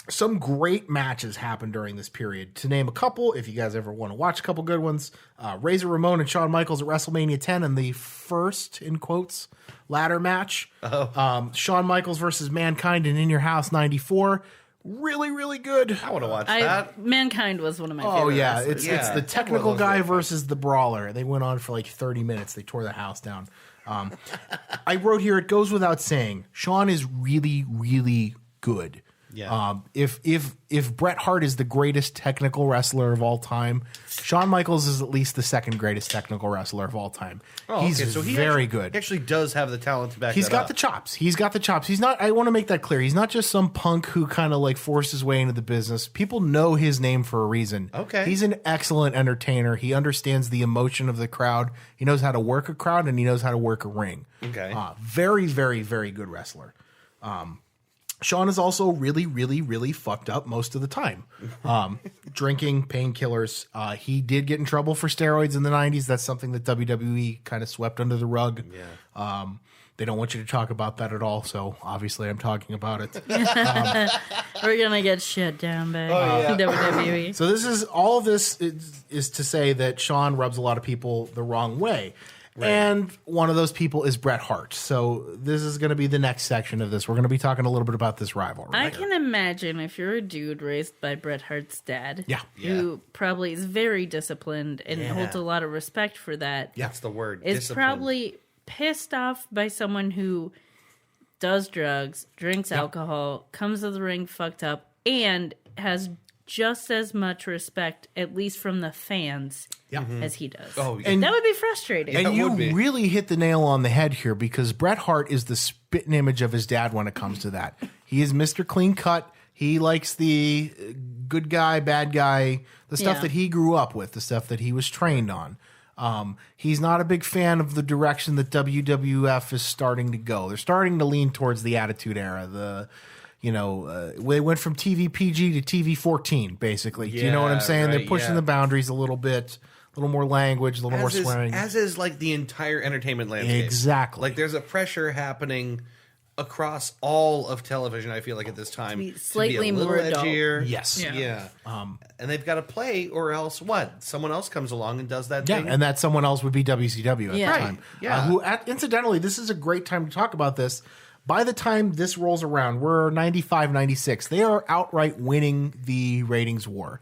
Speaker 3: Some great matches happened during this period. To name a couple, if you guys ever want to watch a couple good ones, Razor Ramon and Shawn Michaels at WrestleMania 10 in the first, in quotes, ladder match. Shawn Michaels versus Mankind in Your House 94. Really, really good.
Speaker 1: I want to watch that.
Speaker 2: Mankind was one of my favorite wrestlers.
Speaker 3: It's the technical guy versus the brawler. They went on for like 30 minutes. They tore the house down. I wrote here, it goes without saying, Shawn is really, really good.
Speaker 1: Yeah.
Speaker 3: If Bret Hart is the greatest technical wrestler of all time, Shawn Michaels is at least the second greatest technical wrestler of all time. He's very good.
Speaker 1: He actually does have the talent to back
Speaker 3: He's got the chops. He's got the chops. He's not, I want to make that clear. He's not just some punk who kind of like forced his way into the business. People know his name for a reason.
Speaker 1: Okay.
Speaker 3: He's an excellent entertainer. He understands the emotion of the crowd. He knows how to work a crowd and he knows how to work a ring.
Speaker 1: Okay.
Speaker 3: Very, very, very good wrestler. Sean is also really, really, really fucked up most of the time. Drinking, painkillers. He did get in trouble for steroids in the 90s. That's something that WWE kind of swept under the rug.
Speaker 1: Yeah.
Speaker 3: They don't want you to talk about that at all, so obviously I'm talking about it.
Speaker 2: We're going to get shut down by WWE.
Speaker 3: So this is all of this is to say that Sean rubs a lot of people the wrong way. Right. And one of those people is Bret Hart. So this is going to be the next section of this. We're going to be talking a little bit about this rivalry.
Speaker 2: I can imagine if you're a dude raised by Bret Hart's dad, who probably is very disciplined and holds a lot of respect for that.
Speaker 1: Yeah, that's the word.
Speaker 2: Is
Speaker 1: discipline.
Speaker 2: probably pissed off by someone who does drugs, drinks alcohol, comes to the ring fucked up, and has just as much respect, at least from the fans, as he does.
Speaker 1: Oh,
Speaker 3: and
Speaker 2: that would be frustrating.
Speaker 3: And you really hit the nail on the head here, because Bret Hart is the spitting image of his dad when it comes to that. He is Mr. Clean Cut. He likes the good guy, bad guy, the stuff that he grew up with, the stuff that he was trained on. He's not a big fan of the direction that WWF is starting to go. They're starting to lean towards the Attitude Era. They went from TV PG to TV 14, basically. Do you know what I'm saying? They're pushing the boundaries a little bit, a little more language, a little more swearing.
Speaker 1: As is like the entire entertainment landscape.
Speaker 3: Exactly.
Speaker 1: Like there's a pressure happening across all of television, I feel like, at this time.
Speaker 2: Slightly
Speaker 1: to be a
Speaker 2: more adult.
Speaker 1: edgier.
Speaker 3: Yes.
Speaker 1: Yeah. And they've got to play, or else what? Someone else comes along and does that thing.
Speaker 3: Yeah, and that someone else would be WCW at the time.
Speaker 1: Yeah.
Speaker 3: Incidentally, this is a great time to talk about this. By the time this rolls around, we're 95, 96. They are outright winning the ratings war.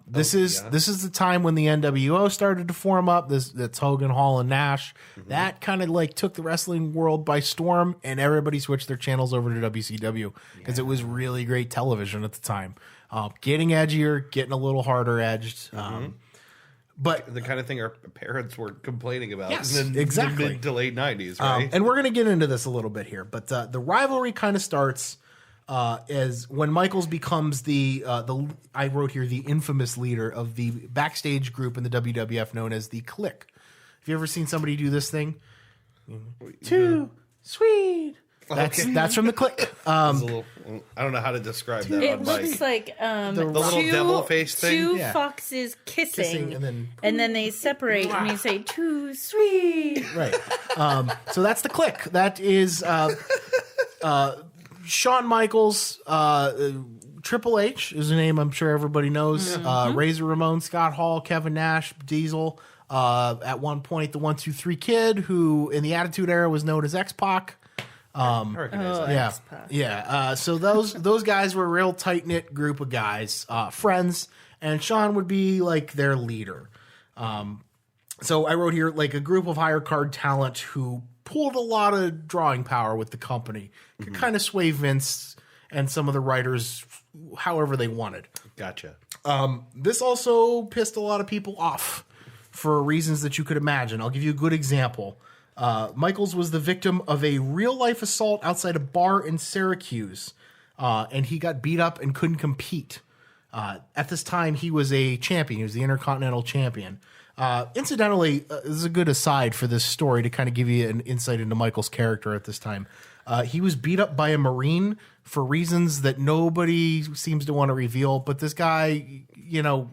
Speaker 3: This is the time when the NWO started to form up. That's Hogan, Hall, and Nash. That kind of like took the wrestling world by storm, and everybody switched their channels over to WCW because it was really great television at the time. Getting edgier, getting a little harder edged. But
Speaker 1: the kind of thing our parents were complaining about
Speaker 3: in
Speaker 1: the mid to late 90s, right?
Speaker 3: And we're going to get into this a little bit here. But the rivalry kind of starts as when Michaels becomes I wrote here, the infamous leader of the backstage group in the WWF known as the Clique. Have you ever seen somebody do this thing? Too sweet. That's from the Clique.
Speaker 2: Um,
Speaker 1: I don't know how to describe that.
Speaker 2: It looks like
Speaker 1: the little devil face thing.
Speaker 2: Two foxes kissing and then they separate and you say too sweet.
Speaker 3: Right. So that's the Clique. That is Shawn Michaels. Triple H is a name I'm sure everybody knows. Razor Ramon, Scott Hall, Kevin Nash, Diesel. At one point, the 1, 2, 3 Kid, who in the Attitude Era was known as X-Pac. So those guys were a real tight knit group of guys, friends, and Sean would be like their leader. So I wrote here like a group of higher card talent who pulled a lot of drawing power with the company, could kind of sway Vince and some of the writers however they wanted.
Speaker 1: Gotcha.
Speaker 3: This also pissed a lot of people off for reasons that you could imagine. I'll give you a good example. Michaels was the victim of a real-life assault outside a bar in Syracuse, and he got beat up and couldn't compete. At this time, he was a champion. He was the Intercontinental Champion. Incidentally, this is a good aside for this story to kind of give you an insight into Michaels' character at this time. He was beat up by a Marine for reasons that nobody seems to want to reveal, but this guy,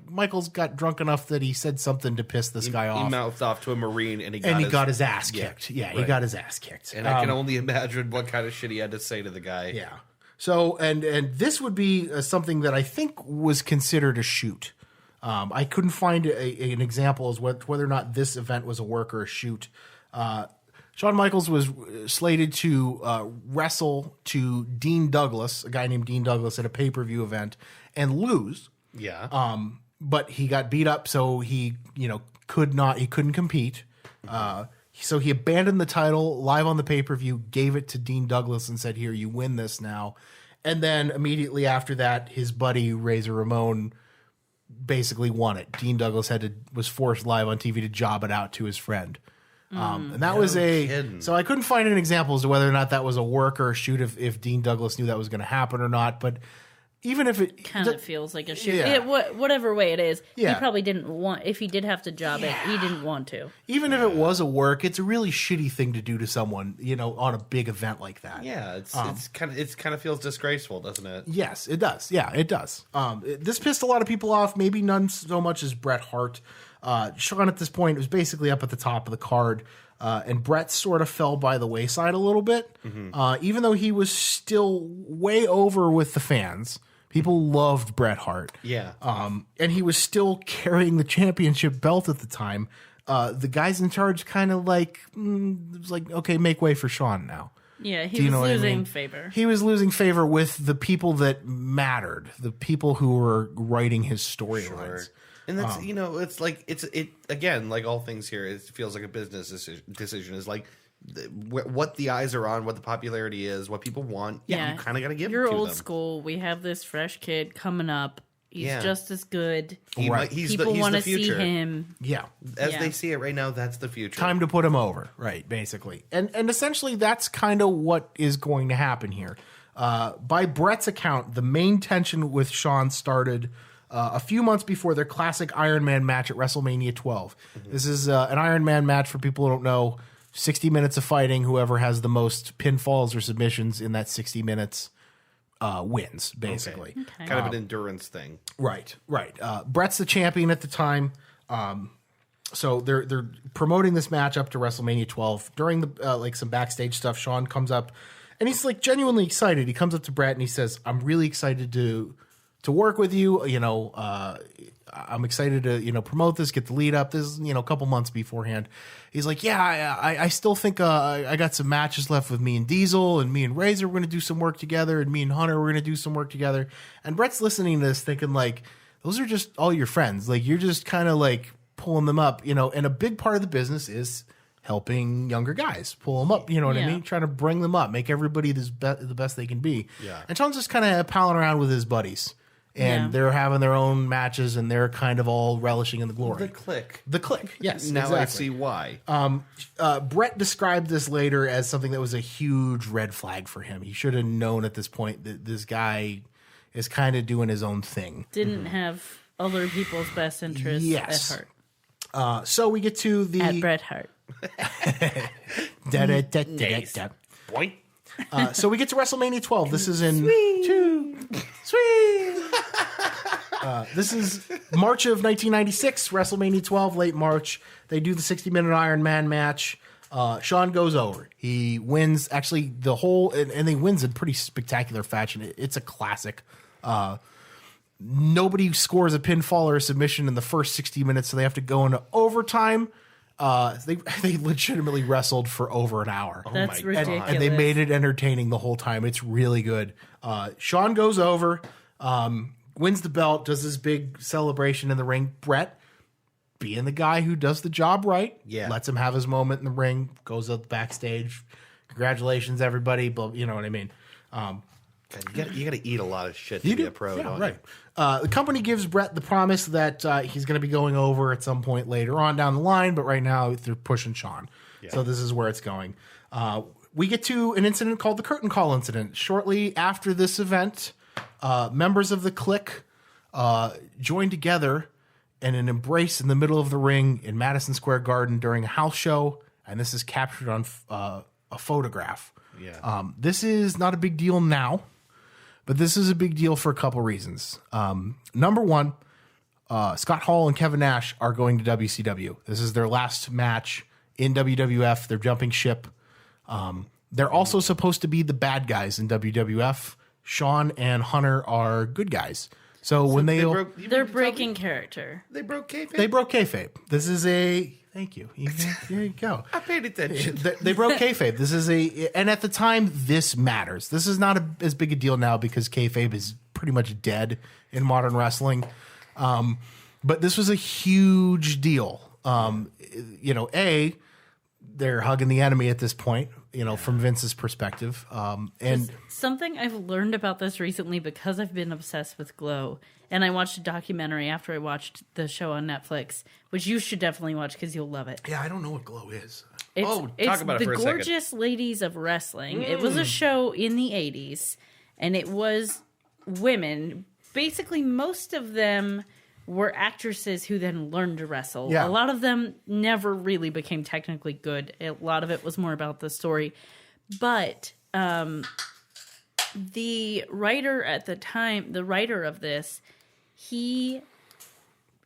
Speaker 3: Michaels got drunk enough that he said something to piss this guy off.
Speaker 1: He mouthed off to a Marine and he got his
Speaker 3: ass kicked. Yeah, he got his ass kicked.
Speaker 1: And I can only imagine what kind of shit he had to say to the guy.
Speaker 3: Yeah. So, and this would be something that I think was considered a shoot. I couldn't find an example as whether or not this event was a work or a shoot. Shawn Michaels was slated to wrestle to Dean Douglas, a guy named Dean Douglas, at a pay-per-view event and lose.
Speaker 1: Yeah.
Speaker 3: But he got beat up, so he couldn't compete. So he abandoned the title live on the pay-per-view, gave it to Dean Douglas and said, "Here, you win this now." And then immediately after that, his buddy Razor Ramon basically won it. Dean Douglas was forced live on TV to job it out to his friend. And that was
Speaker 1: kidding.
Speaker 3: So I couldn't find an example as to whether or not that was a work or a shoot if Dean Douglas knew that was going to happen or not. But even if it
Speaker 2: kind of feels like a shoot.
Speaker 3: Yeah.
Speaker 2: Whatever way it is,
Speaker 3: Yeah.
Speaker 2: he probably didn't want. If he did have to job it, he didn't want to.
Speaker 3: even if it was a work, it's a really shitty thing to do to someone, on a big event like that.
Speaker 1: Yeah, it's kind of feels disgraceful, doesn't it?
Speaker 3: Yes, it does. Yeah, it does. This pissed a lot of people off. Maybe none so much as Bret Hart. Sean at this point was basically up at the top of the card, and Bret sort of fell by the wayside a little bit. Even though he was still way over with the fans, people loved Bret Hart.
Speaker 1: Yeah.
Speaker 3: And he was still carrying the championship belt at the time. The guys in charge kind of it was like, okay, make way for Sean now.
Speaker 2: Yeah, he was losing favor.
Speaker 3: He was losing favor with the people that mattered, the people who were writing his storylines.
Speaker 1: Sure. And that's it's like it again, like all things here. It feels like a business decision. Is like what the eyes are on, what the popularity is, what people want. Yeah, you kind of got to give.
Speaker 2: You're
Speaker 1: it to
Speaker 2: old
Speaker 1: them.
Speaker 2: school. We have this fresh kid coming up. He's just as good.
Speaker 1: He's
Speaker 2: People want to see
Speaker 1: future.
Speaker 2: him.
Speaker 3: Yeah.
Speaker 1: As they see it right now, that's the future.
Speaker 3: Time to put him over, right, basically. And essentially that's kind of what is going to happen here. By Bret's account, the main tension with Sean started a few months before their classic Iron Man match at WrestleMania 12. This is an Iron Man match, for people who don't know, 60 minutes of fighting. Whoever has the most pinfalls or submissions in that 60 minutes wins, basically.
Speaker 2: Okay.
Speaker 1: Kind of an endurance thing.
Speaker 3: Right. Bret's the champion at the time. So they're promoting this match up to WrestleMania 12. During the some backstage stuff, Sean comes up and he's like genuinely excited. He comes up to Bret and he says, "I'm really excited to work with you. I'm excited to promote this, get the lead up. This is a couple months beforehand." He's like, "Yeah, I still think I got some matches left with me and Diesel, and me and Razor. We're gonna do some work together, and me and Hunter, we're gonna do some work together." And Bret's listening to this, thinking like, those are just all your friends. Like, you're just kind of like pulling them up, And a big part of the business is helping younger guys, pull them up. You know what I mean? Trying to bring them up, make everybody the best they can be.
Speaker 1: Yeah.
Speaker 3: And Sean's just kind of palling around with his buddies. And they're having their own matches, and they're kind of all relishing in the glory.
Speaker 1: The click.
Speaker 3: Yes.
Speaker 1: Now
Speaker 3: exactly.
Speaker 1: I see why.
Speaker 3: Bret described this later as something that was a huge red flag for him. He should have known at this point that this guy is kind of doing his own thing.
Speaker 2: Didn't have other people's best interests at heart.
Speaker 3: So we get to the...
Speaker 2: At Bret Hart.
Speaker 1: Point.
Speaker 3: So we get to WrestleMania 12. This is in... This is March of 1996, WrestleMania 12, late March. They do the 60-minute Iron Man match. Sean goes over. He wins, actually, the whole... And he wins in pretty spectacular fashion. It's a classic. Nobody scores a pinfall or a submission in the first 60 minutes, so they have to go into overtime. They legitimately wrestled for over an hour.
Speaker 2: That's ridiculous.
Speaker 3: And they made it entertaining the whole time. It's really good. Sean goes over, wins the belt, does this big celebration in the ring. Bret, being the guy who does the job right, lets him have his moment in the ring, goes up backstage. Congratulations, everybody. You know what I mean?
Speaker 1: God, you got to eat a lot of shit to be a pro, don't
Speaker 3: right. The company gives Bret the promise that he's going to be going over at some point later on down the line, but right now they're pushing Sean. Yeah. So this is where it's going. We get to an incident called the Curtain Call incident. Shortly after this event, members of the Clique join together in an embrace in the middle of the ring in Madison Square Garden during a house show, and this is captured on a photograph.
Speaker 1: Yeah.
Speaker 3: This is not a big deal now, but this is a big deal for a couple reasons. Number one, Scott Hall and Kevin Nash are going to WCW. This is their last match in WWF. They're jumping ship. They're also supposed to be the bad guys in WWF. Sean and Hunter are good guys. So when
Speaker 2: they're breaking character.
Speaker 1: They broke kayfabe.
Speaker 3: They broke kayfabe. This is a... Thank you. There you go.
Speaker 1: I paid attention.
Speaker 3: They broke kayfabe. This is and at the time, this matters. This is not as big a deal now because kayfabe is pretty much dead in modern wrestling. But this was a huge deal. They're hugging the enemy at this point, from Vince's perspective. And
Speaker 2: something I've learned about this recently because I've been obsessed with Glow. And I watched a documentary after I watched the show on Netflix, which you should definitely watch because you'll love it.
Speaker 3: Yeah, I don't know what Glow is.
Speaker 2: Talk about it for a second. The Gorgeous Ladies of Wrestling. It was a show in the 80s, and it was women. Basically, most of them were actresses who then learned to wrestle.
Speaker 3: Yeah.
Speaker 2: A lot of them never really became technically good. A lot of it was more about the story. But the writer at the time, the writer of this, he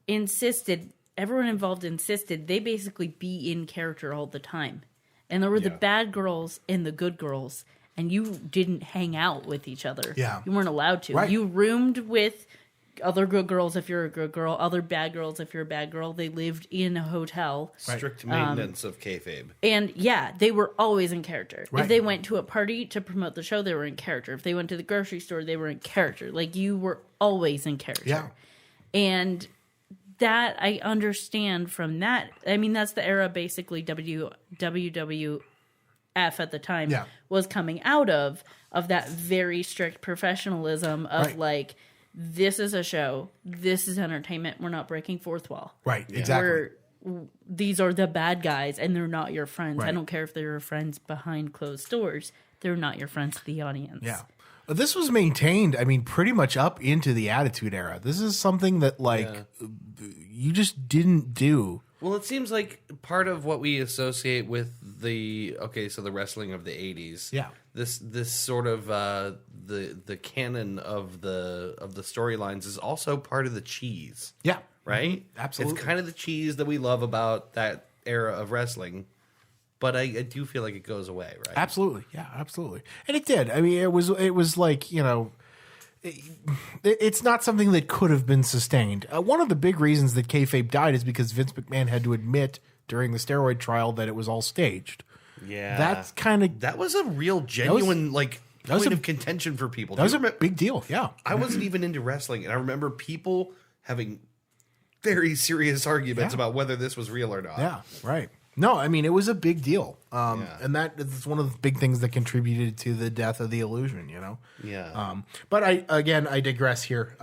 Speaker 2: insisted, everyone involved insisted, they basically be in character all the time. And there were the bad girls and the good girls. And you didn't hang out with each other.
Speaker 3: Yeah.
Speaker 2: You weren't allowed to.
Speaker 3: Right.
Speaker 2: You roomed with other good girls if you're a good girl, other bad girls if you're a bad girl. They lived in a hotel.
Speaker 1: Strict maintenance of kayfabe.
Speaker 2: And yeah, they were always in character.
Speaker 3: Right.
Speaker 2: If they went to a party to promote the show, they were in character. If they went to the grocery store, they were in character. Like, you were always in character.
Speaker 3: Yeah.
Speaker 2: And that I understand from that. I mean, that's the era basically WWF at the time was coming out of that very strict professionalism of
Speaker 3: Right.
Speaker 2: like, this is a show, this is entertainment, we're not breaking fourth wall.
Speaker 3: Right, exactly.
Speaker 2: These are the bad guys and they're not your friends.
Speaker 3: Right.
Speaker 2: I don't care if they're your friends behind closed doors. They're not your friends to the audience.
Speaker 3: Yeah. This was maintained, I mean, pretty much up into the Attitude Era. This is something that, like, you just didn't do.
Speaker 1: Well, it seems like part of what we associate with the wrestling of the 80s.
Speaker 3: Yeah.
Speaker 1: This sort of the canon of the storylines is also part of the cheese.
Speaker 3: Yeah.
Speaker 1: Right?
Speaker 3: Mm-hmm. Absolutely.
Speaker 1: It's kind of the cheese that we love about that era of wrestling. But I do feel like it goes away, right?
Speaker 3: Absolutely. Yeah, absolutely. And it did. I mean, it was like, you know, it's not something that could have been sustained. One of the big reasons that kayfabe died is because Vince McMahon had to admit during the steroid trial that it was all staged.
Speaker 1: Yeah. That was a real genuine point of contention for people.
Speaker 3: That was a big deal. Yeah.
Speaker 1: I wasn't even into wrestling, and I remember people having very serious arguments about whether this was real or not.
Speaker 3: Yeah, right. No, I mean, it was a big deal. And that is one of the big things that contributed to the death of the illusion, you know?
Speaker 1: Yeah.
Speaker 3: But I digress here.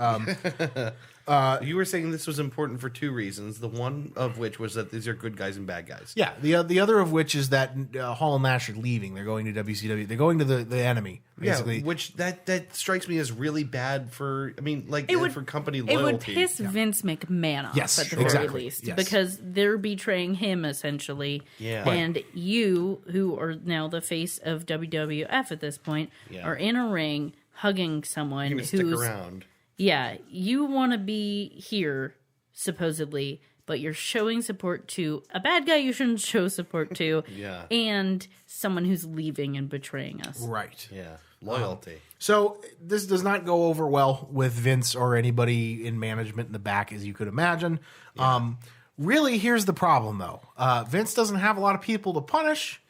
Speaker 1: You were saying this was important for two reasons. The one of which was that these are good guys and bad guys.
Speaker 3: Yeah. The other of which is that Hall and Nash are leaving. They're going to WCW. They're going to the enemy, basically.
Speaker 1: Yeah, which that strikes me as really bad for, for company
Speaker 2: It
Speaker 1: loyalty.
Speaker 2: would piss Vince McMahon off
Speaker 3: Yes,
Speaker 2: at the very
Speaker 3: exactly.
Speaker 2: least.
Speaker 3: Yes.
Speaker 2: Because they're betraying him, essentially.
Speaker 1: Yeah.
Speaker 2: And you, who are now the face of WWF at this point, are in a ring hugging someone
Speaker 1: You're gonna
Speaker 2: who's...
Speaker 1: stick around.
Speaker 2: Yeah, you want to be here, supposedly, but you're showing support to a bad guy you shouldn't show support to, and someone who's leaving and betraying us.
Speaker 3: Right.
Speaker 1: Yeah. Loyalty.
Speaker 3: So this does not go over well with Vince or anybody in management in the back, as you could imagine. Yeah. Really, here's the problem, though. Vince doesn't have a lot of people to punish.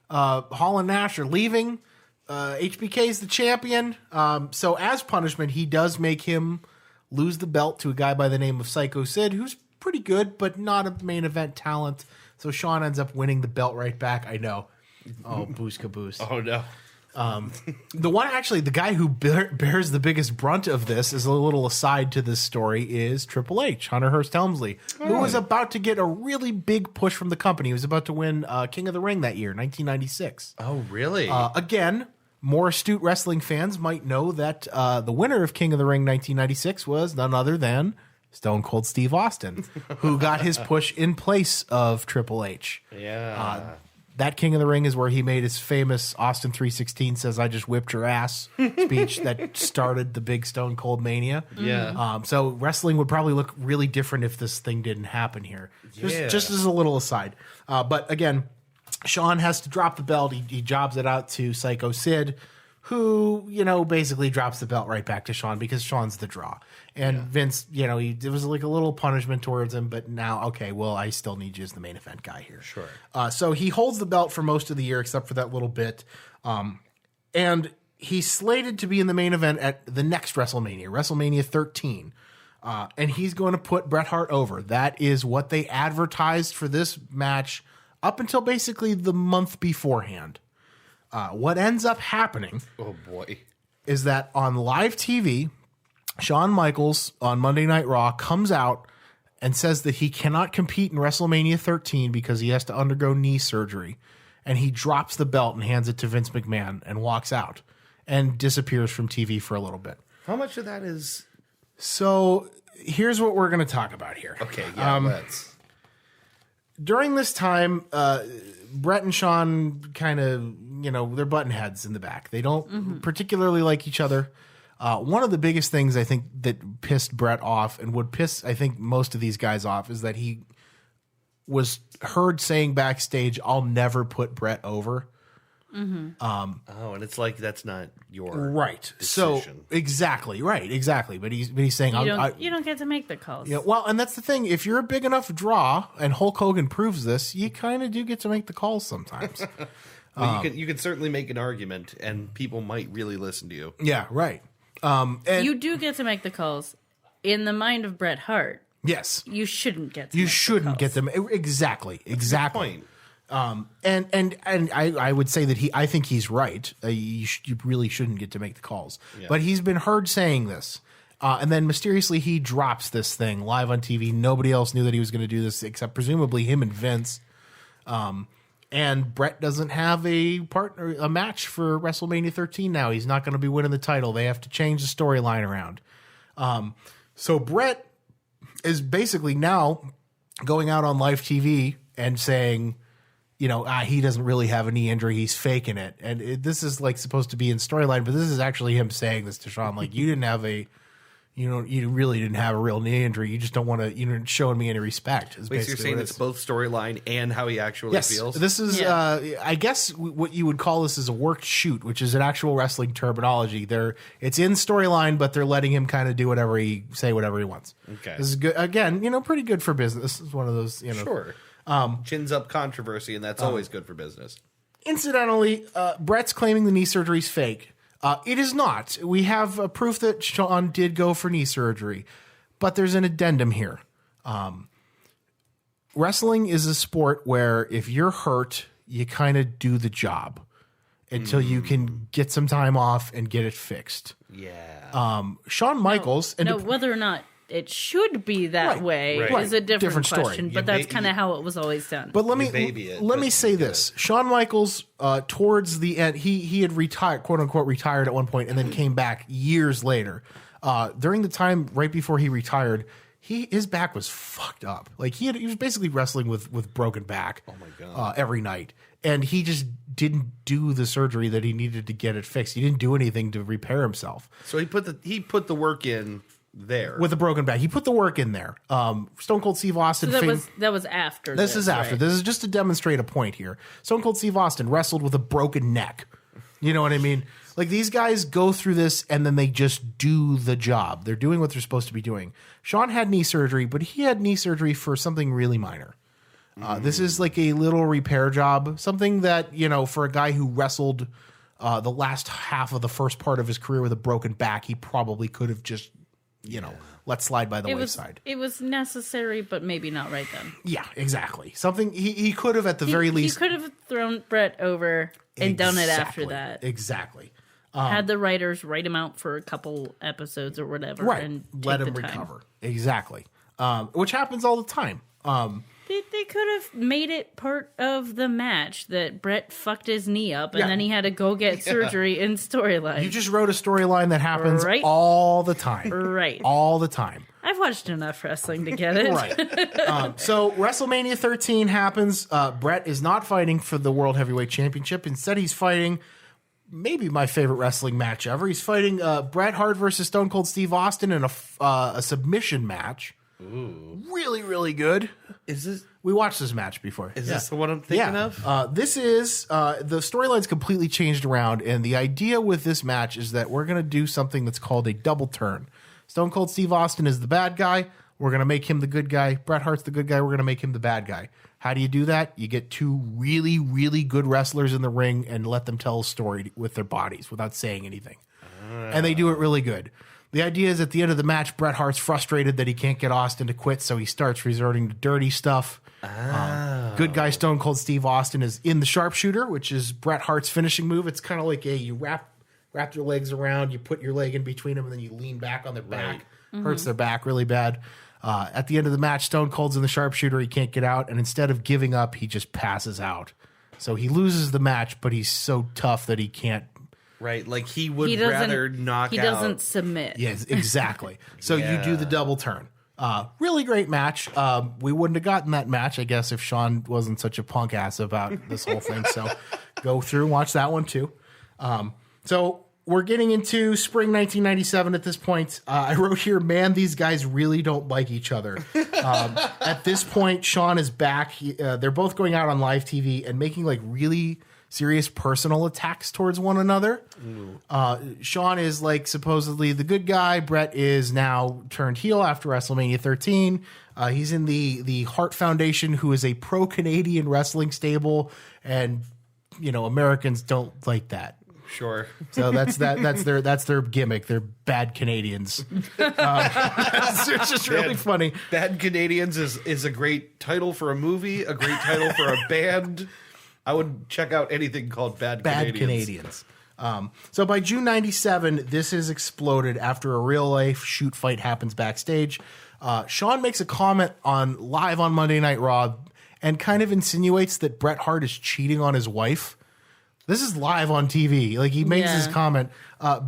Speaker 3: Hall and Nash are leaving. HBK is the champion. So as punishment, he does make him lose the belt to a guy by the name of Psycho Sid, who's pretty good, but not a main event talent. So Shawn ends up winning the belt right back. I know. Oh, boost caboose.
Speaker 1: Oh, no.
Speaker 3: The guy who bears the biggest brunt of this, as a little aside to this story, is Triple H, Hunter Hearst Helmsley, who was about to get a really big push from the company. He was about to win King of the Ring that year, 1996.
Speaker 1: Oh, really?
Speaker 3: Again, more astute wrestling fans might know that the winner of King of the Ring 1996 was none other than Stone Cold Steve Austin, who got his push in place of Triple H.
Speaker 1: Yeah.
Speaker 3: That King of the Ring is where he made his famous Austin 3:16 says, "I just whipped your ass" speech that started the big Stone Cold Mania.
Speaker 1: Yeah.
Speaker 3: So wrestling would probably look really different if this thing didn't happen here. Just as a little aside. But again, Shawn has to drop the belt. He jobs it out to Psycho Sid, who, basically drops the belt right back to Shawn because Shawn's the draw. And Vince, it was like a little punishment towards him, but now, okay, well, I still need you as the main event guy here.
Speaker 1: Sure.
Speaker 3: So he holds the belt for most of the year, except for that little bit. And he's slated to be in the main event at the next WrestleMania 13. And he's going to put Bret Hart over. That is what they advertised for this match up until basically the month beforehand. What ends up happening is that on live TV, Shawn Michaels on Monday Night Raw comes out and says that he cannot compete in WrestleMania 13 because he has to undergo knee surgery. And he drops the belt and hands it to Vince McMahon and walks out and disappears from TV for a little bit.
Speaker 1: How much of that is...
Speaker 3: So here's what we're going to talk about here.
Speaker 1: Okay, yeah, let's...
Speaker 3: During this time, Brett and Sean kind of, they're button heads in the back. They don't particularly like each other. One of the biggest things I think that pissed Brett off and would piss, I think, most of these guys off is that he was heard saying backstage, "I'll never put Brett over."
Speaker 1: And it's like that's not your
Speaker 3: right.
Speaker 1: decision.
Speaker 3: So exactly right, exactly. But he's saying,
Speaker 2: you don't get to make the calls.
Speaker 3: Yeah, well, and that's the thing. If you're a big enough draw, and Hulk Hogan proves this, you kind of do get to make the calls sometimes.
Speaker 1: Well, you can certainly make an argument, and people might really listen to you.
Speaker 3: Yeah, right. And
Speaker 2: You do get to make the calls. In the mind of Bret Hart,
Speaker 3: yes,
Speaker 2: you shouldn't get to
Speaker 3: you
Speaker 2: make
Speaker 3: shouldn't
Speaker 2: the
Speaker 3: get them exactly.
Speaker 1: Point.
Speaker 3: And I would say that I think he's right. You really shouldn't get to make the calls.
Speaker 1: Yeah.
Speaker 3: But he's been heard saying this. And then mysteriously he drops this thing live on TV. Nobody else knew that he was going to do this except presumably him and Vince. And Brett doesn't have a match for WrestleMania 13 now. He's not going to be winning the title. They have to change the storyline around. So Brett is basically now going out on live TV and saying, he doesn't really have a knee injury. He's faking it. And this is like supposed to be in storyline, but this is actually him saying this to Sean. Like, you really didn't have a real knee injury. You just don't want to, showing me any respect.
Speaker 1: Wait, so you're saying it's both storyline and how he actually feels?
Speaker 3: This is, I guess what you would call this is a worked shoot, which is an actual wrestling terminology. It's in storyline, but they're letting him kind of do whatever he wants.
Speaker 1: Okay.
Speaker 3: This is good. Again, pretty good for business. This is one of those,
Speaker 1: Sure. Chins up controversy, and that's always good for business.
Speaker 3: Incidentally, Brett's claiming the knee surgery is fake. It is not. We have proof that Sean did go for knee surgery, but there's an addendum here. Wrestling is a sport where if you're hurt, you kind of do the job until you can get some time off and get it fixed.
Speaker 1: Yeah.
Speaker 3: Shawn Michaels...
Speaker 2: whether or not it should be that way is a different question,
Speaker 3: story.
Speaker 2: but that's kind of how it was always done.
Speaker 3: But let me say this. Shawn Michaels, towards the end, he had retired, quote unquote, retired at one point and then came back years later. During the time right before he retired, his back was fucked up. Like he was basically wrestling with broken back.
Speaker 1: Oh my God.
Speaker 3: Every night. And he just didn't do the surgery that he needed to get it fixed. He didn't do anything to repair himself.
Speaker 1: So he put the work in there
Speaker 3: with a broken back. He put the work in there. Stone Cold Steve Austin.
Speaker 2: So that was after.
Speaker 3: This is after.
Speaker 2: Right?
Speaker 3: This is just to demonstrate a point here. Stone Cold Steve Austin wrestled with a broken neck. You know what I mean? Like these guys go through this and then they just do the job. They're doing what they're supposed to be doing. Sean had knee surgery, but he had knee surgery for something really minor. This is like a little repair job, something that, for a guy who wrestled the last half of the first part of his career with a broken back, he probably could have just let slide by the wayside.
Speaker 2: It was necessary, but maybe not right then.
Speaker 3: Yeah, exactly. Something he could have at the very least.
Speaker 2: He could have thrown Brett over and done it after that.
Speaker 3: Exactly.
Speaker 2: Had the writers write him out for a couple episodes or whatever,
Speaker 3: right?
Speaker 2: And
Speaker 3: let him recover. Exactly. Which happens all the time.
Speaker 2: They could have made it part of the match that Brett fucked his knee up and then he had to go get surgery in storyline.
Speaker 3: You just wrote a storyline that happens
Speaker 2: Right.
Speaker 3: all the time.
Speaker 2: Right.
Speaker 3: All the time.
Speaker 2: I've watched enough wrestling to get it.
Speaker 3: Right. So WrestleMania 13 happens. Brett is not fighting for the World Heavyweight Championship. Instead, he's fighting maybe my favorite wrestling match ever. He's fighting Bret Hart versus Stone Cold Steve Austin in a submission match.
Speaker 1: Ooh.
Speaker 3: Really, really good. We watched this match before.
Speaker 1: Is this the one I'm thinking of?
Speaker 3: This is the storyline's completely changed around, and the idea with this match is that we're going to do something that's called a double turn. Stone Cold Steve Austin is the bad guy. We're going to make him the good guy. Bret Hart's the good guy. We're going to make him the bad guy. How do you do that? You get two really, really good wrestlers in the ring and let them tell a story with their bodies without saying anything. And they do it really good. The idea is at the end of the match, Bret Hart's frustrated that he can't get Austin to quit, so he starts resorting to dirty stuff. Good guy Stone Cold Steve Austin is in the sharpshooter, which is Bret Hart's finishing move. It's kind of like you wrap your legs around, you put your leg in between them, and then you lean back on their back. Hurts their back really bad. At the end of the match, Stone Cold's in the sharpshooter. He can't get out, and instead of giving up, he just passes out. So he loses the match, but he's so tough that he can't
Speaker 1: Right, like he would
Speaker 2: He doesn't
Speaker 1: rather knock
Speaker 2: He
Speaker 1: out.
Speaker 2: doesn't submit.
Speaker 3: Yes, exactly. So you do
Speaker 1: Yeah.
Speaker 3: the double turn. Really great match. We wouldn't have gotten that match, I guess, if Sean wasn't such a punk ass about this whole thing. So go through and watch that one too. So we're getting into spring 1997 at this point. I wrote here, man, these guys really don't like each other. At this point, Sean is back. They're both going out on live TV and making like really serious personal attacks towards one another. Sean is like supposedly the good guy. Brett is now turned heel after WrestleMania 13. He's in the Hart Foundation, who is a pro-Canadian wrestling stable, and Americans don't like that.
Speaker 1: Sure.
Speaker 3: So that's their gimmick. They're bad Canadians. It's just really funny.
Speaker 1: Bad Canadians is a great title for a movie, a great title for a band. I would check out anything called Bad Canadians.
Speaker 3: So by June 97, this has exploded after a real life shoot fight happens backstage. Sean makes a comment live on Monday Night Raw and kind of insinuates that Bret Hart is cheating on his wife. This is live on TV. Like, he makes his comment.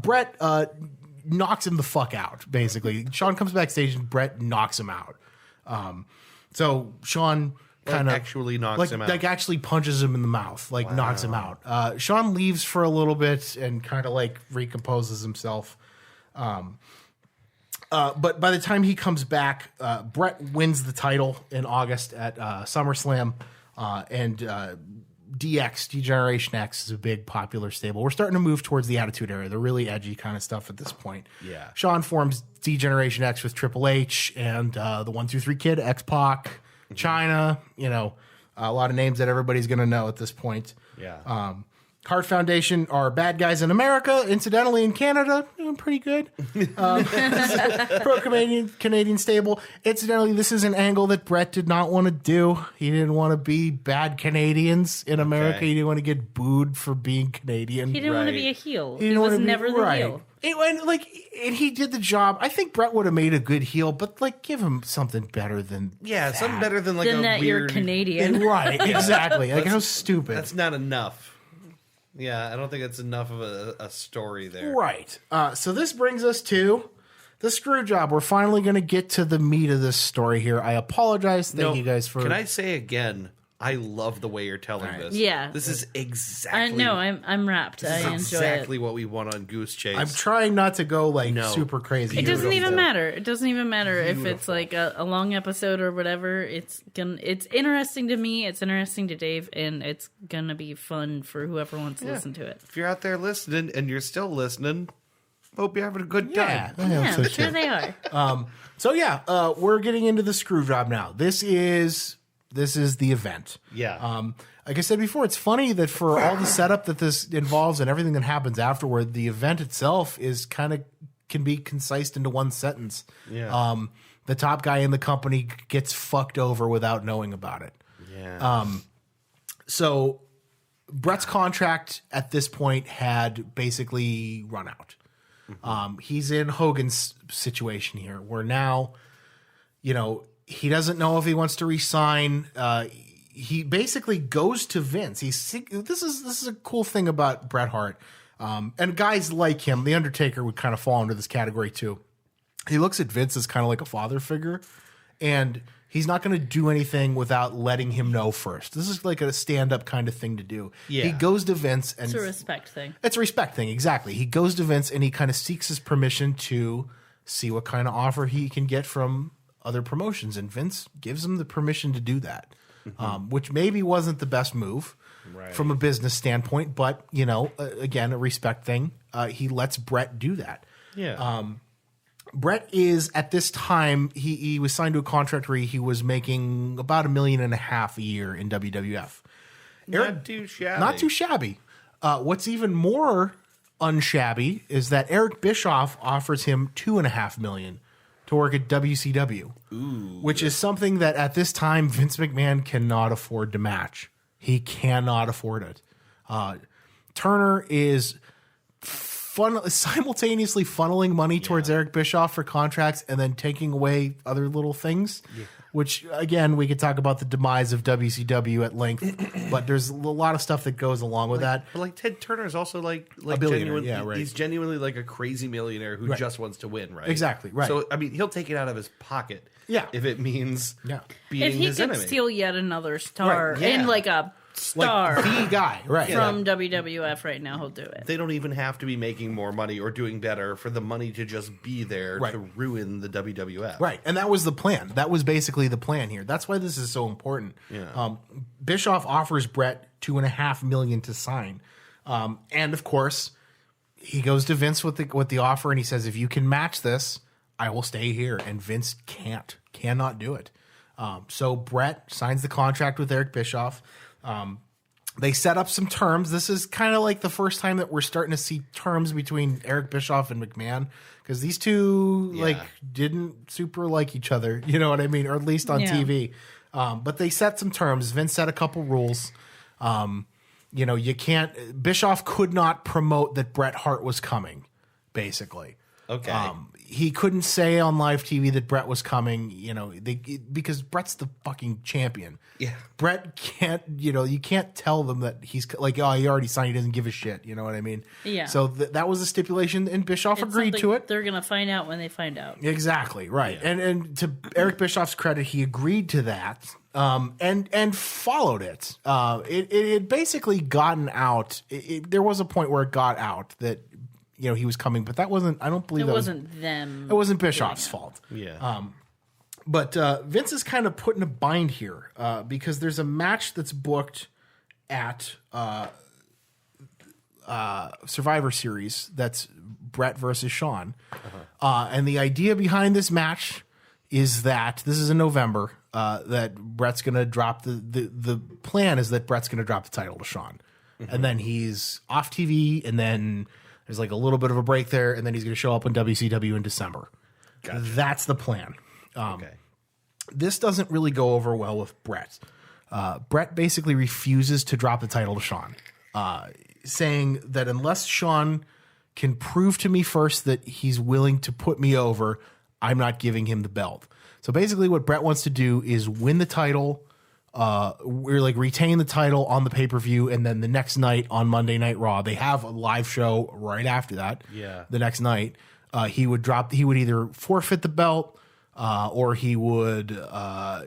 Speaker 3: Bret knocks him the fuck out, basically. Sean comes backstage and Bret knocks him out. So Sean kind of
Speaker 1: actually knocks him out.
Speaker 3: Like actually punches him in the mouth, knocks him out. Sean leaves for a little bit and kind of like recomposes himself. But by the time he comes back, Bret wins the title in August at SummerSlam, and DX, D-Generation X, is a big popular stable. We're starting to move towards the Attitude Era, the really edgy kind of stuff at this point.
Speaker 1: Yeah.
Speaker 3: Sean forms D-Generation X with Triple H and the 1, 2, 3 Kid, X-Pac, China, a lot of names that everybody's going to know at this point.
Speaker 1: Yeah.
Speaker 3: Hart Foundation are bad guys in America. Incidentally, in Canada, doing pretty good. Pro-Canadian stable. Incidentally, this is an angle that Bret did not want to do. He didn't want to be bad Canadians in America.
Speaker 1: Okay.
Speaker 3: He didn't want to get booed for being Canadian.
Speaker 2: He didn't want to
Speaker 1: Right.
Speaker 2: be a heel.
Speaker 3: He
Speaker 2: He
Speaker 3: didn't
Speaker 2: was
Speaker 3: wanna be-
Speaker 2: never the
Speaker 3: right.
Speaker 2: heel.
Speaker 3: And he did the job. I think Bret would have made a good heel, but give him something better than
Speaker 1: Yeah, something better than
Speaker 2: Then
Speaker 1: a
Speaker 2: that
Speaker 1: weird.
Speaker 2: you're Canadian.
Speaker 3: Right, exactly. How stupid.
Speaker 1: That's not enough. Yeah, I don't think it's enough of a story there.
Speaker 3: Right. So this brings us to the Screwjob. We're finally going to get to the meat of this story here. I apologize. Thank you guys for...
Speaker 1: Can I say again? I love the way you're telling this.
Speaker 2: Yeah.
Speaker 1: This is exactly.
Speaker 2: No, I'm wrapped. I enjoy
Speaker 1: exactly
Speaker 2: it.
Speaker 1: what we want on Goose Chase.
Speaker 3: I'm trying not to go
Speaker 1: No.
Speaker 3: super crazy.
Speaker 2: It
Speaker 3: here.
Speaker 2: doesn't even matter. It doesn't even matter if it's like a long episode or whatever. It's interesting to me. It's interesting to Dave, and it's gonna be fun for whoever wants to listen to it.
Speaker 1: If you're out there listening and you're still listening, hope you're having a good
Speaker 3: Yeah,
Speaker 1: time.
Speaker 3: I hope
Speaker 2: Yeah,
Speaker 3: so
Speaker 2: I'm sure
Speaker 3: too.
Speaker 2: they are.
Speaker 3: So yeah, we're getting into the Screwjob now. This is the event.
Speaker 1: Yeah.
Speaker 3: Like I said before, it's funny that for all the setup that this involves and everything that happens afterward, the event itself can be concised into one sentence.
Speaker 1: Yeah.
Speaker 3: The top guy in the company gets fucked over without knowing about it.
Speaker 1: Yeah.
Speaker 3: So Bret's contract at this point had basically run out. He's in Hogan's situation here, where now, he doesn't know if he wants to resign. He basically goes to Vince. This is a cool thing about Bret Hart, and guys like him. The Undertaker would kind of fall into this category too. He looks at Vince as kind of like a father figure, and he's not going to do anything without letting him know first. This is like a stand-up kind of thing to do.
Speaker 1: Yeah.
Speaker 3: He goes to Vince, and
Speaker 2: It's a respect thing.
Speaker 3: it's a respect thing, exactly. He goes to Vince and he kind of seeks his permission to see what kind of offer he can get from other promotions, and Vince gives him the permission to do that, which maybe wasn't the best move from a business standpoint, but again, a respect thing. He lets Bret do that.
Speaker 1: yeah.
Speaker 3: Bret is at this time he was signed to a contract where he was making about $1.5 million a year in WWF.
Speaker 1: Not too shabby.
Speaker 3: Not too shabby. What's even more unshabby is that Eric Bischoff offers him $2.5 million to work at WCW, which is something that at this time Vince McMahon cannot afford to match. He cannot afford it. Turner is simultaneously funneling money towards Eric Bischoff for contracts and then taking away other little things. Yeah. Which, again, we could talk about the demise of WCW at length, but there's a lot of stuff that goes along with that.
Speaker 1: But Ted Turner is also like
Speaker 3: a billionaire.
Speaker 1: Genuine, he's genuinely like a crazy millionaire who just wants to win, right?
Speaker 3: Exactly, right.
Speaker 1: So, I mean, he'll take it out of his pocket if it means beating
Speaker 2: if he
Speaker 1: his
Speaker 2: could
Speaker 1: enemy.
Speaker 2: steal yet another star in like a star
Speaker 3: the guy
Speaker 2: from WWF right now, he'll do it.
Speaker 1: They don't even have to be making more money or doing better for the money to just be there to ruin the WWF.
Speaker 3: Right, and that was the plan. That was basically the plan here. That's why this is so important.
Speaker 1: Yeah.
Speaker 3: Bischoff offers Brett $2.5 million to sign, and of course, he goes to Vince with the offer, and he says, "If you can match this, I will stay here." And Vince cannot do it. So Brett signs the contract with Eric Bischoff. They set up some terms. This is kind of like the first time that we're starting to see terms between Eric Bischoff and McMahon, because these two didn't super like each other, you know what I mean, or at least on TV. But they set some terms. Vince set a couple rules. You can't. Bischoff could not promote that Bret Hart was coming, basically.
Speaker 1: Okay.
Speaker 3: He couldn't say on live TV that Bret was coming, because Bret's the fucking champion.
Speaker 1: Yeah.
Speaker 3: Bret can't, you can't tell them that he's like, oh, he already signed, he doesn't give a shit. You know what I mean?
Speaker 2: Yeah.
Speaker 3: So that was a stipulation, and Bischoff agreed to it.
Speaker 2: They're going to find out when they find out.
Speaker 3: Exactly, right. Yeah. And to Eric Bischoff's credit, he agreed to that and followed it. It had basically gotten out. There was a point where it got out that he was coming, but that wasn't. I don't believe
Speaker 2: it wasn't them.
Speaker 3: It wasn't Bischoff's fault.
Speaker 1: Yeah.
Speaker 3: But Vince is kind of put in a bind here because there's a match that's booked at Survivor Series that's Bret versus Shawn, and the idea behind this match is that this is in November. That Bret's going to drop the plan is that Bret's going to drop the title to Shawn, and then he's off TV, and then there's like a little bit of a break there, and then he's going to show up on WCW in December. Gotcha. That's the plan. Okay. This doesn't really go over well with Bret. Bret basically refuses to drop the title to Shawn, saying that unless Shawn can prove to me first that he's willing to put me over, I'm not giving him the belt. So basically what Bret wants to do is win the title, retain the title on the pay-per-view, and then the next night on Monday Night Raw, they have a live show right after that.
Speaker 1: Yeah.
Speaker 3: The next night, he would either forfeit the belt, or he would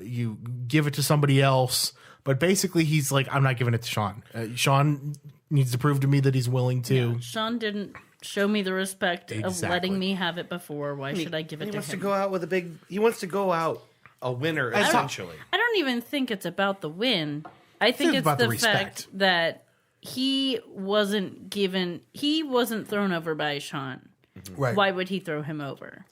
Speaker 3: you give it to somebody else. But basically, he's like, I'm not giving it to Shawn. Shawn needs to prove to me that he's willing to.
Speaker 2: Yeah, Shawn didn't show me the respect of letting me have it before. Why should I give it to him?
Speaker 1: He wants to go out with he wants to go out a winner, essentially.
Speaker 2: I don't even think it's about the win. I think it's the fact that he wasn't thrown over by Shawn.
Speaker 3: Right.
Speaker 2: Why would he throw him over?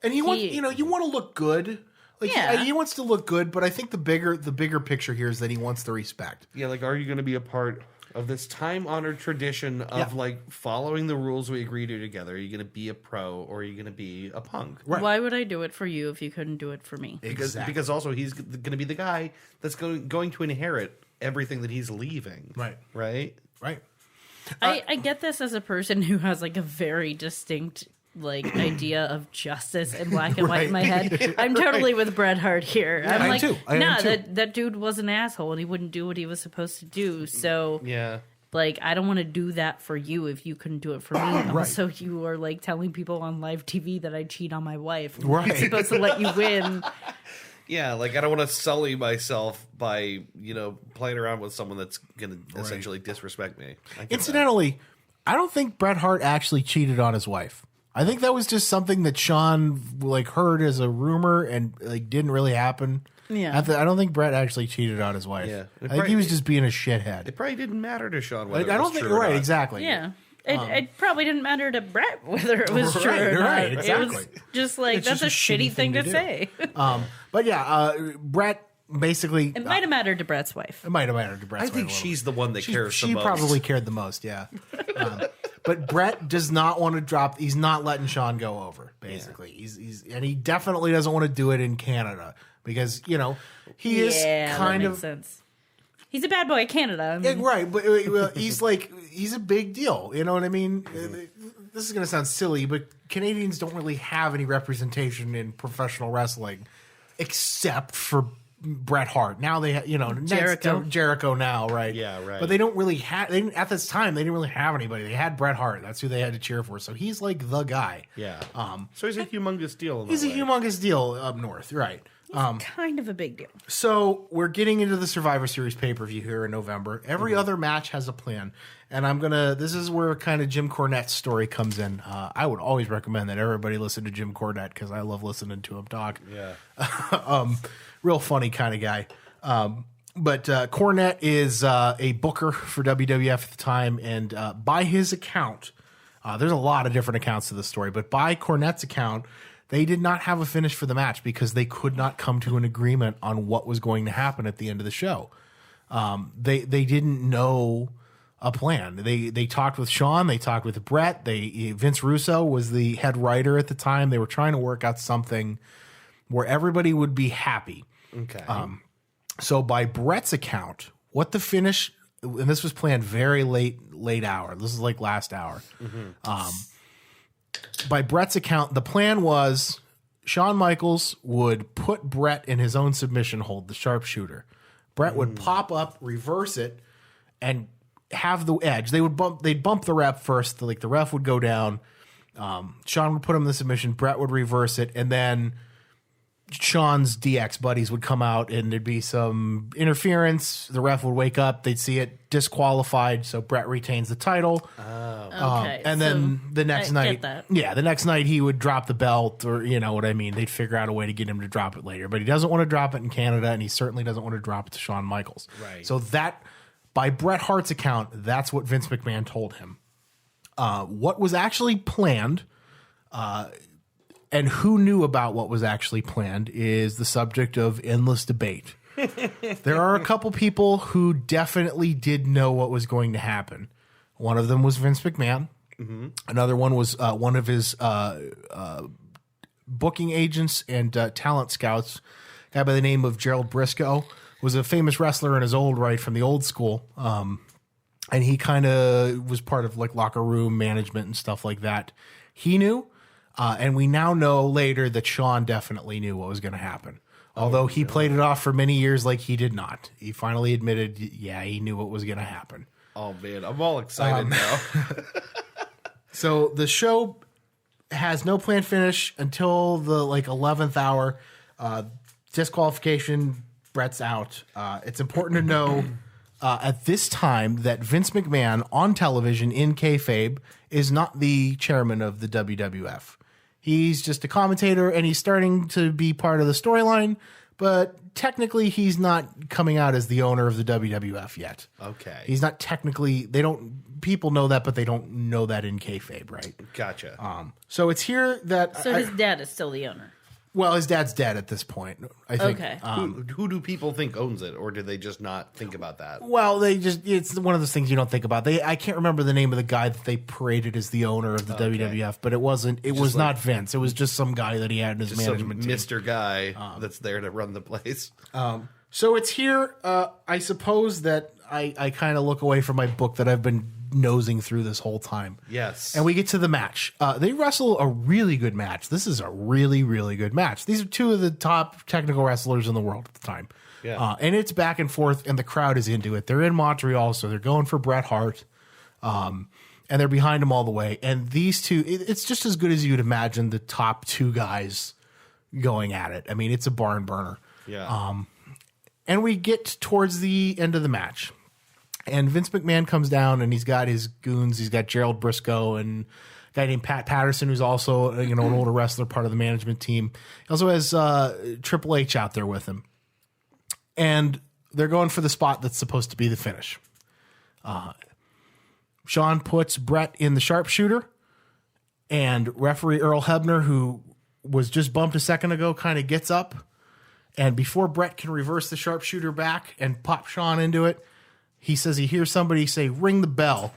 Speaker 3: And you want to look good. Like he wants to look good, but I think the bigger picture here is that he wants the respect.
Speaker 1: Yeah, like, are you going to be a part of this time-honored tradition of like following the rules we agree to together? Are you going to be a pro, or are you going to be a punk?
Speaker 2: Right. Why would I do it for you if you couldn't do it for me?
Speaker 1: Because also he's going to be the guy that's going to inherit everything that he's leaving. Right.
Speaker 2: I get this as a person who has like a very distinct idea of justice in black and white in my head. I'm totally with Bret Hart here. I'm like, that dude was an asshole and he wouldn't do what he was supposed to do. So I don't want to do that for you if you couldn't do it for me. And also, you are like telling people on live TV that I cheat on my wife. I'm supposed to let you win.
Speaker 1: Yeah, like, I don't want to sully myself by, playing around with someone that's going to essentially disrespect me.
Speaker 3: Incidentally, I don't think Bret Hart actually cheated on his wife. I think that was just something that Shawn heard as a rumor and didn't really happen. Yeah, I don't think Bret actually cheated on his wife. Yeah, I think he was just being a shithead.
Speaker 1: It probably didn't matter to Shawn whether
Speaker 3: I don't think right, exactly.
Speaker 2: Yeah. It probably didn't matter to Bret whether it was true or not.
Speaker 3: Right, exactly.
Speaker 2: It was just that's a shitty thing to say.
Speaker 3: But yeah, Bret basically...
Speaker 2: It might have mattered to Bret's wife.
Speaker 3: It might have mattered to Bret's wife.
Speaker 1: I think she's the one that cares the most.
Speaker 3: She probably cared the most, yeah. But Bret does not want to drop... He's not letting Shawn go over, basically. Yeah. And he definitely doesn't want to do it in Canada because, he is kind of...
Speaker 2: sense. He's a bad boy in Canada.
Speaker 3: Right, but he's a big deal. You know what I mean? this is going to sound silly, but Canadians don't really have any representation in professional wrestling except for Bret Hart. Now they, Jericho now, right?
Speaker 1: Yeah, right.
Speaker 3: But they don't really have. At this time, they didn't really have anybody. They had Bret Hart. That's who they had to cheer for. So he's like the guy.
Speaker 1: Yeah. So he's a humongous deal.
Speaker 3: He's a humongous deal up north, right?
Speaker 2: Kind of a big deal.
Speaker 3: So we're getting into the Survivor Series pay-per-view here in November. Every other match has a plan. And this is where kind of Jim Cornette's story comes in. I would always recommend that everybody listen to Jim Cornette because I love listening to him talk.
Speaker 1: Yeah.
Speaker 3: Real funny kind of guy. But Cornette is a booker for WWF at the time. And by his account, there's a lot of different accounts to this story. But by Cornette's account, they did not have a finish for the match because they could not come to an agreement on what was going to happen at the end of the show. They didn't know a plan. They talked with Shawn. They talked with Bret. Vince Russo was the head writer at the time. They were trying to work out something where everybody would be happy.
Speaker 1: Okay.
Speaker 3: So by Bret's account, what the finish, and this was planned very late hour. This is like last hour. Mm-hmm. By Bret's account, the plan was Shawn Michaels would put Bret in his own submission hold, the sharpshooter. Bret would pop up, reverse it, and have the edge. They'd bump the ref first. Like the ref would go down. Shawn would put him in the submission. Bret would reverse it, and then Shawn's DX buddies would come out, and there'd be some interference. The ref would wake up. They'd see it disqualified, so Bret retains the title.
Speaker 2: Okay.
Speaker 3: And then the next night,
Speaker 2: the
Speaker 3: next night he would drop the belt, or you know what I mean. They'd figure out a way to get him to drop it later, but he doesn't want to drop it in Canada, and he certainly doesn't want to drop it to Shawn Michaels.
Speaker 1: Right.
Speaker 3: So that, by Bret Hart's account, that's what Vince McMahon told him. What was actually planned, and who knew about what was actually planned, is the subject of endless debate. There are a couple people who definitely did know what was going to happen. One of them was Vince McMahon. Mm-hmm. Another one was one of his booking agents and talent scouts, a guy by the name of Gerald Briscoe, was a famous wrestler in his old right from the old school. And he kind of was part of like locker room management and stuff like that. He knew. And we now know later that Shawn definitely knew what was going to happen. Although he played it off for many years like he did not. He finally admitted, yeah, he knew what was going to happen.
Speaker 1: Oh, man. I'm all excited now.
Speaker 3: So the show has no planned finish until the 11th hour. Disqualification, Bret's out. It's important to know at this time that Vince McMahon on television in kayfabe is not the chairman of the WWF. He's just a commentator, and he's starting to be part of the storyline, but technically he's not coming out as the owner of the WWF yet.
Speaker 1: Okay.
Speaker 3: He's not technically, people know that, but they don't know that in kayfabe, right?
Speaker 1: Gotcha.
Speaker 3: So it's here that...
Speaker 2: So his dad is still the owner.
Speaker 3: Well, his dad's dead at this point, I think.
Speaker 2: Okay.
Speaker 1: Who do people think owns it, or do they just not think about that?
Speaker 3: Well, it's one of those things you don't think about. I can't remember the name of the guy that they paraded as the owner of the WWF, but it was not Vince. It was just some guy that he had in his management team.
Speaker 1: Mr. Guy that's there to run the place.
Speaker 3: So it's here, I suppose that I kind of look away from my book that I've been nosing through this whole time.
Speaker 1: Yes.
Speaker 3: And we get to the match. They wrestle a really good match. This is a really, really good match. These are two of the top technical wrestlers in the world at the time.
Speaker 1: Yeah.
Speaker 3: And it's back and forth, and the crowd is into it. They're in Montreal, so they're going for Bret Hart. And they're behind him all the way. And these two, it's just as good as you'd imagine the top two guys going at it. I mean, it's a barn burner.
Speaker 1: Yeah.
Speaker 3: And we get towards the end of the match. And Vince McMahon comes down, and he's got his goons. He's got Gerald Briscoe and a guy named Pat Patterson, who's also an older wrestler, part of the management team. He also has Triple H out there with him. And they're going for the spot that's supposed to be the finish. Shawn puts Bret in the sharpshooter, and referee Earl Hebner, who was just bumped a second ago, kind of gets up. And before Bret can reverse the sharpshooter back and pop Shawn into it, he says he hears somebody say, "Ring the bell."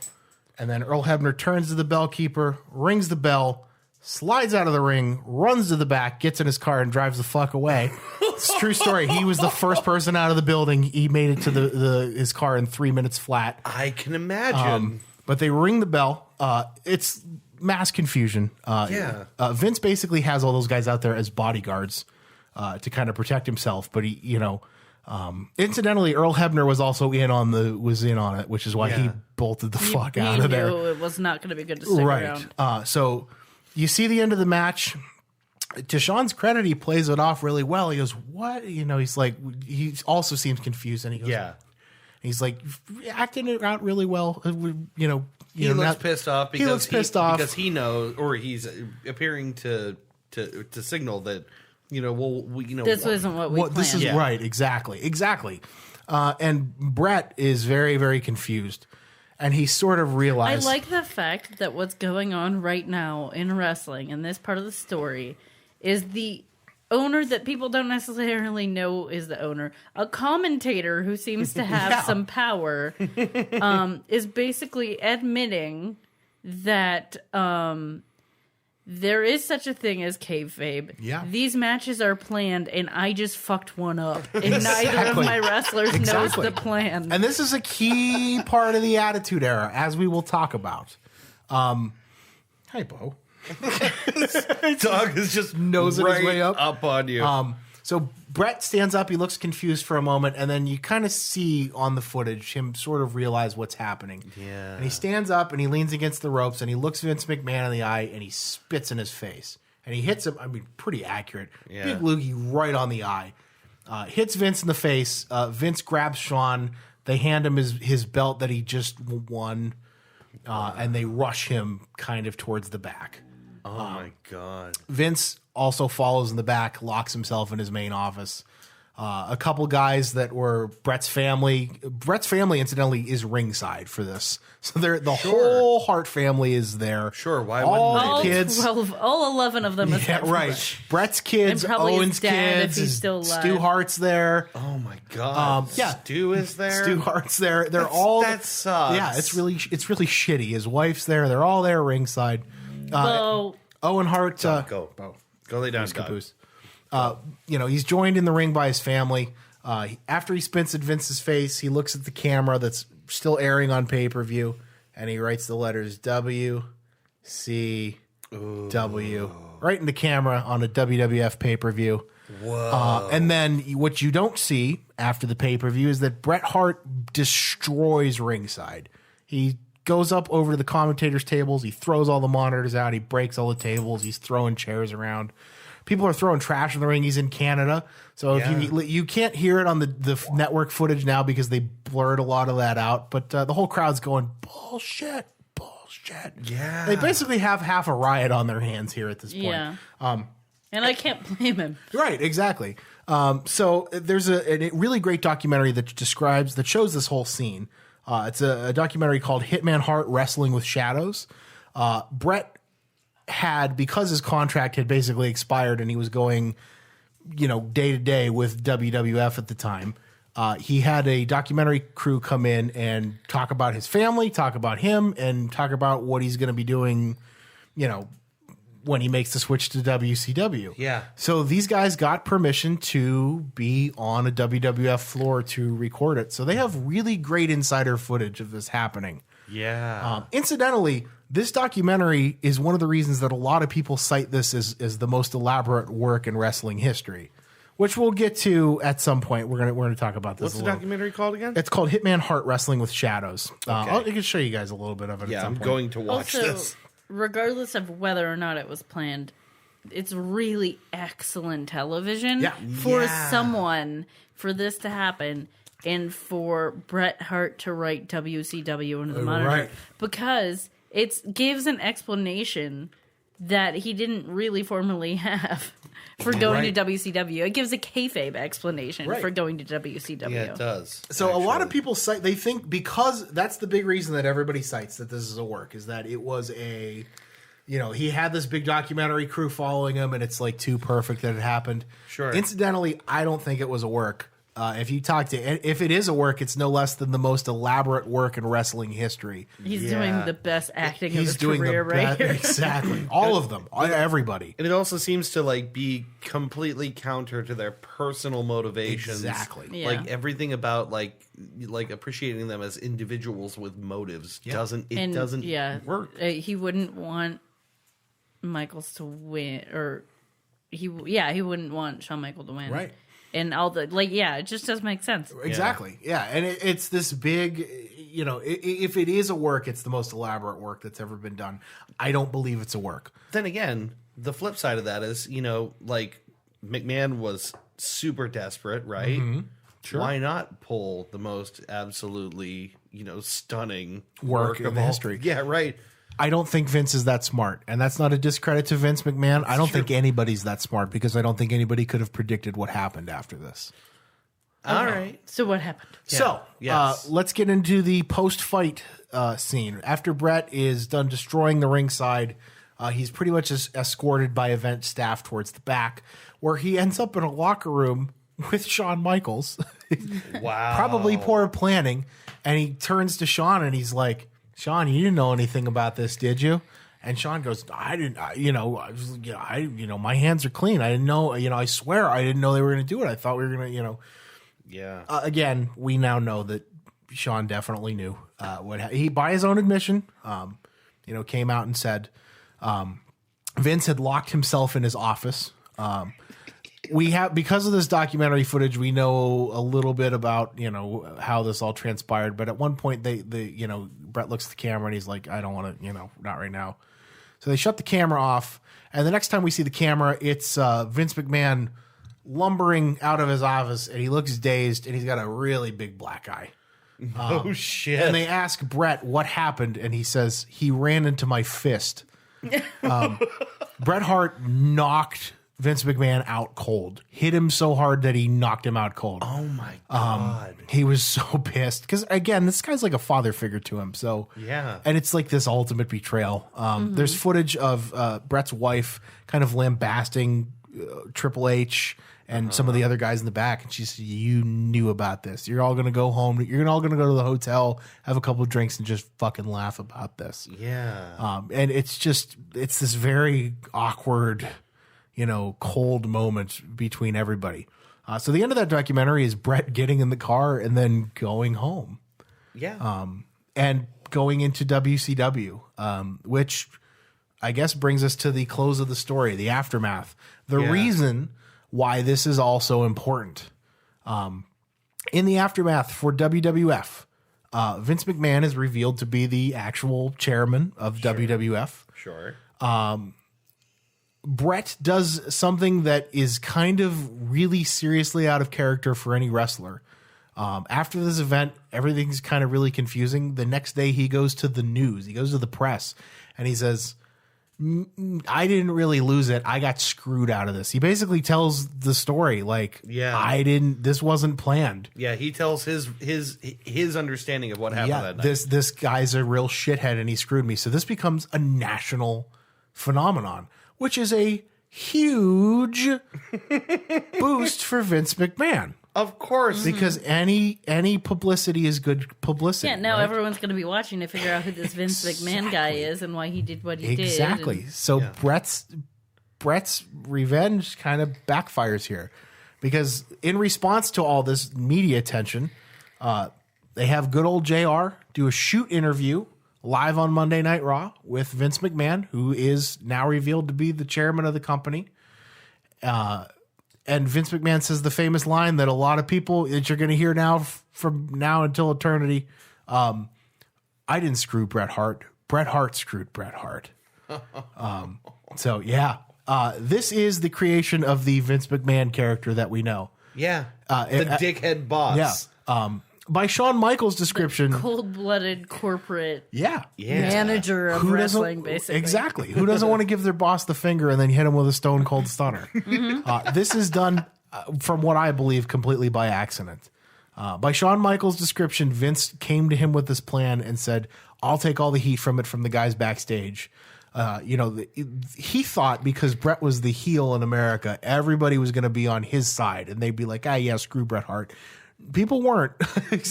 Speaker 3: And then Earl Hebner turns to the bellkeeper, rings the bell, slides out of the ring, runs to the back, gets in his car, and drives the fuck away. It's a true story. He was the first person out of the building. He made it to his car in 3 minutes flat.
Speaker 1: I can imagine.
Speaker 3: But they ring the bell. It's mass confusion. Vince basically has all those guys out there as bodyguards to kind of protect himself. But he, incidentally, Earl Hebner was also in on it, which is why he bolted the fuck out of there.
Speaker 2: He knew it was not going to be good to stick around.
Speaker 3: So you see the end of the match. To Sean's credit, he plays it off really well. He goes, "What?" He's like, he also seems confused, and he goes, He's like acting it out really well.
Speaker 1: He looks pissed off because he knows, or he's appearing to signal that
Speaker 2: this isn't what we planned.
Speaker 3: This is right, exactly. And Brett is very, very confused, and he sort of realized.
Speaker 2: I like the fact that what's going on right now in wrestling in this part of the story is the owner that people don't necessarily know is the owner. A commentator who seems to have some power is basically admitting that there is such a thing as kayfabe.
Speaker 3: Yeah.
Speaker 2: These matches are planned, and I just fucked one up. And neither of my wrestlers knows the plan.
Speaker 3: And this is a key part of the Attitude Era, as we will talk about. Hi, Bo.
Speaker 1: Dog is just
Speaker 3: nosing his way up
Speaker 1: on you.
Speaker 3: So Brett stands up. He looks confused for a moment, and then you kind of see on the footage him sort of realize what's happening.
Speaker 1: Yeah.
Speaker 3: And he stands up and he leans against the ropes and he looks Vince McMahon in the eye and he spits in his face. And he hits him. I mean, pretty accurate.
Speaker 1: Yeah.
Speaker 3: Big loogie right on the eye. Hits Vince in the face. Vince grabs Sean. They hand him his belt that he just won, and they rush him kind of towards the back.
Speaker 1: Oh, my God.
Speaker 3: Vince also follows in the back, locks himself in his main office. A couple guys that were Brett's family. Brett's family, incidentally, is ringside for this. So the whole Hart family is there.
Speaker 1: Sure, why
Speaker 3: all
Speaker 1: wouldn't
Speaker 3: the
Speaker 1: they?
Speaker 3: kids,
Speaker 2: all 11 of them.
Speaker 3: Yeah, right. Brett's kids,
Speaker 2: And probably his
Speaker 3: Owen's
Speaker 2: dad, if
Speaker 3: kids,
Speaker 2: he's still alive.
Speaker 3: Stu Hart's there.
Speaker 1: Oh, my God. Stu is there?
Speaker 3: Stu Hart's there. That
Speaker 1: sucks.
Speaker 3: Yeah, it's really shitty. His wife's there. They're all there ringside. Owen Hart.
Speaker 1: Go lay down,
Speaker 3: Caboose. He's joined in the ring by his family. After he spits at Vince's face, he looks at the camera that's still airing on pay-per-view, and he writes the letters W, C, W right in the camera on a WWF pay-per-view.
Speaker 1: Whoa.
Speaker 3: And then what you don't see after the pay-per-view is that Bret Hart destroys ringside. He goes up over to the commentators' tables. He throws all the monitors out. He breaks all the tables. He's throwing chairs around. People are throwing trash in the ring. He's in Canada. So if you can't hear it on the network footage now because they blurred a lot of that out. But the whole crowd's going, bullshit.
Speaker 1: Yeah.
Speaker 3: They basically have half a riot on their hands here at this point.
Speaker 2: Yeah. And I can't blame him.
Speaker 3: Right, exactly. So there's a really great documentary that shows this whole scene. It's a documentary called Hitman Hart Wrestling with Shadows. Brett had, because his contract had basically expired and he was going, day to day with WWF at the time, he had a documentary crew come in and talk about his family, talk about him, and talk about what he's going to be doing, when he makes the switch to WCW.
Speaker 1: Yeah.
Speaker 3: So these guys got permission to be on a WWF floor to record it. So they have really great insider footage of this happening.
Speaker 1: Yeah.
Speaker 3: Incidentally, this documentary is one of the reasons that a lot of people cite this as the most elaborate work in wrestling history, which we'll get to at some point. We're gonna talk about this.
Speaker 1: What's the documentary called again?
Speaker 3: It's called Hitman Hart Wrestling with Shadows.
Speaker 1: Okay.
Speaker 3: I can show you guys a little bit of it.
Speaker 1: Yeah,
Speaker 3: at some
Speaker 1: I'm
Speaker 3: point.
Speaker 1: going to watch
Speaker 2: Also,
Speaker 1: this.
Speaker 2: regardless of whether or not it was planned, it's really excellent television for someone for this to happen and for Bret Hart to write WCW into the monitor because it gives an explanation that he didn't really formally have for going to WCW. It gives a kayfabe explanation for going to WCW.
Speaker 1: Yeah, it does.
Speaker 3: So a lot of people they think, because that's the big reason that everybody cites that this is a work, is that it was he had this big documentary crew following him, and it's like too perfect that it happened.
Speaker 1: Sure.
Speaker 3: Incidentally, I don't think it was a work. If it is a work, it's no less than the most elaborate work in wrestling history.
Speaker 2: He's doing the best acting of his
Speaker 3: doing
Speaker 2: career right here.
Speaker 3: Exactly. All of them. Everybody.
Speaker 1: And it also seems to be completely counter to their personal motivations.
Speaker 3: Exactly.
Speaker 2: Yeah.
Speaker 1: Like everything about like appreciating them as individuals with motives doesn't work.
Speaker 2: He wouldn't want Michaels to win, or he wouldn't want Shawn Michaels to win,
Speaker 3: Right.
Speaker 2: And all the it just doesn't make sense.
Speaker 3: Exactly. Yeah. And it's this big, if it is a work, it's the most elaborate work that's ever been done. I don't believe it's a work.
Speaker 1: Then again, the flip side of that is, like McMahon was super desperate, right?
Speaker 3: Mm-hmm. Sure.
Speaker 1: Why not pull the most absolutely, stunning
Speaker 3: Work in
Speaker 1: of
Speaker 3: the
Speaker 1: all-
Speaker 3: history.
Speaker 1: Yeah, right.
Speaker 3: I don't think Vince is that smart. And that's not a discredit to Vince McMahon. I don't think anybody's that smart because I don't think anybody could have predicted what happened after this.
Speaker 1: All right.
Speaker 2: So what happened?
Speaker 3: So
Speaker 1: Yes.
Speaker 3: let's get into the post-fight scene. After Brett is done destroying the ringside, he's pretty much escorted by event staff towards the back, where he ends up in a locker room with Shawn Michaels.
Speaker 1: Wow.
Speaker 3: Probably poor planning. And he turns to Shawn and he's like, Shawn, you didn't know anything about this, did you? And Shawn goes, I didn't, my hands are clean. I didn't know, I swear I didn't know they were going to do it. I thought we were going to,
Speaker 1: Yeah.
Speaker 3: again, we now know that Shawn definitely knew he, by his own admission, came out and said Vince had locked himself in his office. Because of this documentary footage, we know a little bit about, how this all transpired. But at one point Brett looks at the camera and he's like, I don't want to, not right now. So they shut the camera off. And the next time we see the camera, it's Vince McMahon lumbering out of his office, and he looks dazed, and he's got a really big black eye.
Speaker 1: Oh, shit.
Speaker 3: And they ask Brett what happened, and he says, he ran into my fist. Bret Hart knocked Vince McMahon out cold. Hit him so hard that he knocked him out cold.
Speaker 1: Oh, my God.
Speaker 3: He was so pissed. Because, again, this guy's like a father figure to him. So
Speaker 1: Yeah.
Speaker 3: And it's like this ultimate betrayal. There's footage of Bret's wife kind of lambasting Triple H and some of the other guys in the back. And she said, you knew about this. You're all going to go home. You're all going to go to the hotel, have a couple of drinks, and just fucking laugh about this.
Speaker 1: Yeah.
Speaker 3: And it's this very awkward, cold moment between everybody. So the end of that documentary is Brett getting in the car and then going home.
Speaker 1: Yeah.
Speaker 3: And going into WCW, which I guess brings us to the close of the story, the aftermath. The reason why this is also important. In the aftermath for WWF, Vince McMahon is revealed to be the actual chairman of WWF.
Speaker 1: Sure.
Speaker 3: Brett does something that is kind of really seriously out of character for any wrestler. After this event, everything's kind of really confusing. The next day, he goes to the news. He goes to the press, and he says, I didn't really lose it. I got screwed out of this. He basically tells the story like, this wasn't planned.
Speaker 1: Yeah, he tells his understanding of what happened that night.
Speaker 3: This guy's a real shithead and he screwed me. So this becomes a national phenomenon, which is a huge boost for Vince McMahon.
Speaker 1: Of course.
Speaker 3: Because any publicity is good publicity.
Speaker 2: Yeah, now
Speaker 3: right?
Speaker 2: everyone's going to be watching to figure out who this Vince McMahon guy is and why he did what he did.
Speaker 3: Exactly. So Brett's revenge kind of backfires here. Because in response to all this media attention, they have good old JR do a shoot interview live on Monday Night Raw with Vince McMahon, who is now revealed to be the chairman of the company. And Vince McMahon says the famous line that a lot of people that you're going to hear now from now until eternity. I didn't screw Bret Hart. Bret Hart screwed Bret Hart. This is the creation of the Vince McMahon character that we know.
Speaker 1: Yeah. The dickhead boss.
Speaker 3: Yeah. By Shawn Michaels' description.
Speaker 2: Cold-blooded corporate
Speaker 3: Yeah.
Speaker 2: manager of wrestling, basically.
Speaker 3: Exactly. Who doesn't want to give their boss the finger and then hit him with a stone cold stunner? This is done, from what I believe, completely by accident. By Shawn Michaels' description, Vince came to him with this plan and said, I'll take all the heat from it from the guys backstage. He thought because Bret was the heel in America, everybody was going to be on his side and they'd be like, screw Bret Hart. People weren't.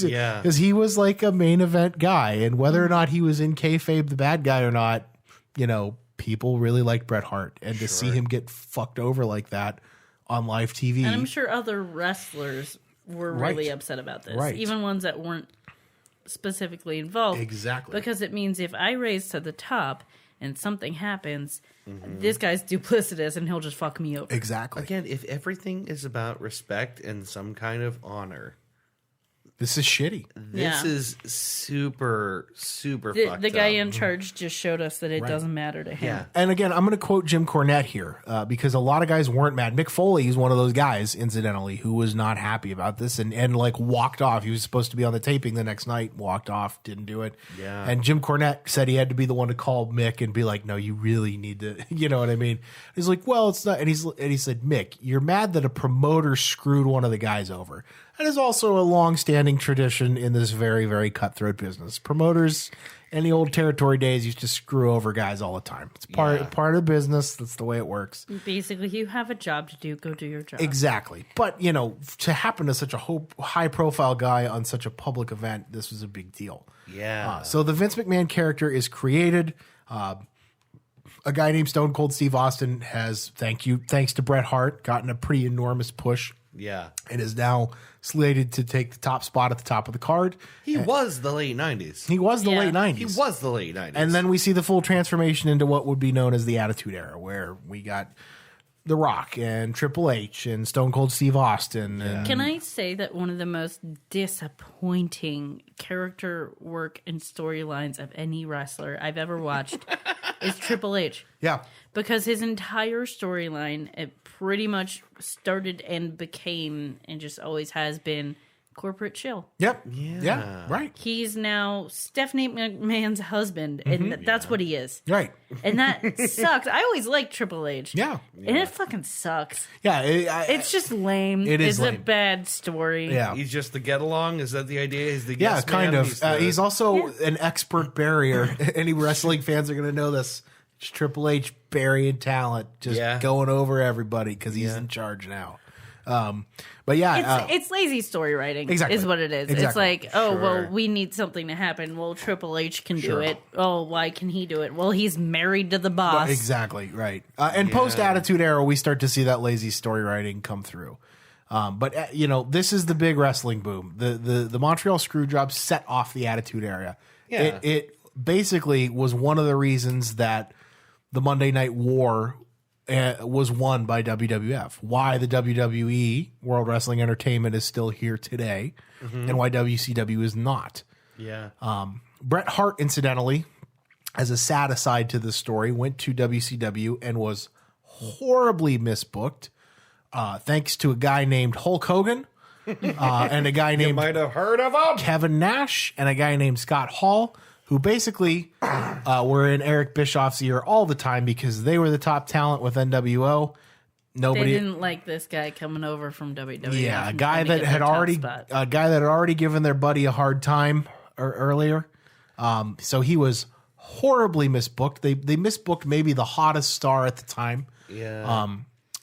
Speaker 1: Yeah.
Speaker 3: Because he was like a main event guy. And whether or not he was in kayfabe the bad guy or not, people really liked Bret Hart. And to see him get fucked over like that on live TV.
Speaker 2: And I'm sure other wrestlers were really upset about this.
Speaker 3: Right.
Speaker 2: Even ones that weren't specifically involved.
Speaker 3: Exactly.
Speaker 2: Because it means if I raise to the top and something happens, this guy's duplicitous and he'll just fuck me over.
Speaker 3: Exactly.
Speaker 1: Again, if everything is about respect and some kind of honor,
Speaker 3: This is shitty.
Speaker 1: this is super fucked
Speaker 2: The guy
Speaker 1: up.
Speaker 2: in charge just showed us that it doesn't matter to him.
Speaker 1: Yeah.
Speaker 3: And again, I'm going to quote Jim Cornette here because a lot of guys weren't mad. Mick Foley is one of those guys, incidentally, who was not happy about this and like walked off. He was supposed to be on the taping the next night, walked off, didn't do it.
Speaker 1: Yeah.
Speaker 3: And Jim Cornette said he had to be the one to call Mick and be like, no, you really need to, you know what I mean? He's like, well, it's not. And he said, Mick, you're mad that a promoter screwed one of the guys over. That is also a long-standing tradition in this very, very cutthroat business. Promoters in the old territory days used to screw over guys all the time. It's part of the business. That's the way it works.
Speaker 2: Basically, you have a job to do. Go do your job.
Speaker 3: Exactly. But, you know, to happen to such a high-profile guy on such a public event, this was a big deal.
Speaker 1: Yeah.
Speaker 3: So the Vince McMahon character is created. A guy named Stone Cold Steve Austin has, thanks to Bret Hart, gotten a pretty enormous push.
Speaker 1: Yeah.
Speaker 3: And is now slated to take the top spot at the top of the card.
Speaker 1: He was the late 90s.
Speaker 3: He was the
Speaker 2: Yeah.
Speaker 3: late 90s.
Speaker 1: He was the late 90s.
Speaker 3: And then we see the full transformation into what would be known as the Attitude Era, where we got The Rock and Triple H and Stone Cold Steve Austin. And
Speaker 2: Can I say that one of the most disappointing character work and storylines of any wrestler I've ever watched is Triple H?
Speaker 3: yeah.
Speaker 2: Because his entire storyline, it pretty much started and became, and just always has been, corporate chill.
Speaker 3: Yep. Yeah. Right.
Speaker 2: He's now Stephanie McMahon's husband, and that's what he is.
Speaker 3: Right.
Speaker 2: And that sucks. I always liked Triple H.
Speaker 3: Yeah.
Speaker 2: And it fucking sucks.
Speaker 3: Yeah.
Speaker 2: It's just lame.
Speaker 3: It is
Speaker 2: It's
Speaker 3: lame.
Speaker 2: a bad story.
Speaker 3: Yeah.
Speaker 1: He's just the get along. Is that the idea? He's the
Speaker 3: Yeah,
Speaker 1: yes
Speaker 3: kind
Speaker 1: man?
Speaker 3: of. He's also an expert barrier. Any wrestling fans are going to know this. It's Triple H burying talent, just going over everybody because he's in charge now. But yeah,
Speaker 2: It's lazy story writing,
Speaker 3: Exactly.
Speaker 2: is what it is.
Speaker 3: Exactly.
Speaker 2: It's like, oh,
Speaker 1: Sure.
Speaker 2: well, we need something to happen. Well, Triple H can do it. Oh, why can he do it? Well, he's married to the boss.
Speaker 3: exactly right. And post Attitude Era, we start to see that lazy story writing come through. But you know, this is the big wrestling boom. The Montreal Screwjob set off the Attitude Era.
Speaker 1: Yeah.
Speaker 3: It basically was one of the reasons that the Monday Night War was won by WWF. Why the WWE, World Wrestling Entertainment, is still here today, and why WCW is not.
Speaker 1: Yeah.
Speaker 3: Bret Hart, incidentally, as a sad aside to this story, went to WCW and was horribly misbooked, thanks to a guy named Hulk Hogan and a guy named
Speaker 1: Might have heard of him.
Speaker 3: Kevin Nash and a guy named Scott Hall, who basically were in Eric Bischoff's ear all the time because they were the top talent with NWO.
Speaker 2: They
Speaker 3: Nobody,
Speaker 2: didn't like this guy coming over from WWF.
Speaker 3: yeah, a
Speaker 2: and
Speaker 3: guy
Speaker 2: trying to
Speaker 3: that
Speaker 2: get
Speaker 3: had
Speaker 2: their top
Speaker 3: already,
Speaker 2: spot.
Speaker 3: a guy that had already given their buddy a hard time earlier. So he was horribly misbooked. They misbooked maybe the hottest star at the time.
Speaker 1: Yeah.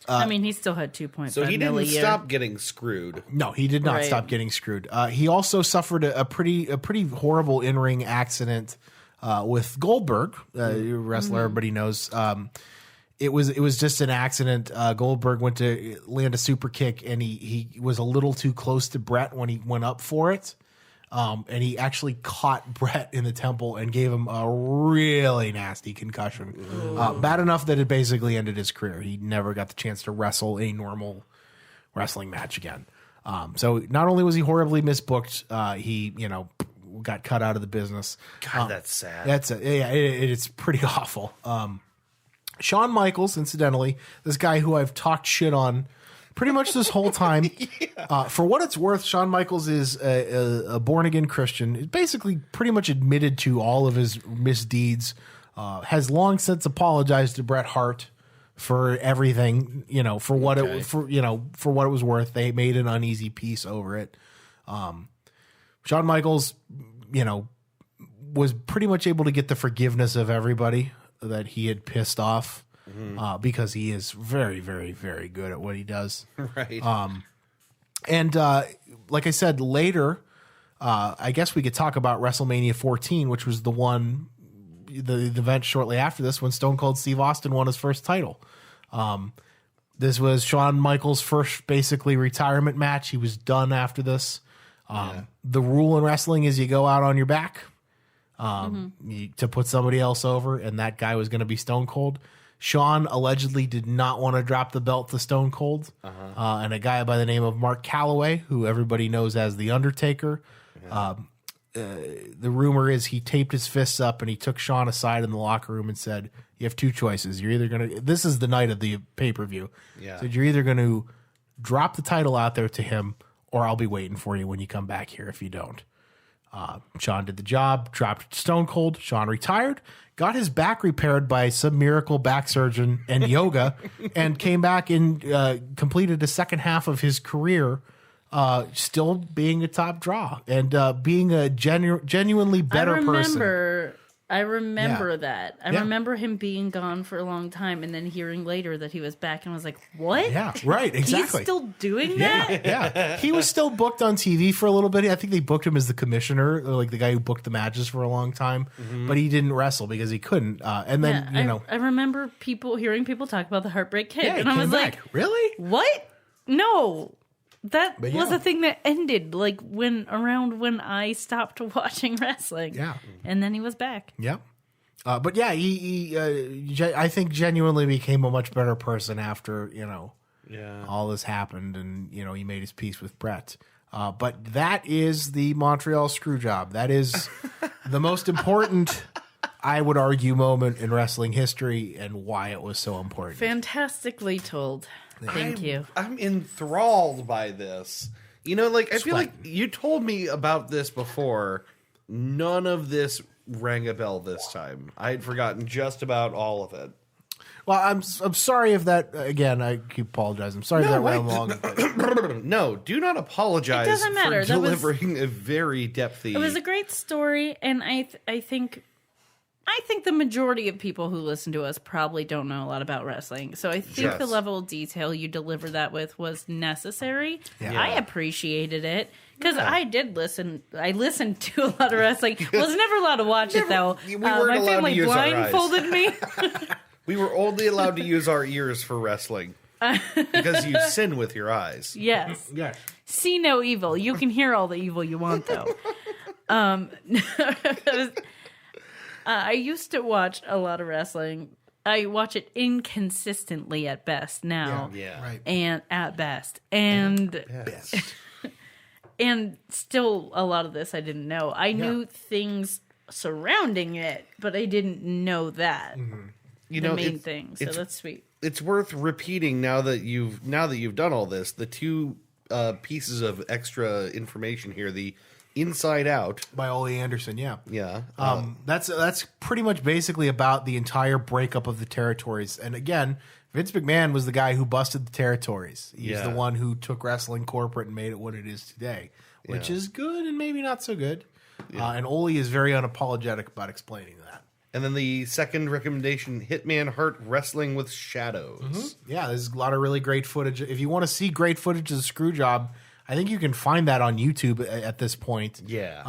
Speaker 2: I mean, he still had 2.5
Speaker 1: so he
Speaker 2: mil a
Speaker 1: didn't
Speaker 2: year.
Speaker 1: stop getting screwed.
Speaker 3: No, he did not
Speaker 2: Right.
Speaker 3: stop getting screwed. He also suffered a pretty horrible in-ring accident with Goldberg, a wrestler everybody knows. It was just an accident. Goldberg went to land a super kick, and he was a little too close to Bret when he went up for it. And he actually caught Bret in the temple and gave him a really nasty concussion. Bad enough that it basically ended his career. He never got the chance to wrestle a normal wrestling match again. So not only was he horribly misbooked, he, got cut out of the business.
Speaker 1: God, that's sad.
Speaker 3: It's pretty awful. Shawn Michaels, incidentally, this guy who I've talked shit on pretty much this whole time. For what it's worth, Shawn Michaels is a born-again Christian. He's basically pretty much admitted to all of his misdeeds. Has long since apologized to Bret Hart for everything, for what it for what it was worth. They made an uneasy peace over it. Shawn Michaels, was pretty much able to get the forgiveness of everybody that he had pissed off, because he is very, very, very good at what he does.
Speaker 1: Right.
Speaker 3: And like I said, later, I guess we could talk about WrestleMania 14, which was the event shortly after this when Stone Cold Steve Austin won his first title. This was Shawn Michaels' first basically retirement match. He was done after this. The rule in wrestling is you go out on your back. to put somebody else over, and that guy was going to be Stone Cold. Shawn allegedly did not want to drop the belt to Stone Cold, and a guy by the name of Mark Calloway, who everybody knows as The Undertaker. The rumor is he taped his fists up and he took Shawn aside in the locker room and said, "You have two choices. You're either going to." This is the night of the pay-per-view.
Speaker 1: Yeah.
Speaker 3: Said, "You're either going to drop the title out there to him, or I'll be waiting for you when you come back here if you don't." Shawn did the job, dropped Stone Cold. Shawn retired, got his back repaired by some miracle back surgeon and yoga, and came back and completed the second half of his career, still being a top draw and being a genuinely better person.
Speaker 2: I remember
Speaker 3: Yeah.
Speaker 2: that. I
Speaker 3: Yeah.
Speaker 2: remember him being gone for a long time and then hearing later that he was back and was like, what?
Speaker 3: Yeah, right, exactly.
Speaker 2: He's still doing that?
Speaker 3: Yeah, he was still booked on TV for a little bit. I think they booked him as the commissioner, like the guy who booked the matches for a long time, but he didn't wrestle because he couldn't. And then,
Speaker 2: I remember hearing people talk about the Heartbreak Kid,
Speaker 3: yeah, he
Speaker 2: and I was
Speaker 3: came
Speaker 2: like,
Speaker 3: back. Really?
Speaker 2: what? No. That
Speaker 3: But
Speaker 2: was
Speaker 3: yeah.
Speaker 2: a thing that ended like when I stopped watching wrestling.
Speaker 3: Yeah.
Speaker 2: And then he was back.
Speaker 3: Yeah. But yeah, I think genuinely became a much better person after, all this happened and, he made his peace with Brett. But that is the Montreal Screwjob. That is the most important, I would argue, moment in wrestling history and why it was so important.
Speaker 2: Fantastically told. Thank you.
Speaker 1: I'm enthralled by this. I feel like you told me about this before. None of this rang a bell this time. I had forgotten just about all of it.
Speaker 3: Well, I'm sorry if that, again, I keep apologizing. I'm sorry if that ran long. But
Speaker 1: No, do not apologize
Speaker 2: It doesn't matter.
Speaker 1: for
Speaker 2: That was-
Speaker 1: delivering a very depthy...
Speaker 2: It was a great story, and I think the majority of people who listen to us probably don't know a lot about wrestling. So I think the
Speaker 1: Yes.
Speaker 2: level of detail you deliver that with was necessary.
Speaker 3: Yeah.
Speaker 2: I appreciated it because I did listen. I listened to a lot of wrestling. Was never allowed to watch it though.
Speaker 1: we weren't
Speaker 2: My
Speaker 1: allowed to
Speaker 2: family
Speaker 1: use our eyes.
Speaker 2: blindfolded me.
Speaker 1: We were only allowed to use our ears for wrestling. Because you sin with your eyes.
Speaker 2: Yes.
Speaker 3: yes.
Speaker 2: See no evil. You can hear all the evil you want though. I used to watch a lot of wrestling. I watch it inconsistently at best now.
Speaker 1: Yeah.
Speaker 3: Right.
Speaker 2: And at best. And
Speaker 3: Best.
Speaker 2: and still a lot of this I didn't know. I knew things surrounding it, but I didn't know that.
Speaker 1: You
Speaker 2: The
Speaker 1: know,
Speaker 2: main thing. So
Speaker 1: it's-
Speaker 2: that's sweet.
Speaker 1: It's worth repeating now that you've done all this. The two pieces of extra information here: the Inside Out.
Speaker 3: By Ole Anderson, yeah.
Speaker 1: Yeah.
Speaker 3: That's pretty much basically about the entire breakup of the territories. And again, Vince McMahon was the guy who busted the territories. He's
Speaker 1: Yeah.
Speaker 3: the one who took wrestling corporate and made it what it is today, which is good and maybe not so good. And Ole is very unapologetic about explaining that.
Speaker 1: And then the second recommendation: Hitman Hart Wrestling with Shadows.
Speaker 3: Yeah, there's a lot of really great footage. If you want to see great footage of the Screwjob, I think you can find that on YouTube at this point.
Speaker 1: Yeah.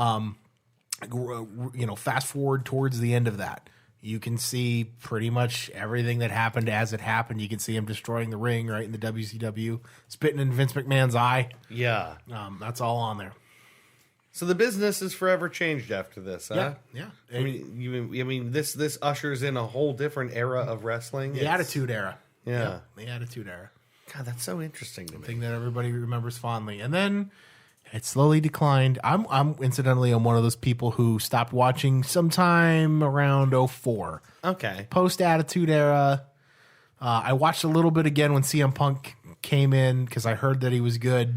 Speaker 3: Fast forward towards the end of that. You can see pretty much everything that happened as it happened. You can see him destroying the ring right in the WCW, spitting in Vince McMahon's eye.
Speaker 1: Yeah.
Speaker 3: That's all on there.
Speaker 1: So the business is forever changed after this, huh?
Speaker 3: Yeah.
Speaker 1: I mean, this ushers in a whole different era of wrestling.
Speaker 3: The Attitude Era.
Speaker 1: Yeah.
Speaker 3: The Attitude Era.
Speaker 1: God, that's so interesting to me.
Speaker 3: Thing that everybody remembers fondly. And then it slowly declined. I'm incidentally one of those people who stopped watching sometime around 2004.
Speaker 1: Okay.
Speaker 3: Post Attitude Era. I watched a little bit again when CM Punk came in because I heard that he was good,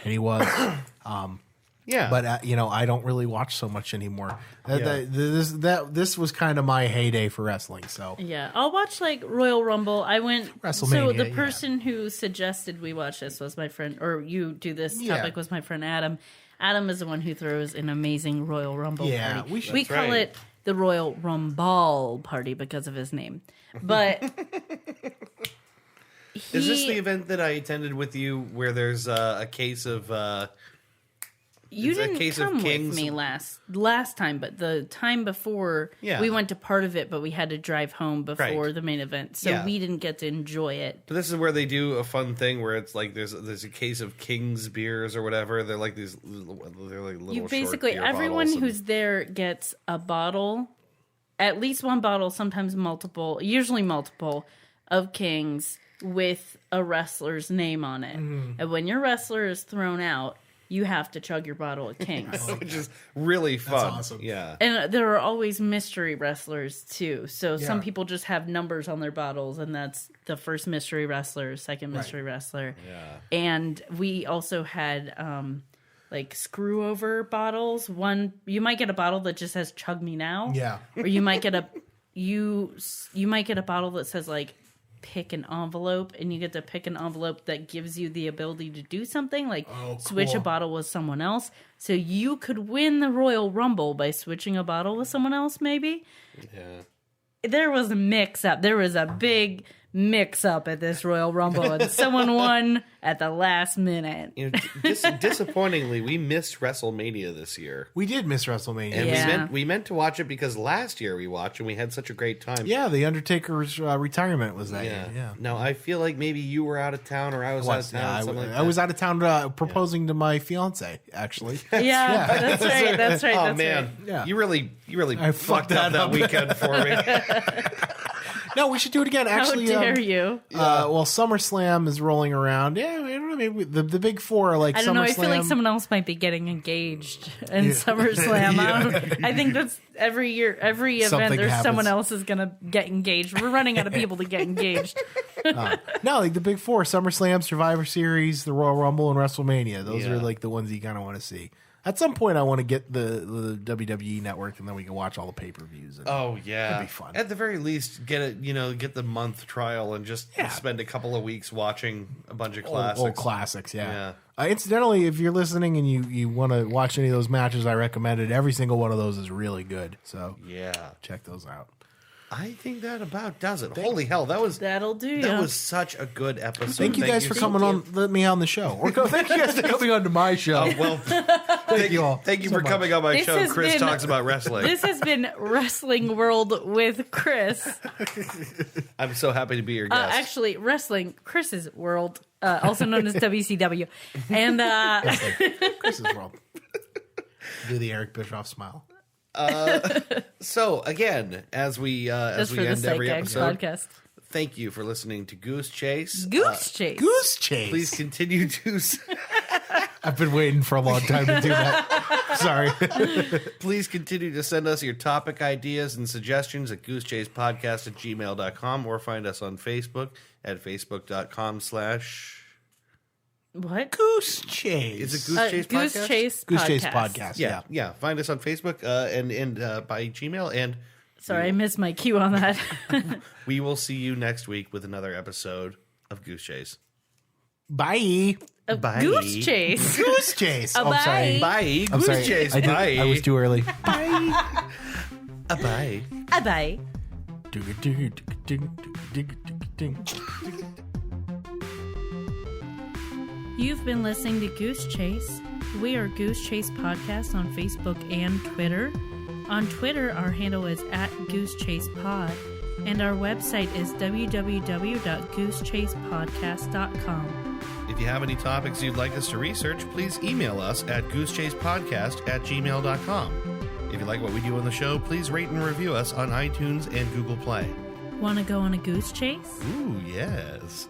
Speaker 3: and he was.
Speaker 1: Yeah.
Speaker 3: But I don't really watch so much anymore. This was kind of my heyday for wrestling. So
Speaker 2: Yeah, I'll watch like Royal Rumble. I went.
Speaker 3: WrestleMania,
Speaker 2: So the
Speaker 3: yeah.
Speaker 2: person who suggested we watch this was my friend, or you do this
Speaker 3: Yeah.
Speaker 2: topic was my friend Adam. Adam is the one who throws an amazing Royal Rumble
Speaker 3: Yeah,
Speaker 2: party.
Speaker 3: we should-
Speaker 2: We
Speaker 1: That's
Speaker 2: call
Speaker 1: right.
Speaker 2: it the Royal Rumble party because of his name. But
Speaker 1: Is this the event that I attended with you where there's a case of
Speaker 2: You
Speaker 1: it's a
Speaker 2: didn't
Speaker 1: case
Speaker 2: come
Speaker 1: of Kings.
Speaker 2: with me last time, but the time before,
Speaker 1: Yeah.
Speaker 2: we went to part of it, but we had to drive home before
Speaker 1: Right.
Speaker 2: the main event, so
Speaker 1: Yeah.
Speaker 2: we didn't get to enjoy it.
Speaker 1: But this is where they do a fun thing where it's like there's a case of King's beers or whatever. They're like these. They're like little.
Speaker 2: You
Speaker 1: short
Speaker 2: basically
Speaker 1: beer
Speaker 2: everyone
Speaker 1: bottles
Speaker 2: who's there gets a bottle, at least one bottle, sometimes multiple, usually multiple, of King's with a wrestler's name on it. And when your wrestler is thrown out, you have to chug your bottle of King's.
Speaker 1: which is really fun.
Speaker 3: awesome.
Speaker 1: Yeah.
Speaker 2: And there are always mystery wrestlers too. So some
Speaker 3: Yeah.
Speaker 2: people just have numbers on their bottles, and that's the first mystery wrestler, second mystery wrestler.
Speaker 1: Yeah.
Speaker 2: And we also had like screw over bottles. One, you might get a bottle that just says "Chug Me Now,"
Speaker 3: Yeah.
Speaker 2: or you might get a you might get a bottle that says like pick an envelope, and you get to pick an envelope that gives you the ability to do something like switch a
Speaker 3: cool.
Speaker 2: bottle with someone else. So you could win the Royal Rumble by switching a bottle with someone else, maybe.
Speaker 1: Yeah.
Speaker 2: There was a mix up. There was a big mix up at this Royal Rumble, and someone won at the last minute.
Speaker 1: You know, disappointingly, we missed WrestleMania this year.
Speaker 3: We did miss WrestleMania.
Speaker 1: And
Speaker 2: Yeah.
Speaker 1: we meant to watch it because last year we watched and we had such a great time.
Speaker 3: Yeah, the Undertaker's retirement was that
Speaker 1: Yeah.
Speaker 3: year. Yeah.
Speaker 1: Now I feel like maybe you were out of town or I was out of town.
Speaker 3: Yeah,
Speaker 1: something like
Speaker 3: I was
Speaker 1: that.
Speaker 3: out of town proposing to my fiance, actually.
Speaker 2: Yeah, that's right. That's right.
Speaker 1: Oh
Speaker 2: that's
Speaker 1: man,
Speaker 2: right.
Speaker 3: Yeah.
Speaker 1: you really
Speaker 3: I
Speaker 1: fucked
Speaker 3: fucked
Speaker 1: up
Speaker 3: that
Speaker 1: that
Speaker 3: up.
Speaker 1: weekend for me.
Speaker 3: No, we should do it again. Actually,
Speaker 2: How dare you?
Speaker 3: Well, SummerSlam is rolling around. Yeah, I don't know. Maybe the big four are like
Speaker 2: I don't know. I feel like
Speaker 3: SummerSlam.
Speaker 2: someone else might be getting engaged in SummerSlam. I think that's every year, every event.
Speaker 3: Something
Speaker 2: There's someone
Speaker 3: happens.
Speaker 2: else is going to get engaged. We're running out of people to get engaged.
Speaker 3: No, like the big four: SummerSlam, Survivor Series, the Royal Rumble, and WrestleMania. Those
Speaker 1: Yeah.
Speaker 3: are like the ones you kind of want to see. At some point, I want to get the WWE network, and then we can watch all the pay-per-views.
Speaker 1: Oh yeah,
Speaker 3: That'd be fun.
Speaker 1: At the very least, get it. Get the month trial and just spend a couple of weeks watching a bunch of classics.
Speaker 3: Old classics, yeah.
Speaker 1: Yeah.
Speaker 3: Incidentally, if you're listening and you want to watch any of those matches I recommended, every single one of those is really good. So
Speaker 1: Yeah,
Speaker 3: check those out.
Speaker 1: I think that about does it. Holy hell, that was
Speaker 2: That'll do.
Speaker 1: that
Speaker 2: ya.
Speaker 1: was such a good episode.
Speaker 3: Thank you guys for coming on, let me on the show. Or thank you guys for coming on to my show.
Speaker 1: Well,
Speaker 3: thank you all.
Speaker 1: Thank you
Speaker 3: so
Speaker 1: for
Speaker 3: much.
Speaker 1: coming on my
Speaker 2: This
Speaker 1: show.
Speaker 2: has
Speaker 1: Chris
Speaker 2: been-
Speaker 1: talks about wrestling.
Speaker 2: This has been Wrestling World with Chris.
Speaker 1: I'm so happy to be your guest.
Speaker 2: Actually, Wrestling Chris's World, also known as WCW. And
Speaker 3: Chris's world. Do the Eric Bischoff smile.
Speaker 1: So again, as we
Speaker 2: just for the
Speaker 1: end every
Speaker 2: Psych
Speaker 1: episode,
Speaker 2: podcast.
Speaker 1: thank you for listening to Goose Chase.
Speaker 2: Goose Chase.
Speaker 3: Goose Chase.
Speaker 1: Please continue to
Speaker 3: I've been waiting for a long time to do that. Sorry.
Speaker 1: please continue to send us your topic ideas and suggestions at goosechasepodcast@gmail.com or find us on Facebook at facebook.com/
Speaker 2: What?
Speaker 3: Goose Chase.
Speaker 1: Is it Goose Chase
Speaker 2: Goose
Speaker 1: Podcast?
Speaker 2: Chase
Speaker 3: Goose
Speaker 2: podcast.
Speaker 3: Chase podcast.
Speaker 1: Yeah, yeah. Find us on Facebook and by Gmail, and
Speaker 2: Sorry, I missed my cue on that.
Speaker 1: we will see you next week with another episode of Goose Chase.
Speaker 3: Bye.
Speaker 1: Bye.
Speaker 2: Goose Chase.
Speaker 3: Goose Chase. Oh, I'm sorry.
Speaker 2: Bye.
Speaker 1: Bye.
Speaker 3: I'm
Speaker 1: Goose
Speaker 3: sorry.
Speaker 1: Chase.
Speaker 3: I
Speaker 1: Bye.
Speaker 3: was too early.
Speaker 1: Bye.
Speaker 2: Bye. You've been listening to Goose Chase. We are Goose Chase Podcast on Facebook and Twitter. On Twitter, our handle is @GooseChasePod, and our website is www.goosechasepodcast.com.
Speaker 1: If you have any topics you'd like us to research, please email us at goosechasepodcast@gmail.com. If you like what we do on the show, please rate and review us on iTunes and Google Play.
Speaker 2: Want to go on a goose chase?
Speaker 1: Ooh, yes.